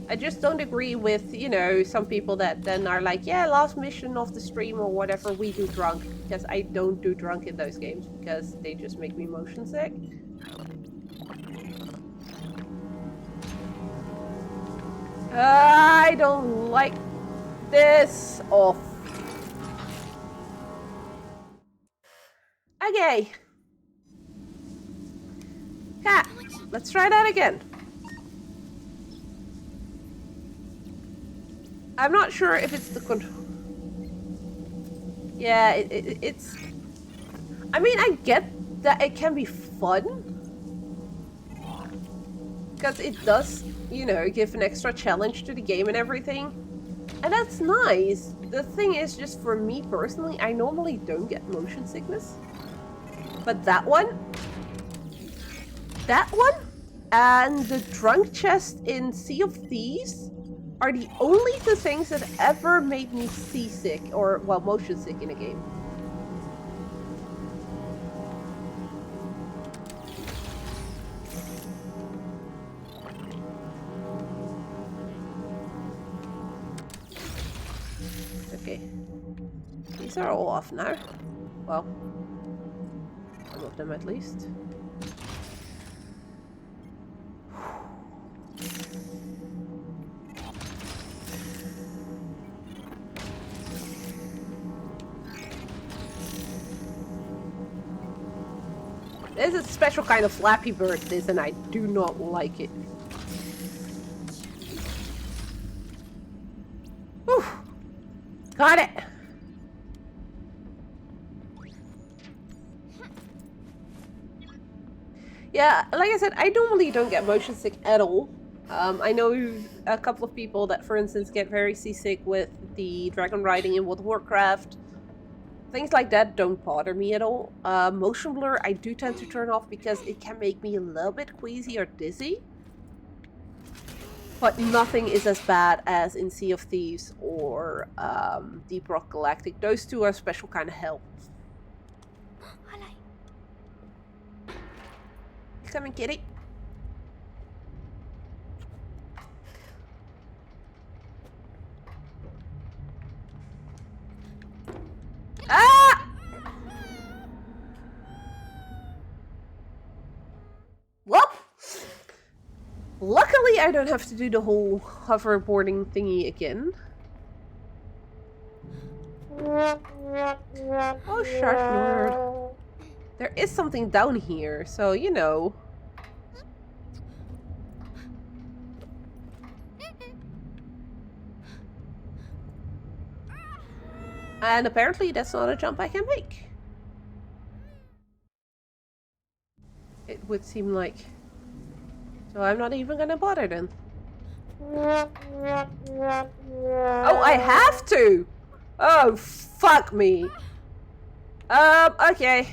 I just don't agree with, you know, some people that then are like, yeah, last mission of the stream or whatever, we do drunk. Because I don't do drunk in those games, because they just make me motion sick. I don't like this. Off. Okay. Cat, let's try that again. I'm not sure if it's the control. Yeah, it's... I mean, I get that it can be fun. Because it does, you know, give an extra challenge to the game and everything. And that's nice. The thing is, just for me personally, I normally don't get motion sickness. But that one? That one? and the drunk chest in Sea of Thieves are the only two things that ever made me seasick, or, well, motion sick in a game. Okay. These are all off now. Well, some of them at least. This is a special kind of Flappy Bird, this, and I do not like it. Whew. Got it! Yeah, like I said, I normally don't get motion sick at all. I know a couple of people that, for instance, get very seasick with the dragon riding in World of Warcraft. Things like that don't bother me at all. Motion blur I do tend to turn off because it can make me a little bit queasy or dizzy. But nothing is as bad as in Sea of Thieves or Deep Rock Galactic. Those two are special kind of hell. Coming, kitty. Ah! Well, luckily I don't have to do the whole hoverboarding thingy again. Oh, shush, nerd. There is something down here, so you know. And apparently that's not a jump I can make. It would seem like. So I'm not even gonna bother then. Oh, I have to! Oh, fuck me. Okay.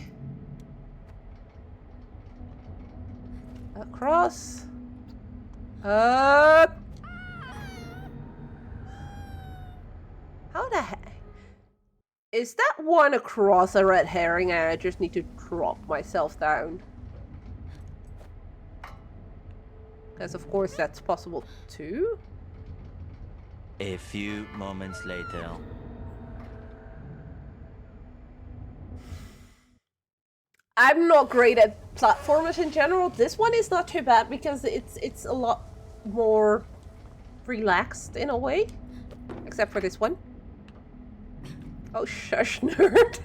Across. How the heck? Is that one across a red herring and I just need to drop myself down? Because of course that's possible too. A few moments later. I'm not great at platformers in general. This one is not too bad because it's a lot more relaxed in a way. Except for this one. Oh, shush, nerd.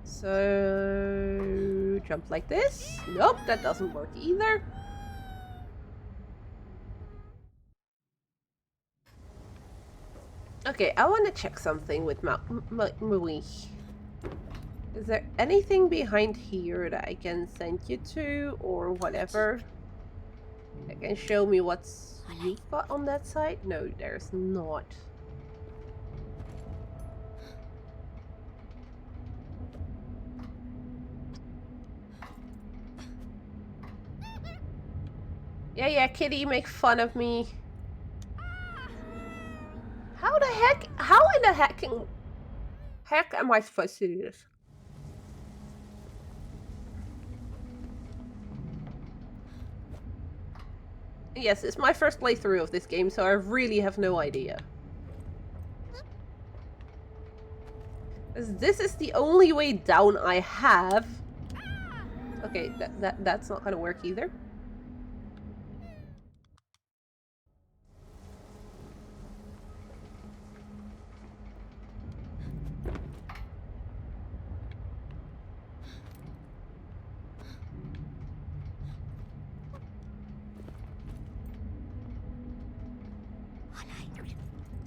So jump like this. Nope, that doesn't work either. Okay, I want to check something with Mui. Is there anything behind here that I can send you to or whatever? That can show me what's you've got on that side? No, there's not. Yeah, kitty, make fun of me. How the heck? How in the heck am I supposed to do this? Yes, it's my first playthrough of this game, so I really have no idea. This is the only way down I have. Okay, that's not gonna work either.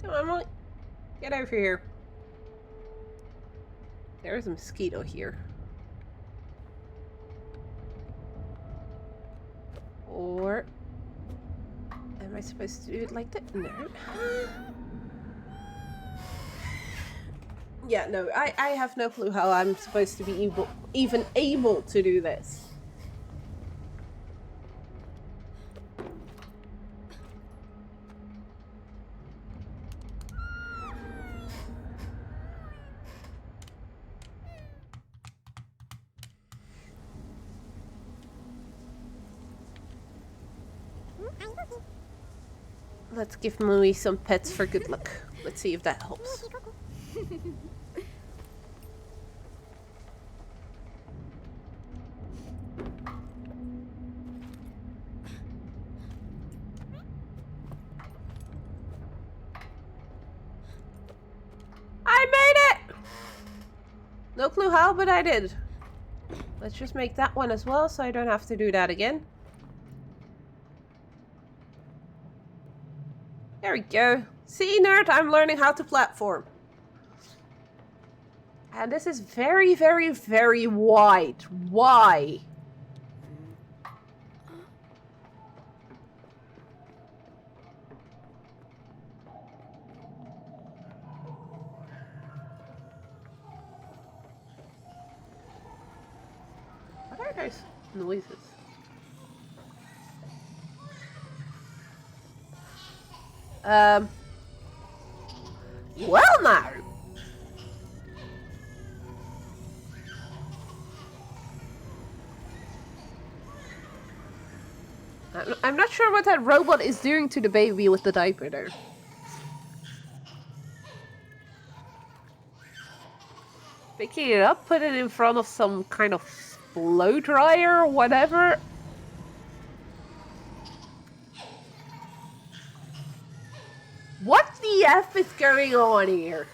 Come on, get over here. There's a mosquito here. Or am I supposed to do it like that? No. Yeah, no, I have no clue how I'm supposed to be even able to do this. Let's give Mui some pets for good luck. Let's see if that helps. I made it! No clue how, but I did. Let's just make that one as well, so I don't have to do that again. There we go. See, nerd, I'm learning how to platform. And this is very, very, very wide. Why? What are those noises? Well now. I'm not sure what that robot is doing to the baby with the diaper there. Picking it up, put it in front of some kind of blow dryer or whatever. What the F is going on here?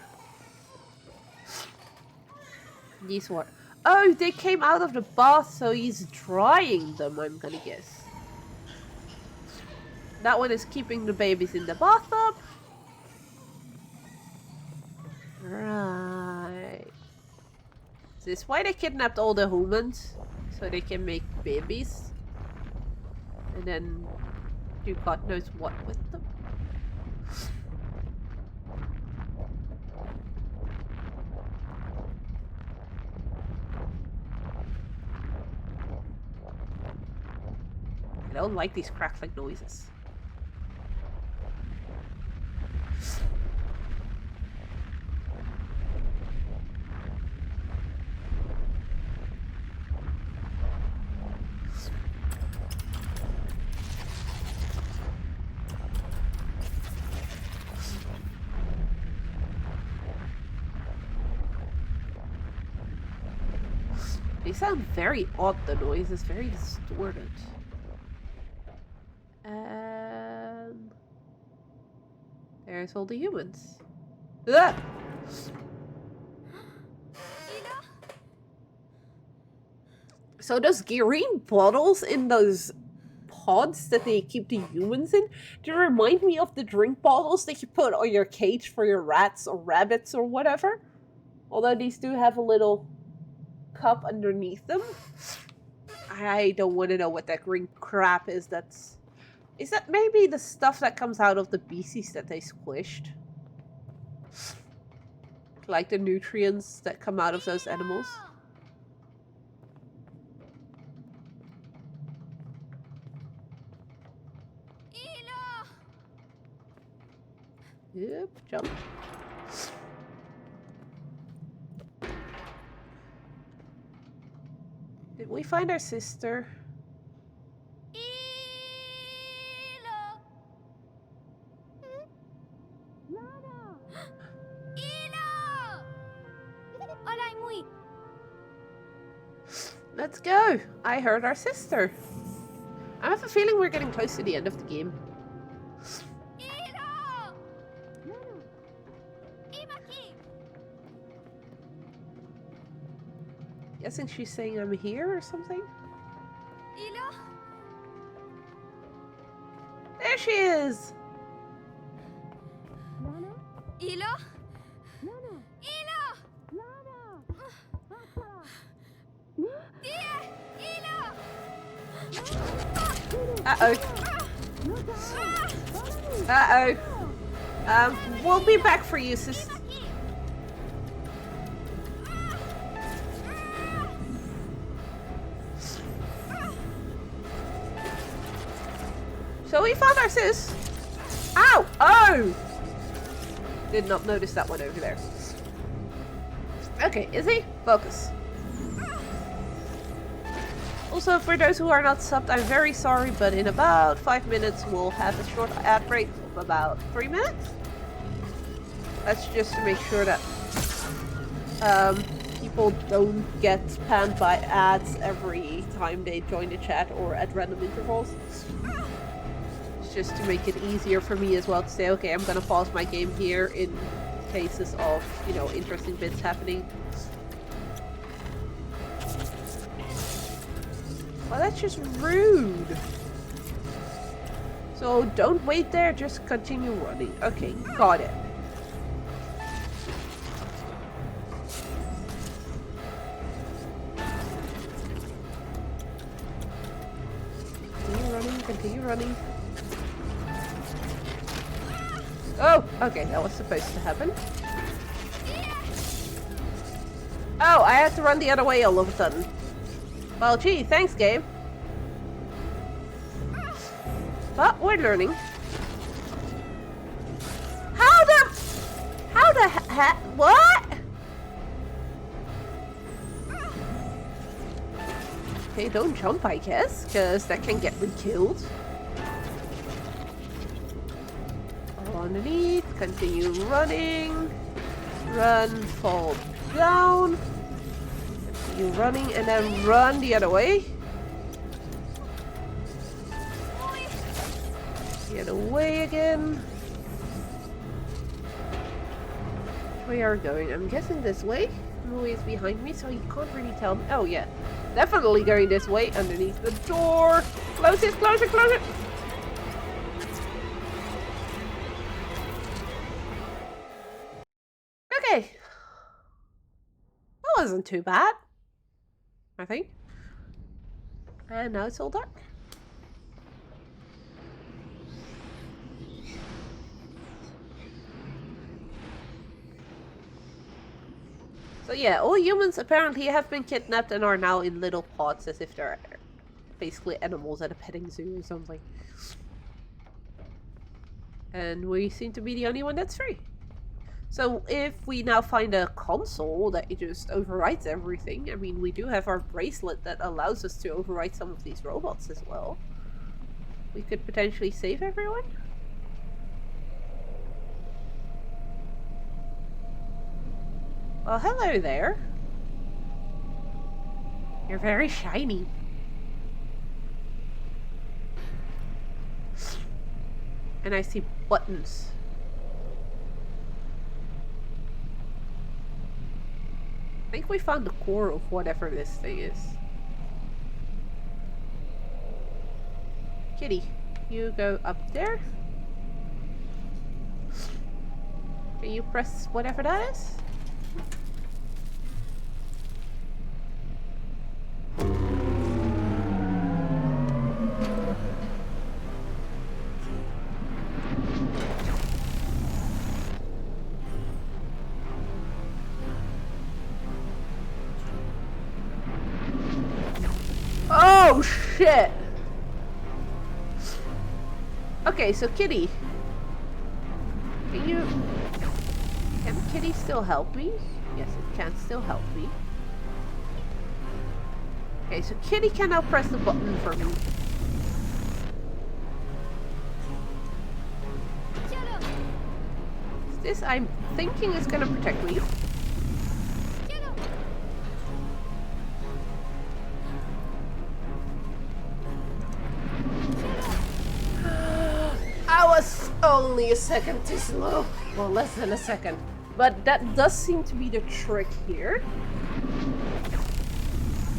These were... Oh, they came out of the bath, so he's drying them, I'm gonna guess. That one is keeping the babies in the bathtub. Right. Is this why they kidnapped all the humans? So they can make babies? And then do God knows what with them? I don't like these crackling noises. They sound very odd, the noise is very distorted. And there's all the humans. Ah! So those green bottles in those pods that they keep the humans in, do remind me of the drink bottles that you put on your cage for your rats or rabbits or whatever. Although these do have a little cup underneath them. I don't want to know what that green crap is. Is that maybe the stuff that comes out of the beasties that they squished? Like the nutrients that come out of those animals? Yep, jump. Did we find our sister? Lana and Mui. Let's go! I heard our sister. I have a feeling we're getting close to the end of the game. Guessing she's saying I'm here or something? There she is! Uh-oh. Uh-oh. We'll be back for you, sis. So we found our sis. Ow! Oh! Did not notice that one over there. Okay, Izzy, focus. Also, for those who are not subbed, I'm very sorry, but in about 5 minutes we'll have a short ad break of about 3 minutes. That's just to make sure that people don't get spammed by ads every time they join the chat or at random intervals. It's just to make it easier for me as well to say, okay, I'm gonna pause my game here in cases of, you know, interesting bits happening. Well, that's just rude. So don't wait there, just continue running. Okay, got it. Continue running. Oh, okay, that was supposed to happen. Oh, I had to run the other way all of a sudden. Well, gee, thanks, game. But we're learning. How the what? Okay, don't jump, I guess, because that can get me killed. All underneath, continue running. Run, fall down. Continue running, and then run the other way. The other way again. We are going, I'm guessing this way. Mui is behind me, so you can't really tell me. Oh, yeah. Definitely going this way, underneath the door. Close it, close it, close it. Okay. That wasn't too bad, I think. And now it's all dark. So yeah, all humans apparently have been kidnapped and are now in little pods as if they're basically animals at a petting zoo or something. And we seem to be the only one that's free. So if we now find a console that just overwrites everything, I mean, we do have our bracelet that allows us to overwrite some of these robots as well. We could potentially save everyone? Well, hello there. You're very shiny. And I see buttons. I think we found the core of whatever this thing is. Kitty, you go up there. Can you press whatever that is? Oh shit! Okay, so Kitty. Can Kitty still help me? Yes, it can still help me. Okay, so Kitty can now press the button for me. This, I'm thinking, is gonna protect me. I was only a second too slow. Well, less than a second. But that does seem to be the trick here.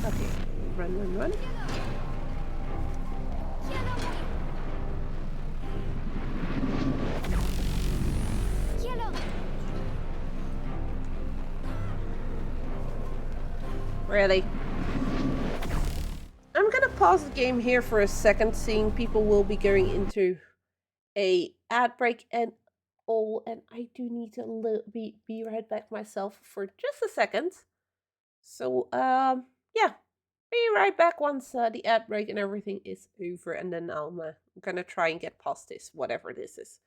Okay, run, run, run. Really? I'm gonna pause the game here for a second, seeing people will be going into a ad break and all, and I do need to be right back myself for just a second. So, yeah. Be right back once the ad break and everything is over, and then I'm gonna try and get past this, whatever this is.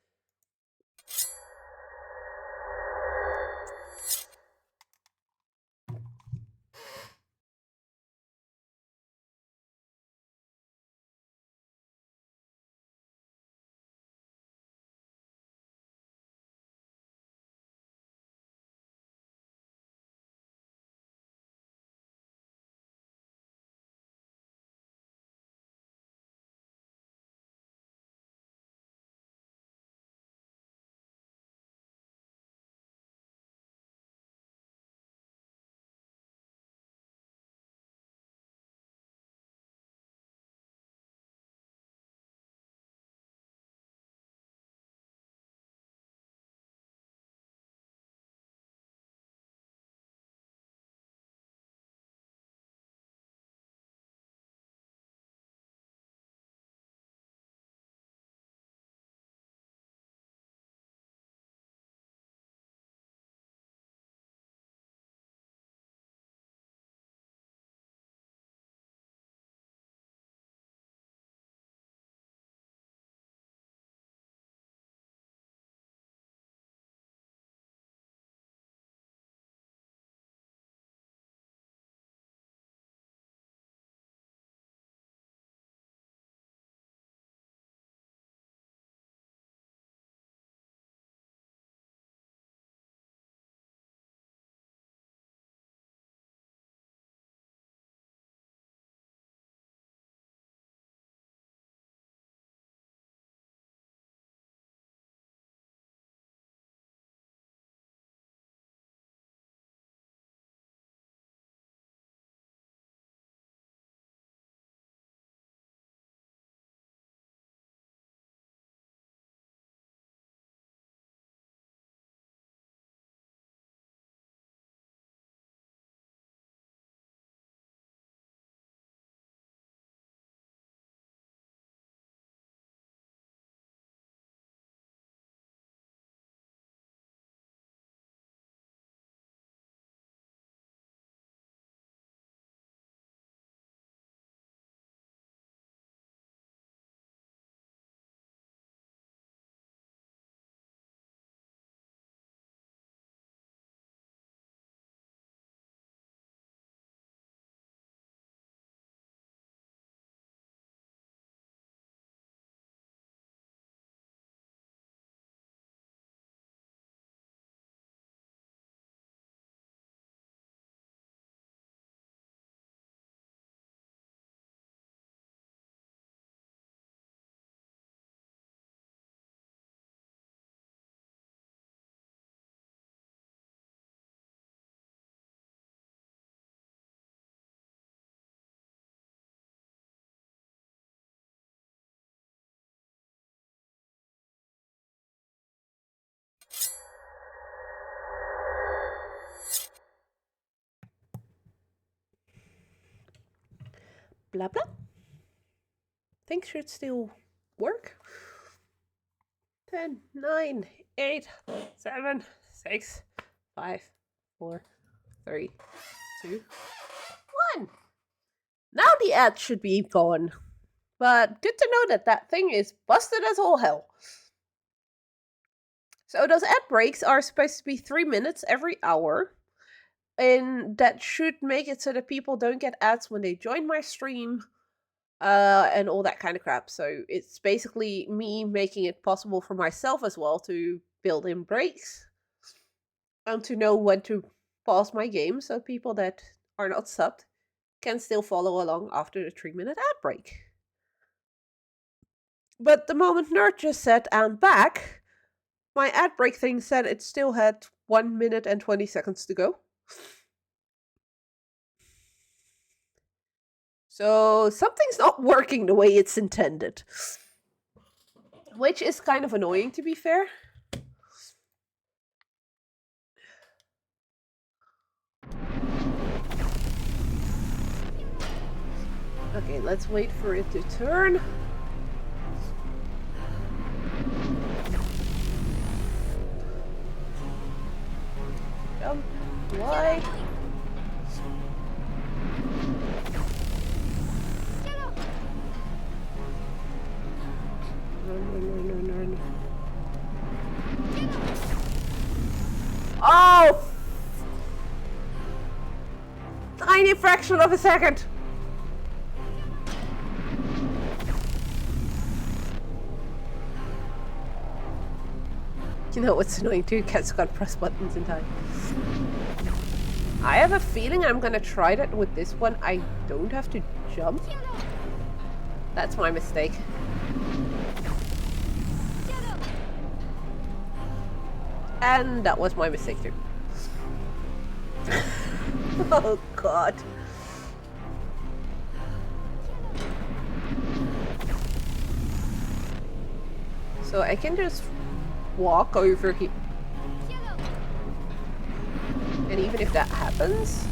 Blah blah. Things should still work. 10, 9, 8, 7, 6, 5, 4, 3, 2, 1. Now the ad should be gone. But good to know that that thing is busted as all hell. So those ad breaks are supposed to be 3 minutes every hour. And that should make it so that people don't get ads when they join my stream. And all that kind of crap. So it's basically me making it possible for myself as well to build in breaks. And to know when to pause my game so people that are not subbed can still follow along after the 3-minute ad break. But the moment Nerd just said, "I'm back," my ad break thing said it still had 1 minute and 20 seconds to go. So something's not working the way it's intended. Which is kind of annoying, to be fair. Okay, let's wait for it to turn. Jump. Why? fraction of a second. You know what's annoying too? Cats can't press buttons in time. I have a feeling I'm gonna try that with this one. I don't have to jump. That's my mistake. And that was my mistake too. Oh god. So I can just walk over here. And even if that happens...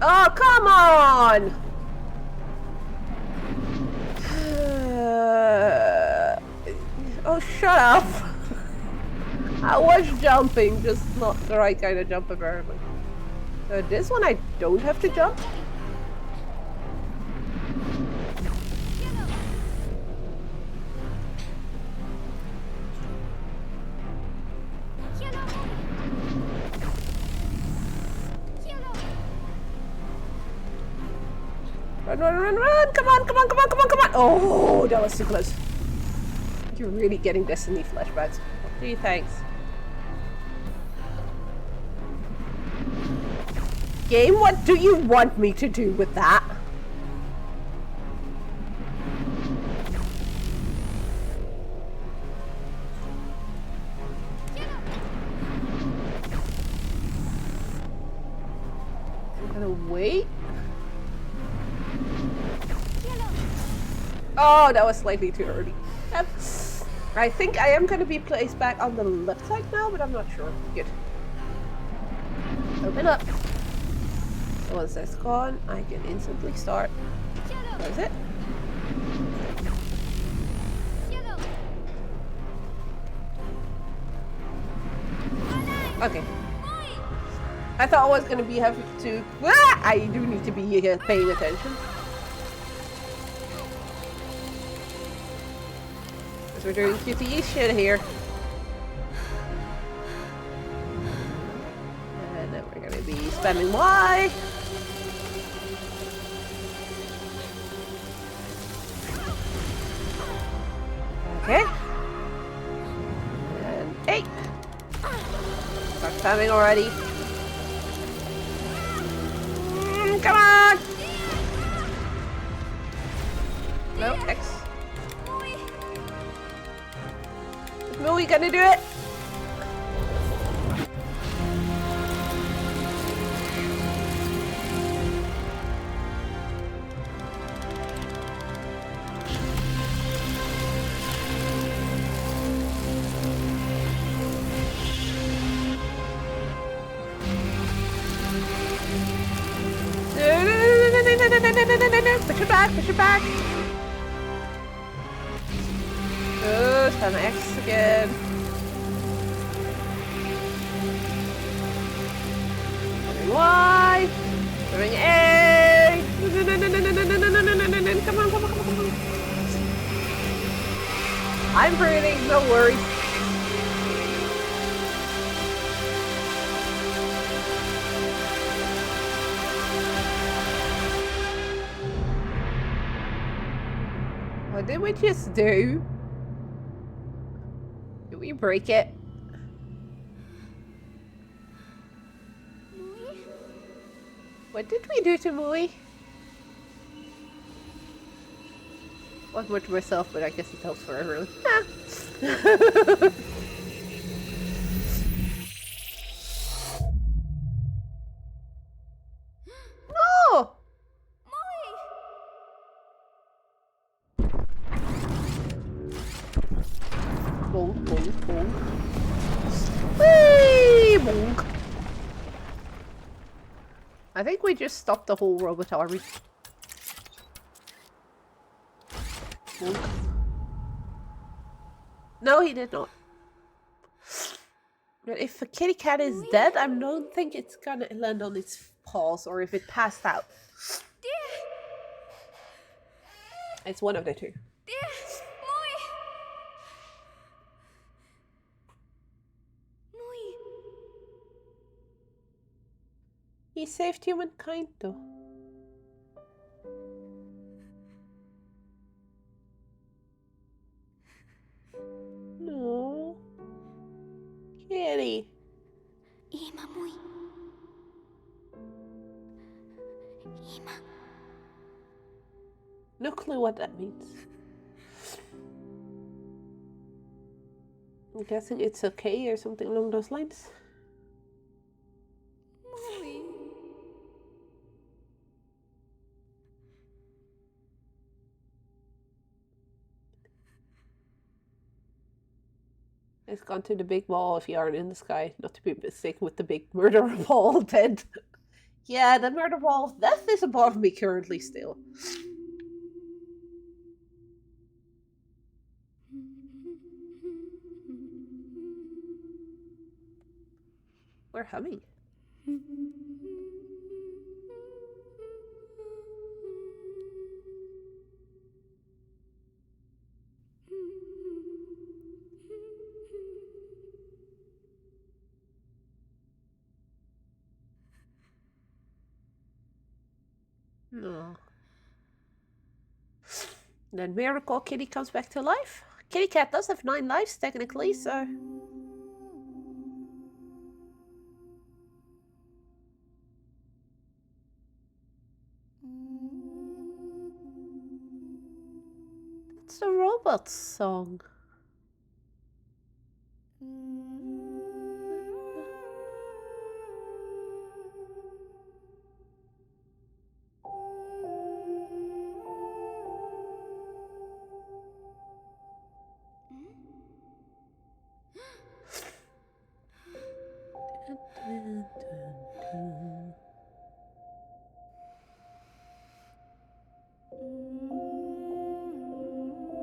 Oh, come on! Oh, shut up! I was jumping, just not the right kind of jump apparently. So this one I don't have to jump. Run, run, run, run! Come on, come on, come on, come on, come on! Oh, that was too close. You're really getting Destiny flashbacks. Gee, thanks. Game, what do you want me to do with that? I'm gonna wait. Oh, that was slightly too early. I think I am going to be placed back on the left side now, but I'm not sure. Good. Open up. So once that's gone, I can instantly start. Close it. Okay. I thought I was going to be having to... Ah! I do need to be paying attention. We're doing QTE shit here. And then we're gonna be spamming Y. Okay. And 8. Start spamming already. Come on! No, X. Mui gonna do it? No. Push it back, push it back. Oh, spam X again. Y. Doing A. Come on, come on, come on, come on. I'm breathing, no worries. What did we just do? Did we break it? Mui? What did we do to Mui? One more to myself, but I guess it helps for everyone. No! Bonk, bonk, bonk. Whee! Bonk. I think we just stopped the whole robot army. Bonk. No, he did not. But if a kitty cat is dead, I don't think it's gonna land on its paws, or if it passed out. It's one of the two. He saved humankind, though. No. Kitty. Ima Mui. Ima. No clue what that means. I'm guessing it's okay or something along those lines. Mui. It's gone to the big ball of yarn in the sky, not to be mistaken with the big murder ball dead. Yeah, the murder ball of death is above me currently still. We're humming. No. Then Miracle Kitty comes back to life. Kitty Cat does have 9 lives technically, so... It's a robot song.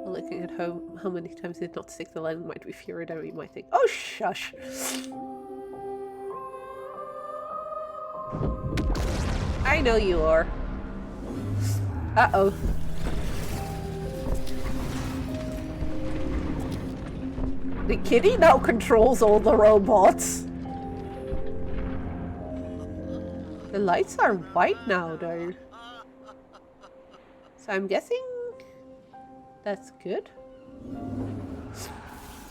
Looking at how many times did not stick the line might be fewer than we might think. Oh, shush! I know you are. Uh-oh. The kitty now controls all the robots. The lights are white now, though. So I'm guessing that's good.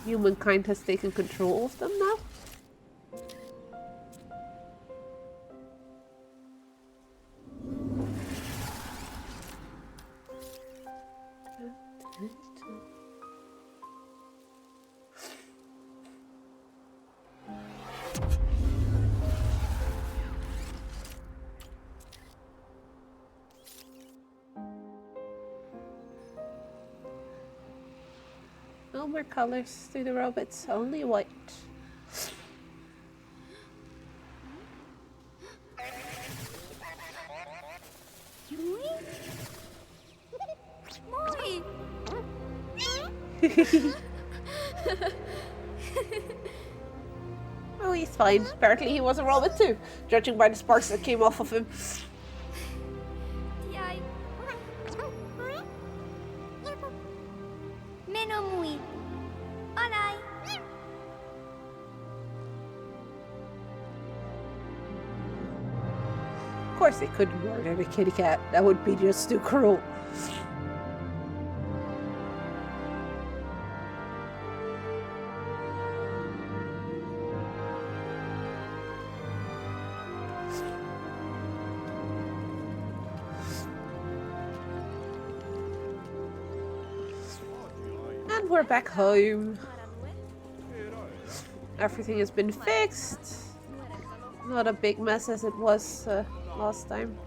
Humankind has taken control of them now. No more colors to the robots, only white. Mui? Mui! Oh, he's fine. Apparently he was a robot too, judging by the sparks that came off of him. Tiai. Meno Mui. Alai. Of course they couldn't murder the kitty cat. That would be just too cruel. And we're back home. Everything has been fixed. Not a big mess as it was last time.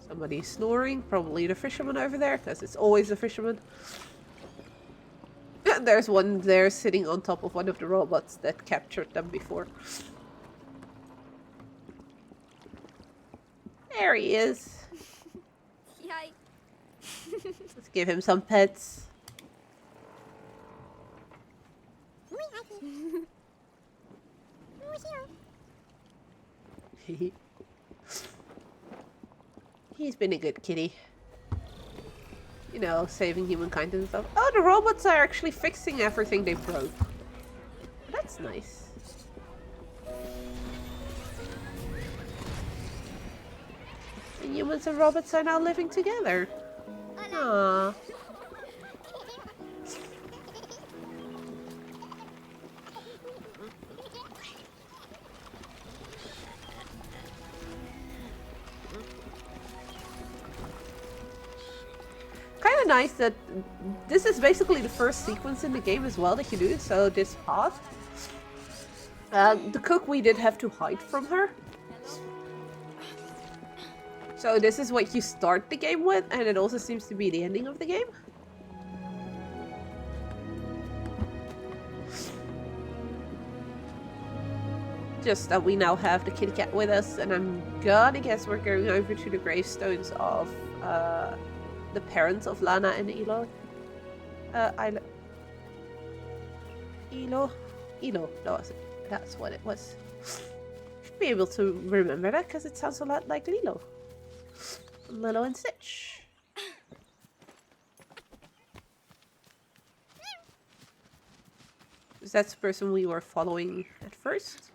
Somebody's snoring, probably the fisherman over there, because it's always the fisherman. And there's one there sitting on top of one of the robots that captured them before. There he is. Tiai. Let's give him some pets. He's been a good kitty. You know, saving humankind and stuff. Oh, the robots are actually fixing everything they broke. That's That's nice. And humans and robots are now living together. Aww. Kind of nice that this is basically the first sequence in the game as well that you do. So this path, the cook, we did have to hide from her. So this is what you start the game with, and it also seems to be the ending of the game. Just that we now have the kitty cat with us, and I'm gonna guess we're going over to the gravestones of the parents of Lana and Elo. Elo, that's what it was. Should be able to remember that because it sounds a lot like Lilo. Lilo and Stitch. Is that the person we were following at first?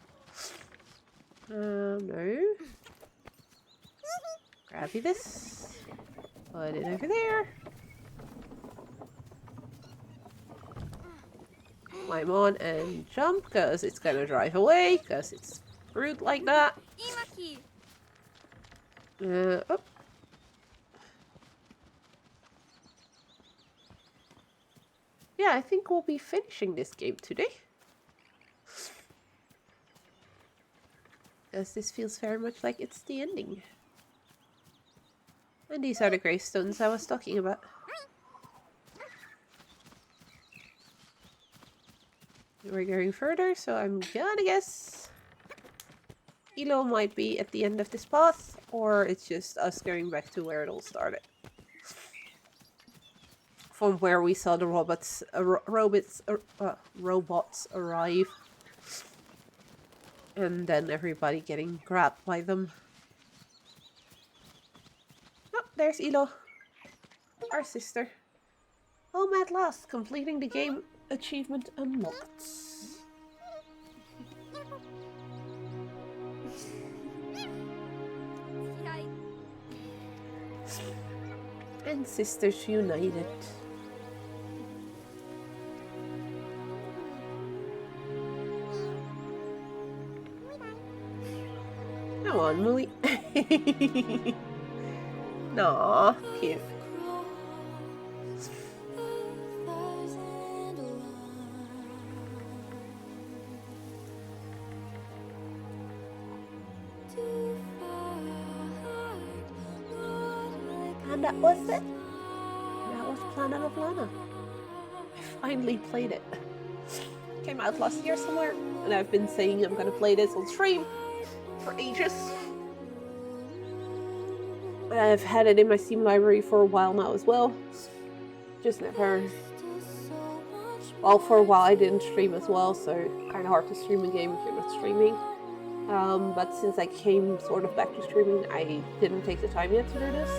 No. Grab you this. Put it over there. Climb on and jump, because it's gonna drive away, because it's rude like that. Oh. Yeah, I think we'll be finishing this game today. Because this feels very much like it's the ending. And these are the gravestones I was talking about. We're going further, so I'm gonna guess Elo might be at the end of this path, or it's just us going back to where it all started. From where we saw the robots arrive. And then everybody getting grabbed by them. Oh, there's Elo. Our sister. Home at last, completing the game achievement unlocked. And sisters united. Come on, Mui. Aww, cute. And that was it. That was Planet of Lana. I finally played it. Came out last year somewhere, and I've been saying I'm gonna play this on stream for ages. I've had it in my Steam library for a while now as well. Just never... Well, for a while I didn't stream as well, so kind of hard to stream a game if you're not streaming. But since I came sort of back to streaming, I didn't take the time yet to do this.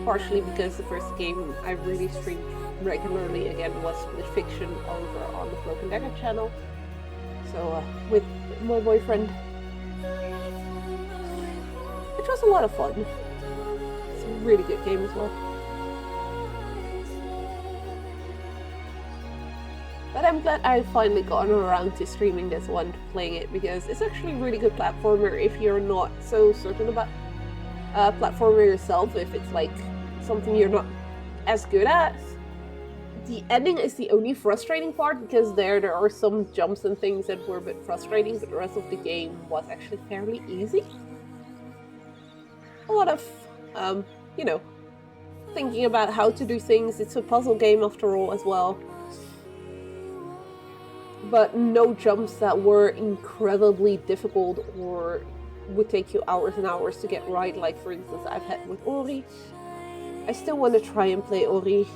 Partially because the first game I really streamed regularly again was Split Fiction over on the Broken Dagger channel. So, with my boyfriend. Which was a lot of fun. It's a really good game as well. But I'm glad I've finally gotten around to streaming this one, to playing it, because it's actually a really good platformer if you're not so certain about platformer yourself, if it's like something you're not as good at. The ending is the only frustrating part, because there are some jumps and things that were a bit frustrating, but the rest of the game was actually fairly easy. A lot of, you know, thinking about how to do things. It's a puzzle game after all as well. But no jumps that were incredibly difficult or would take you hours and hours to get right, like for instance I've had with Ori. I still want to try and play Ori.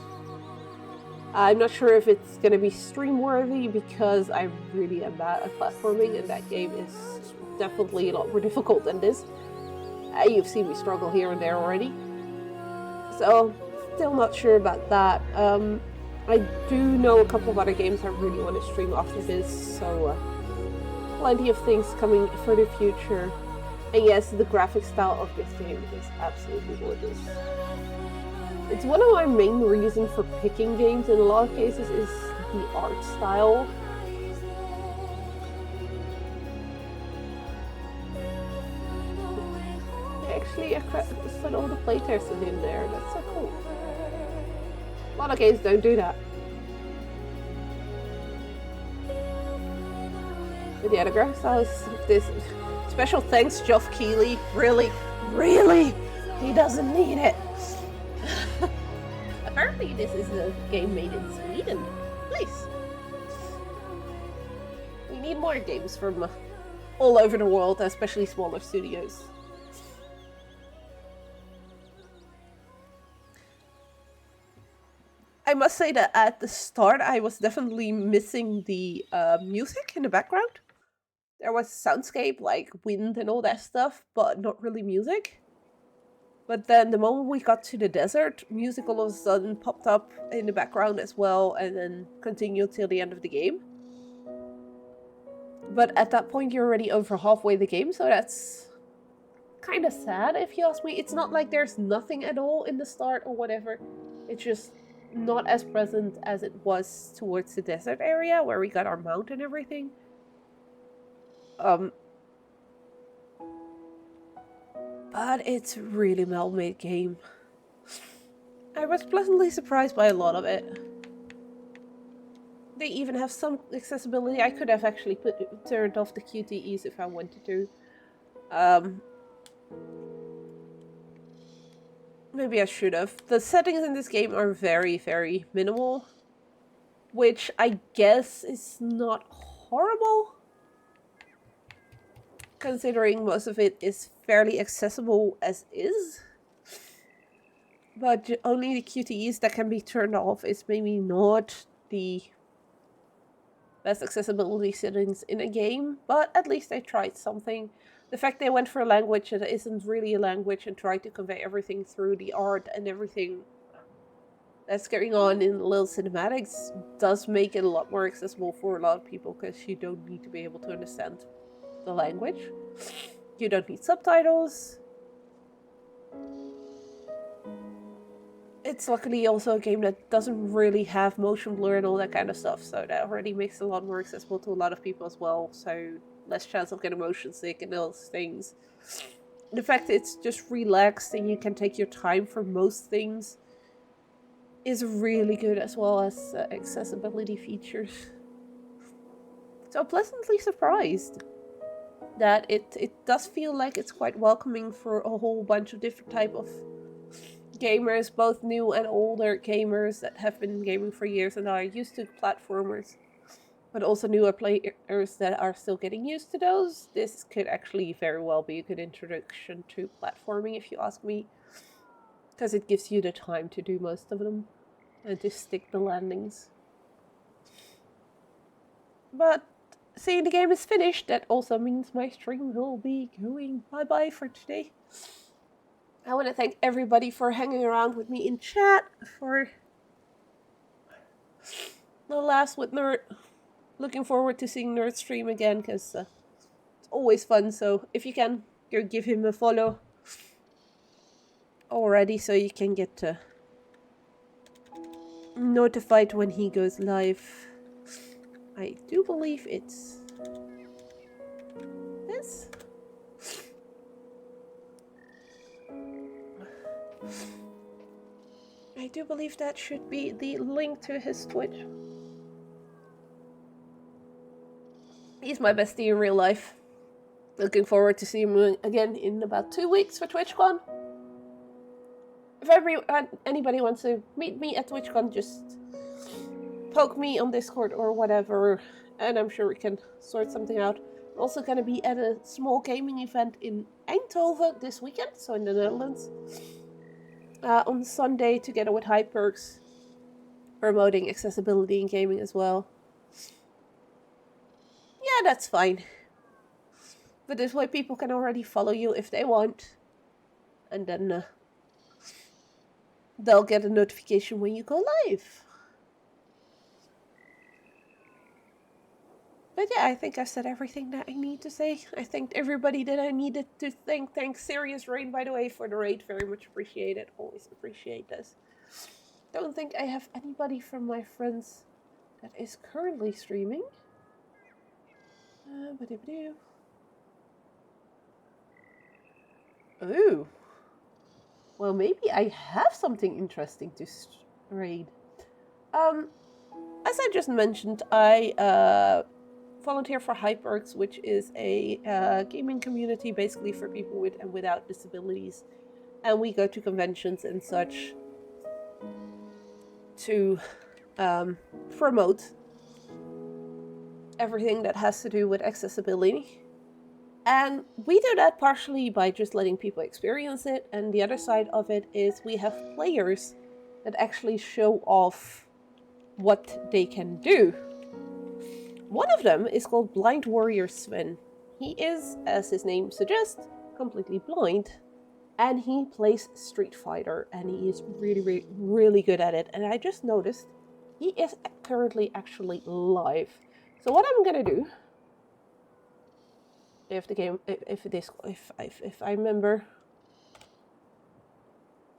I'm not sure if it's going to be stream worthy because I really am bad at platforming, and that game is definitely a lot more difficult than this. You've seen me struggle here and there already. So, still not sure about that. I do know a couple of other games I really want to stream after this, so plenty of things coming for the future. And yes, the graphic style of this game is absolutely gorgeous. It's one of my main reasons for picking games in a lot of cases is the art style. They actually put all the playtesting in there. That's so cool. A lot of games don't do that. But yeah, the graphic style is this. Special thanks, Geoff Keighley. Really, really, he doesn't need it. Apparently, this is a game made in Sweden. Nice. We need more games from all over the world, especially smaller studios. I must say that at the start, I was definitely missing the music in the background. There was soundscape, like wind and all that stuff, but not really music. But then the moment we got to the desert, music all of a sudden popped up in the background as well, and then continued till the end of the game. But at that point, you're already over halfway the game, so that's kind of sad if you ask me. It's not like there's nothing at all in the start or whatever. It's just not as present as it was towards the desert area where we got our mount and everything. But it's a really well-made game. I was pleasantly surprised by a lot of it. They even have some accessibility. I could have actually turned off the QTEs if I wanted to. Maybe I should have. The settings in this game are very, very minimal, which I guess is not horrible, considering most of it is fairly accessible as is. But only the QTEs that can be turned off is maybe not the best accessibility settings in a game, but at least they tried something. The fact they went for a language that isn't really a language and tried to convey everything through the art and everything that's going on in little cinematics does make it a lot more accessible for a lot of people, because you don't need to be able to understand the language. You don't need subtitles. It's luckily also a game that doesn't really have motion blur and all that kind of stuff, so that already makes it a lot more accessible to a lot of people as well, so less chance of getting motion sick and those things. The fact that it's just relaxed and you can take your time for most things is really good, as well as accessibility features. So pleasantly surprised that it does feel like it's quite welcoming for a whole bunch of different type of gamers, both new and older gamers that have been gaming for years and are used to platformers, but also newer players that are still getting used to those. This could actually very well be a good introduction to platforming, if you ask me, because it gives you the time to do most of them and to stick the landings. But seeing the game is finished, that also means my stream will be going bye-bye for today. I want to thank everybody for hanging around with me in chat for the last with Nerd. Looking forward to seeing Nerd stream again, because it's always fun. So if you can, go give him a follow already, so you can get notified when he goes live. I do believe it's this. I do believe that should be the link to his Twitch. He's my bestie in real life. Looking forward to seeing him again in about 2 weeks for TwitchCon. If anybody wants to meet me at TwitchCon, just poke me on Discord or whatever, and I'm sure we can sort something out. I'm also going to be at a small gaming event in Eindhoven this weekend, so in the Netherlands. On Sunday, together with Hyperx, promoting accessibility in gaming as well. Yeah, that's fine. But this way people can already follow you if they want. And then they'll get a notification when you go live. But yeah, I think I've said everything that I need to say. I thanked everybody that I needed to thank. Thanks Serious Rain, by the way, for the raid. Very much appreciated. Always appreciate this. Don't think I have anybody from my friends that is currently streaming. Oh. Well, maybe I have something interesting to raid. As I just mentioned, I volunteer for Hyperx, which is a gaming community basically for people with and without disabilities. And we go to conventions and such to promote everything that has to do with accessibility. And we do that partially by just letting people experience it, and the other side of it is we have players that actually show off what they can do. One of them is called Blind Warrior Sven. He is, as his name suggests, completely blind, and he plays Street Fighter, and he is really, really good at it. And I just noticed he is currently actually live. So what I'm gonna do, if I remember,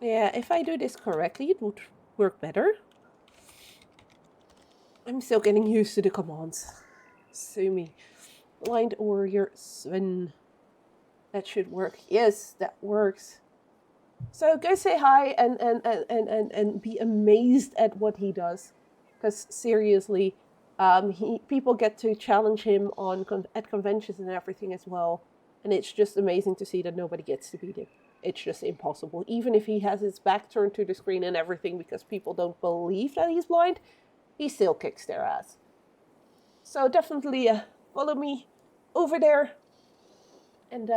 yeah, if I do this correctly, it would work better. I'm still getting used to the commands. Sue me. Blind Warrior Sven. That should work. Yes, that works. So go say hi and be amazed at what he does. Because seriously, people get to challenge him at conventions and everything as well. And it's just amazing to see that nobody gets to beat him. It's just impossible. Even if he has his back turned to the screen and everything because people don't believe that he's blind, he still kicks their ass. So definitely follow me over there. And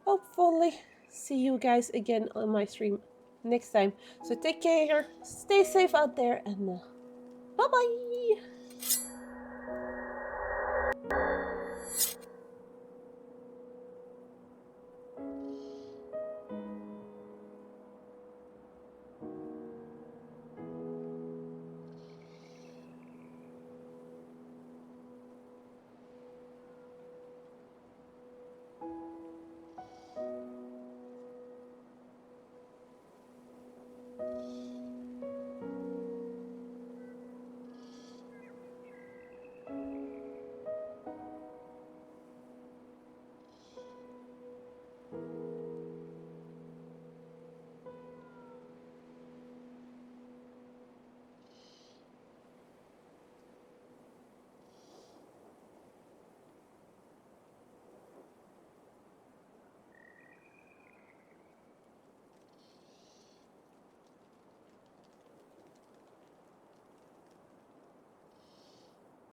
hopefully see you guys again on my stream next time. So take care, stay safe out there, and bye-bye!